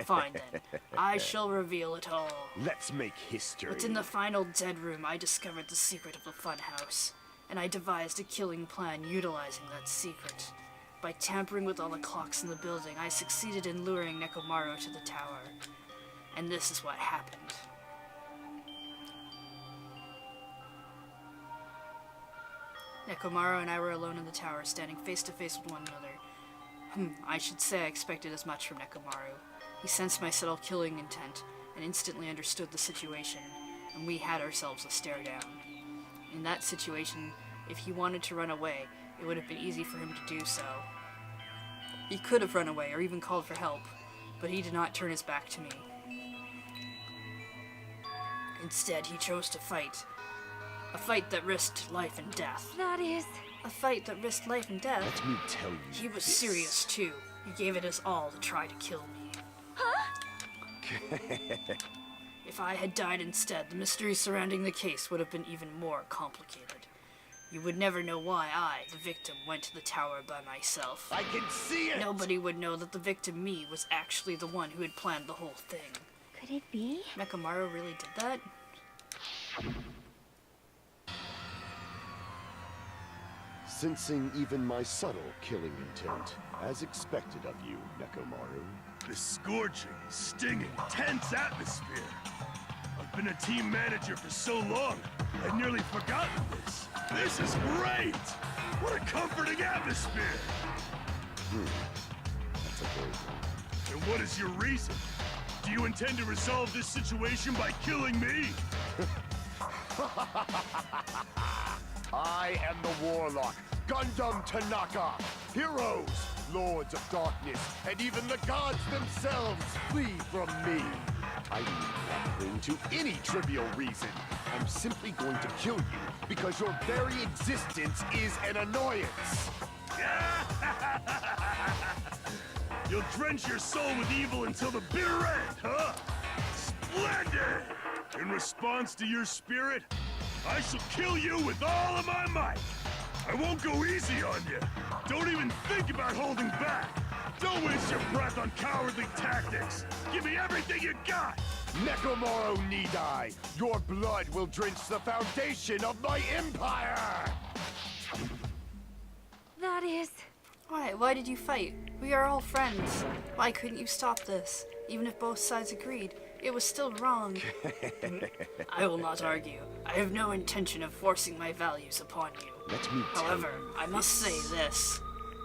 Fine then. I shall reveal it all. Let's make history. But in the final dead room, I discovered the secret of the funhouse. And I devised a killing plan utilizing that secret. By tampering with all the clocks in the building, I succeeded in luring Nekomaru to the tower. And this is what happened. Nekomaru and I were alone in the tower, standing face to face with one another. I should say I expected as much from Nekomaru. He sensed my subtle killing intent, and instantly understood the situation, and we had ourselves a stare down. In that situation, if he wanted to run away, it would have been easy for him to do so. He could have run away, or even called for help, but he did not turn his back to me. Instead, he chose to fight. A fight that risked life and death. That is... A fight that risked life and death. Let me tell you He was this. serious too. He gave it his all to try to kill me. Huh? If I had died instead, the mystery surrounding the case would have been even more complicated. You would never know why I, the victim, went to the tower by myself. I can see it! Nobody would know that the victim, me, was actually the one who had planned the whole thing. Could it be? Nekomaru really did that? Sensing even my subtle killing intent, as expected of you, Nekomaru. The scorching, stinging, tense atmosphere. I've been a team manager for so long, I'd nearly forgotten this. This is great! What a comforting atmosphere! That's a bold one. And what is your reason? Do you intend to resolve this situation by killing me? I am the Warlock, Gundam Tanaka. Heroes, Lords of Darkness, and even the gods themselves flee from me. I need not cling to any trivial reason. I'm simply going to kill you because your very existence is an annoyance. You'll drench your soul with evil until the bitter end, huh? Splendid! In response to your spirit, I shall kill you with all of my might. I won't go easy on you. Don't even think about holding back. Don't waste your breath on cowardly tactics. Give me everything you got. Nekomaru Nidai, your blood will drench the foundation of my empire! That is... Why did you fight? We are all friends. Why couldn't you stop this? Even if both sides agreed, it was still wrong. I will not argue. I have no intention of forcing my values upon you. Let me tell However, you I must this. say this.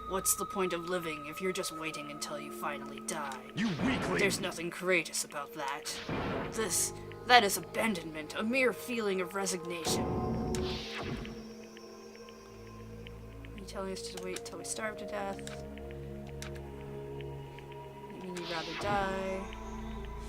What's the point of living if you're just waiting until you finally die? You weakling! There's nothing courageous about that. That is abandonment, a mere feeling of resignation. You telling us to wait till we starve to death? You mean you'd rather die?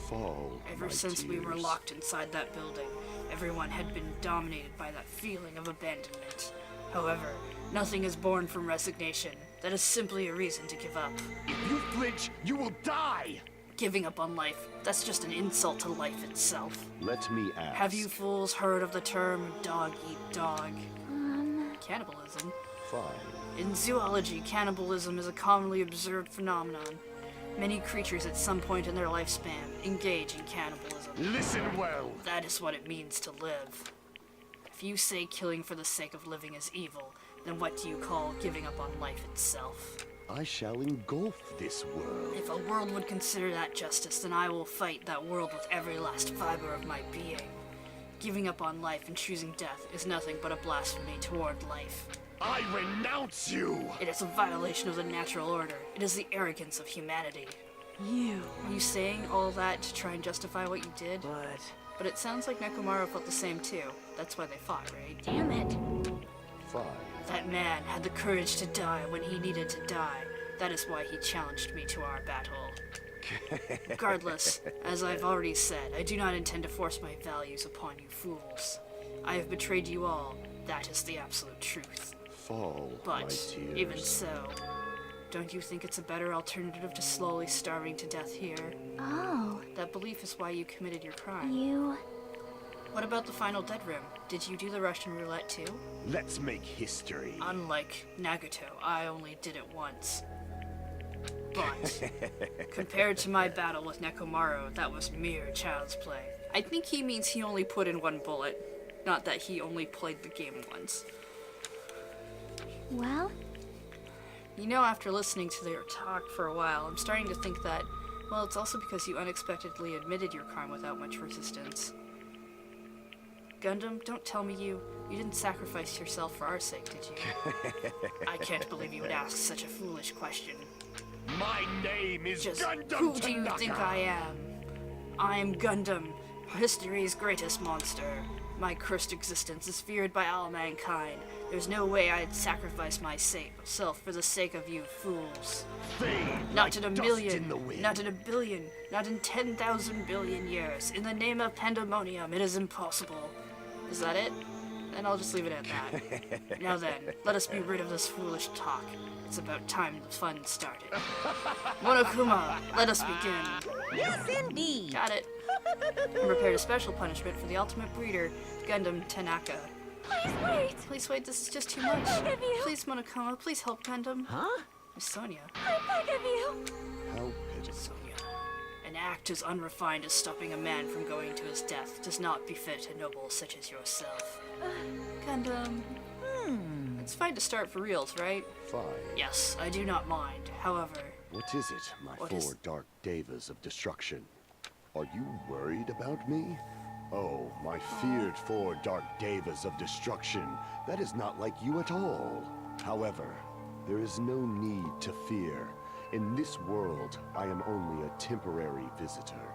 Fall, Ever my since we were tears. locked inside that building, everyone had been dominated by that feeling of abandonment. However, nothing is born from resignation. That is simply a reason to give up. If you flinch, you will die! Giving up on life, that's just an insult to life itself. Let me ask. Have you fools heard of the term dog eat dog? Cannibalism. Fine. In zoology, cannibalism is a commonly observed phenomenon. Many creatures at some point in their lifespan engage in cannibalism. Listen well! That is what it means to live. If you say killing for the sake of living is evil, then what do you call giving up on life itself? I shall engulf this world. If a world would consider that justice, then I will fight that world with every last fiber of my being. Giving up on life and choosing death is nothing but a blasphemy toward life. I renounce you! It is a violation of the natural order. It is the arrogance of humanity. Are you saying all that to try and justify what you did? But it sounds like Nekomaru felt the same too. That's why they fought, right? Damn it. Fine. That man had the courage to die when he needed to die. That is why he challenged me to our battle. Regardless, as I've already said, I do not intend to force my values upon you fools. I have betrayed you all. That is the absolute truth. Fall, my But, tears. even so, don't you think it's a better alternative to slowly starving to death here? Oh, That belief is why you committed your crime. you... What about the final dead room? Did you do the Russian roulette too? Let's make history. Unlike Nagato, I only did it once. But, compared to my battle with Nekomaru, that was mere child's play. I think he means he only put in one bullet, not that he only played the game once. Well, You know, after listening to their talk for a while, I'm starting to think that, well, it's also because you unexpectedly admitted your crime without much resistance. Gundam, don't tell me you didn't sacrifice yourself for our sake, did you? I can't believe you would ask such a foolish question. My name is Just Gundam who do you Tanaka. think I am? I am Gundam, history's greatest monster. My cursed existence is feared by all mankind. There's no way I'd sacrifice myself for the sake of you fools. Fade Not like in a dust million, in the wind. not in a billion, not in 10,000 billion years. In the name of pandemonium, it is impossible. Is that it? And I'll just leave it at that. Now then, let us be rid of this foolish talk. It's about time the fun started. Monokuma, let us begin. Yes, indeed. Got it. I prepared a special punishment for the ultimate breeder, Gundam Tanaka. Please wait! Please wait, this is just too much. I beg of you. Please, Monokuma, please help Gundam. Huh? Miss Sonia. I beg of you! How Sonia. An act as unrefined as stopping a man from going to his death does not befit a noble such as yourself. Gundam. It's fine to start for reals, right? fine. Yes, I do not mind. However... What is it, my What four is- dark devas of destruction? Are you worried about me? Oh, my feared four dark devas of destruction. That is not like you at all. However, there is no need to fear. In this world, I am only a temporary visitor.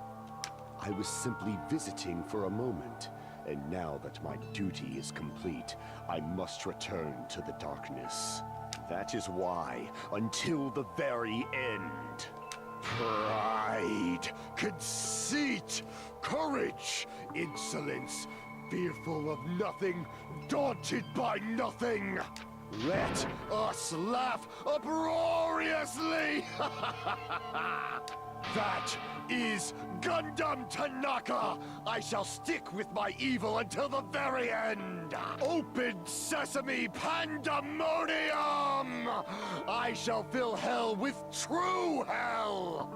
I was simply visiting for a moment, and now that my duty is complete, I must return to the darkness. That is why, until the very end, pride, conceit, courage, insolence, fearful of nothing, daunted by nothing. Let us laugh uproariously! That is Gundam Tanaka! I shall stick with my evil until the very end! Open sesame pandemonium! I shall fill hell with true hell!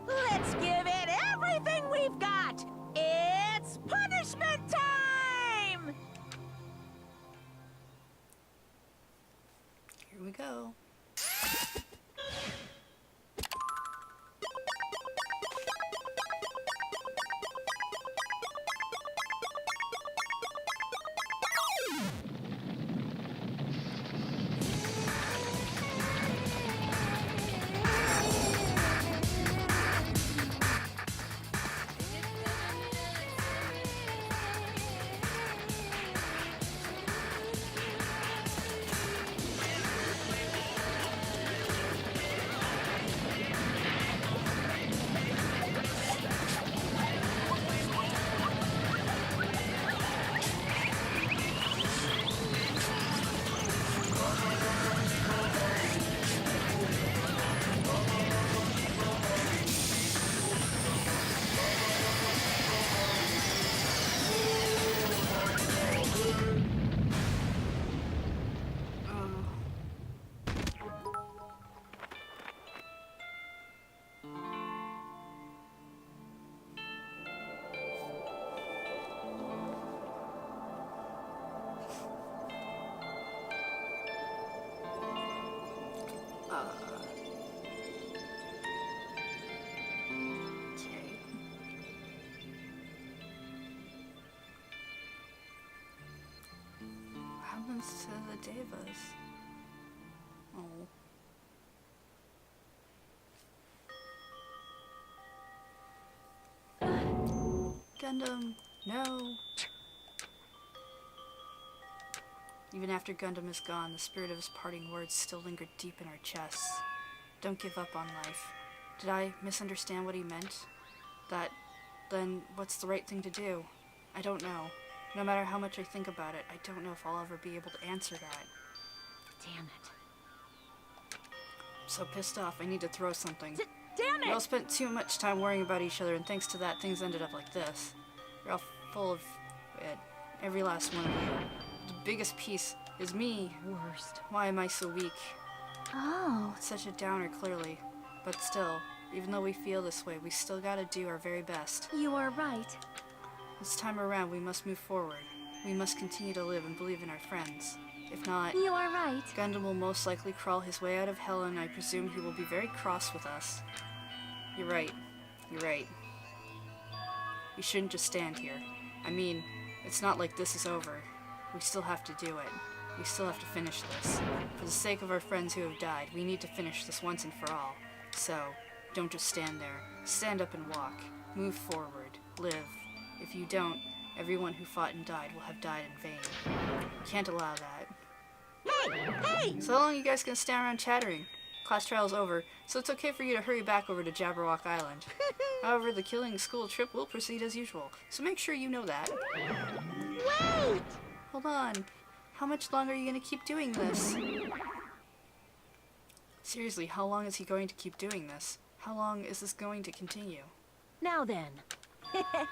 Let's give it everything we've got! It's punishment time! Here we go. Okay. What happens to the Devas? Oh. Gundam, no. Even after Gundam is gone, the spirit of his parting words still lingered deep in our chests. Don't give up on life. Did I misunderstand what he meant? Then what's the right thing to do? I don't know. No matter how much I think about it, I don't know if I'll ever be able to answer that. Damn it. I'm so pissed off, I need to throw something. Damn We all it! spent too much time worrying about each other, and thanks to that, things ended up like this. You're all full of it. Every last one of you. The biggest piece is me. Worst. Why am I so weak? Oh. It's such a downer, clearly. But still, even though we feel this way, we still gotta do our very best. You are right. This time around, we must move forward. We must continue to live and believe in our friends. If not, You are right. Gundam will most likely crawl his way out of hell, and I presume he will be very cross with us. You're right. You're right. We shouldn't just stand here. I mean, it's not like this is over. We still have to do it. We still have to finish this. For the sake of our friends who have died, we need to finish this once and for all. So, don't just stand there. Stand up and walk. Move forward. Live. If you don't, everyone who fought and died will have died in vain. Can't allow that. Hey! Hey! So how long are you guys gonna stand around chattering? class trial's over, so it's okay for you to hurry back over to Jabberwock Island. However, the killing school trip will proceed as usual, so make sure you know that. Wait! Hold on. How much longer are you going to keep doing this? Seriously, how long is he going to keep doing this? How long is this going to continue? Now then.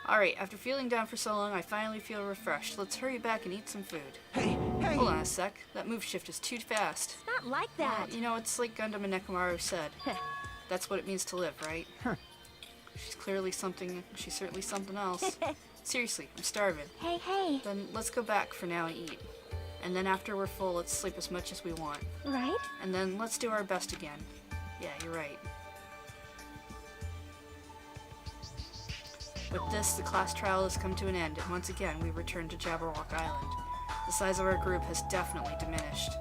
Alright, after feeling down for so long, I finally feel refreshed. Let's hurry back and eat some food. Hey! Hold on a sec. That move shift is too fast. It's not like that. Well, you know, it's like Gundam and Nekomaru said. That's what it means to live, right? She's clearly something. She's certainly something else. Seriously, I'm starving. Hey. Then let's go back for now and eat. And then after we're full, let's sleep as much as we want. Right? And then let's do our best again. Yeah, you're right. With this, the class trial has come to an end, and once again, we return to Jabberwock Island. The size of our group has definitely diminished,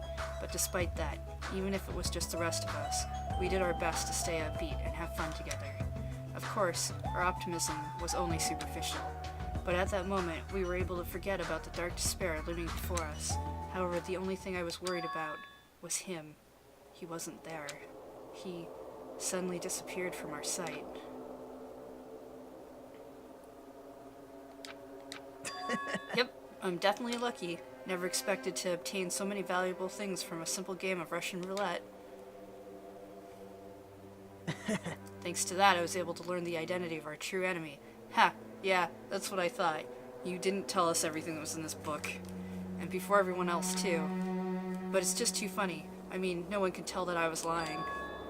but despite that, even if it was just the rest of us, we did our best to stay upbeat and have fun together. Of course, our optimism was only superficial, but at that moment, we were able to forget about the dark despair looming before us. However, the only thing I was worried about was him. He wasn't there. He suddenly disappeared from our sight. Yep, I'm definitely lucky. Never expected to obtain so many valuable things from a simple game of Russian roulette. Thanks to that, I was able to learn the identity of our true enemy. Ha, yeah, that's what I thought. You didn't tell us everything that was in this book. And before everyone else, too. But it's just too funny. I mean, no one could tell that I was lying.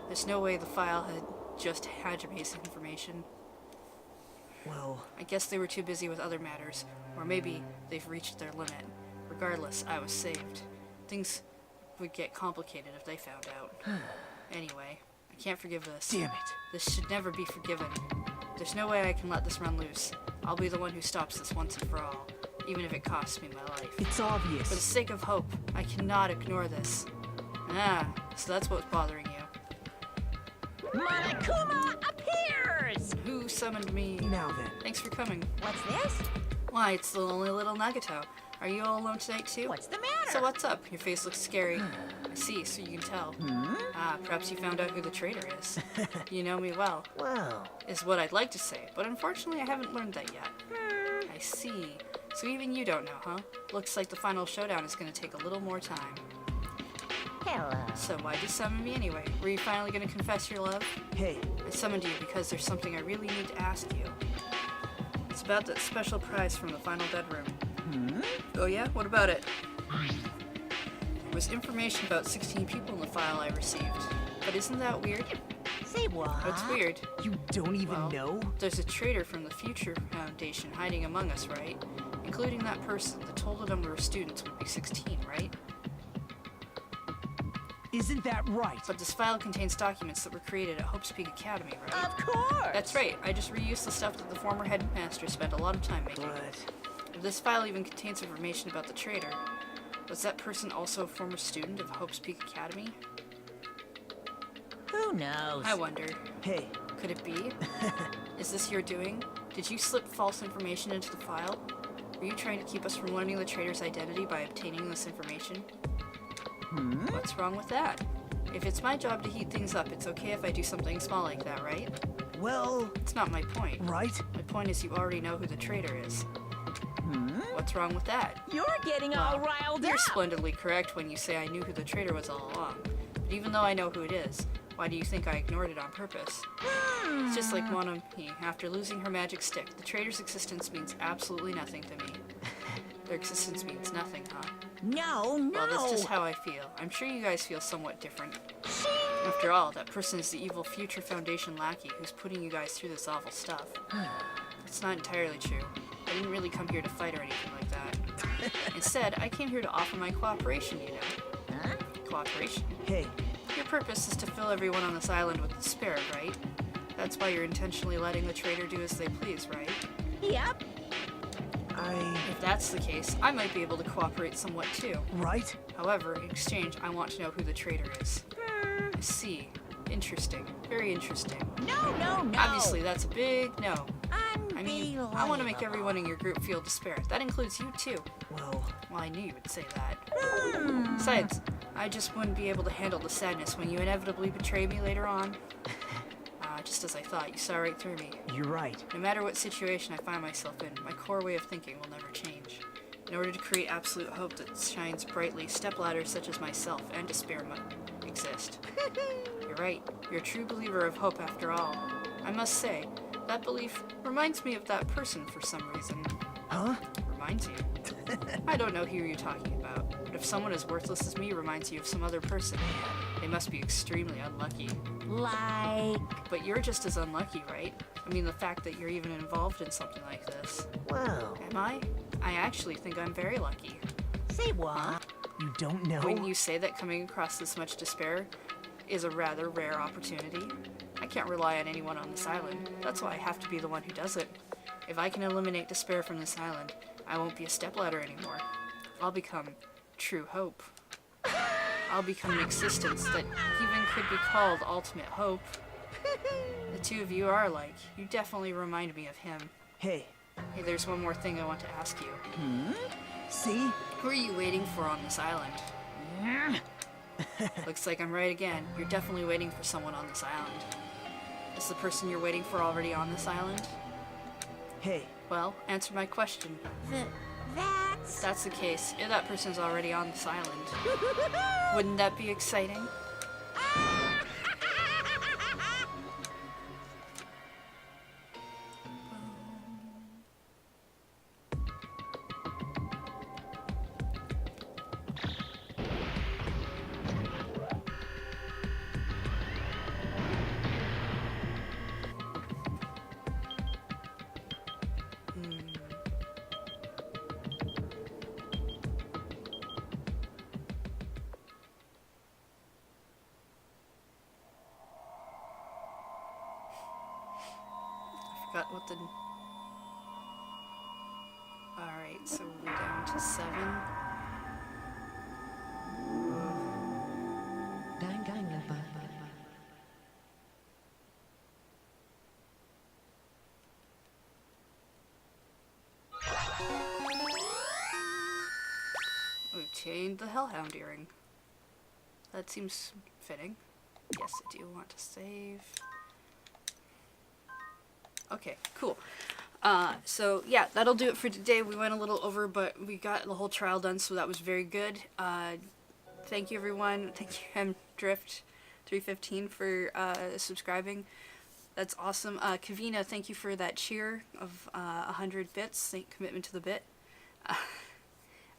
There's no way the file had just had your basic information. Well, I guess they were too busy with other matters, or maybe they've reached their limit. Regardless, I was saved. Things would get complicated if they found out. Anyway, I can't forgive this. Damn it. This should never be forgiven. There's no way I can let this run loose. I'll be the one who stops this once and for all, even if it costs me my life. It's obvious. For the sake of hope, I cannot ignore this. Ah, so that's what's bothering you. Monokuma appears! Who summoned me? Now then. Thanks for coming. What's this? Why, it's the lonely little Nagato. Are you all alone tonight too? What's the matter? So what's up? Your face looks scary. I see, so you can tell. Ah, perhaps you found out who the traitor is. You know me well. Well, Is what I'd like to say, but unfortunately I haven't learned that yet. I see. So even you don't know, huh? Looks like the final showdown is going to take a little more time. Hello. So why'd you summon me anyway? Were you finally going to confess your love? Hey, I summoned you because there's something I really need to ask you. It's about that special prize from the final bedroom. Oh yeah? What about it? There was information about 16 people in the file I received. But isn't that weird? Say what? What's weird? you don't even Well, know? There's a traitor from the Future Foundation hiding among us, right? Including that person. The total number of students would be 16, right? Isn't that right? But this file contains documents that were created at Hope's Peak Academy, right? Of course! That's right. I just reused the stuff that the former headmaster spent a lot of time making. If this file even contains information about the traitor, was that person also a former student of Hope's Peak Academy? Who knows? I wonder. Hey, Could it be? Is this your doing? Did you slip false information into the file? Were you trying to keep us from learning the traitor's identity by obtaining this information? What's wrong with that? If it's my job to heat things up, it's okay if I do something small like that, right? well, It's not my point. right? My point is you already know who the traitor is. What's wrong with that? You're getting all riled You're up! splendidly correct when you say I knew who the traitor was all along. But even though I know who it is, why do you think I ignored it on purpose? It's just like Monomi. After losing her magic stick, the traitor's existence means absolutely nothing to me. Their existence means nothing, huh? No. Well, that's just how I feel. I'm sure you guys feel somewhat different. After all, that person is the evil Future Foundation lackey who's putting you guys through this awful stuff. It's not entirely true. I didn't really come here to fight or anything like that. Instead, I came here to offer my cooperation, you know. Huh? Cooperation? Hey, Your purpose is to fill everyone on this island with despair, right? That's why you're intentionally letting the traitor do as they please, right? Yep. If that's the case, I might be able to cooperate somewhat too. right? However, in exchange, I want to know who the traitor is. I see. Interesting. Very interesting. No. Obviously, that's a big no. I mean, I want to make Unbelievable. everyone in your group feel despair. That includes you too. Well, Well, I knew you would say that. Besides, I just wouldn't be able to handle the sadness when you inevitably betray me later on. Just as I thought, you saw right through me. You're right. No matter what situation I find myself in, my core way of thinking will never change. In order to create absolute hope that shines brightly, stepladders such as myself and despair must exist. You're right. You're a true believer of hope after all. I must say, that belief reminds me of that person for some reason. Huh? Reminds you? I don't know who you're talking about, but if someone as worthless as me reminds you of some other person, they must be extremely unlucky. Like... But you're just as unlucky, right? I mean, the fact that you're even involved in something like this. Wow. Am I? I actually think I'm very lucky. Say what? Huh? You don't know? When you say that coming across this much despair is a rather rare opportunity, I can't rely on anyone on this island. That's why I have to be the one who does it. If I can eliminate despair from this island, I won't be a stepladder anymore. I'll become true hope. I'll become an existence that even could be called ultimate hope. The two of you are alike. You definitely remind me of him. Hey. Hey, there's one more thing I want to ask you. See? Who are you waiting for on this island? Looks like I'm right again. You're definitely waiting for someone on this island. Is the person you're waiting for already on this island? Hey. Well, answer my question. That's... If that's the case, if that person's already on this island, wouldn't that be exciting? Forgot what the... Alright, so we're down to 7. Danganronpa. Obtained the Hellhound earring. That seems fitting. Yes, I do want to save. Okay, cool. So yeah, that'll do it for today. We went a little over, but we got the whole trial done, so that was very good. Thank you, everyone. Thank you, Drift315 for subscribing. That's awesome. Kavina, thank you for that cheer of 100 bits. Commitment to the bit.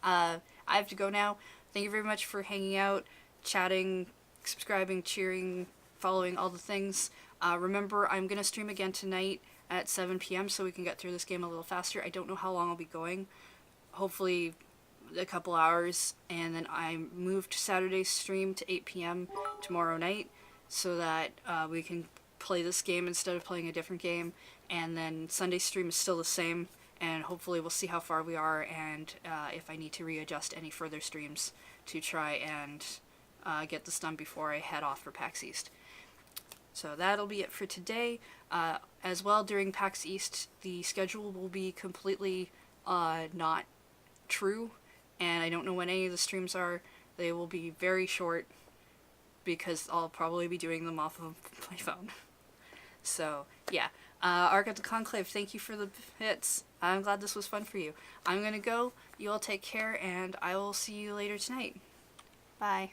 I have to go now. Thank you very much for hanging out, chatting, subscribing, cheering, following, all the things. Remember, I'm going to stream again tonight at 7 p.m. so we can get through this game a little faster. I don't know how long I'll be going. Hopefully a couple hours. And then I moved Saturday's stream to 8 p.m. tomorrow night so that we can play this game instead of playing a different game. And then Sunday's stream is still the same. And hopefully we'll see how far we are and if I need to readjust any further streams to try and get this done before I head off for PAX East. So that'll be it for today. As well, during PAX East, the schedule will be completely not true, and I don't know when any of the streams are. They will be very short because I'll probably be doing them off of my phone. So, yeah. Arc of the Conclave, thank you for the hits. I'm glad this was fun for you. I'm gonna go. You all take care, and I will see you later tonight. Bye.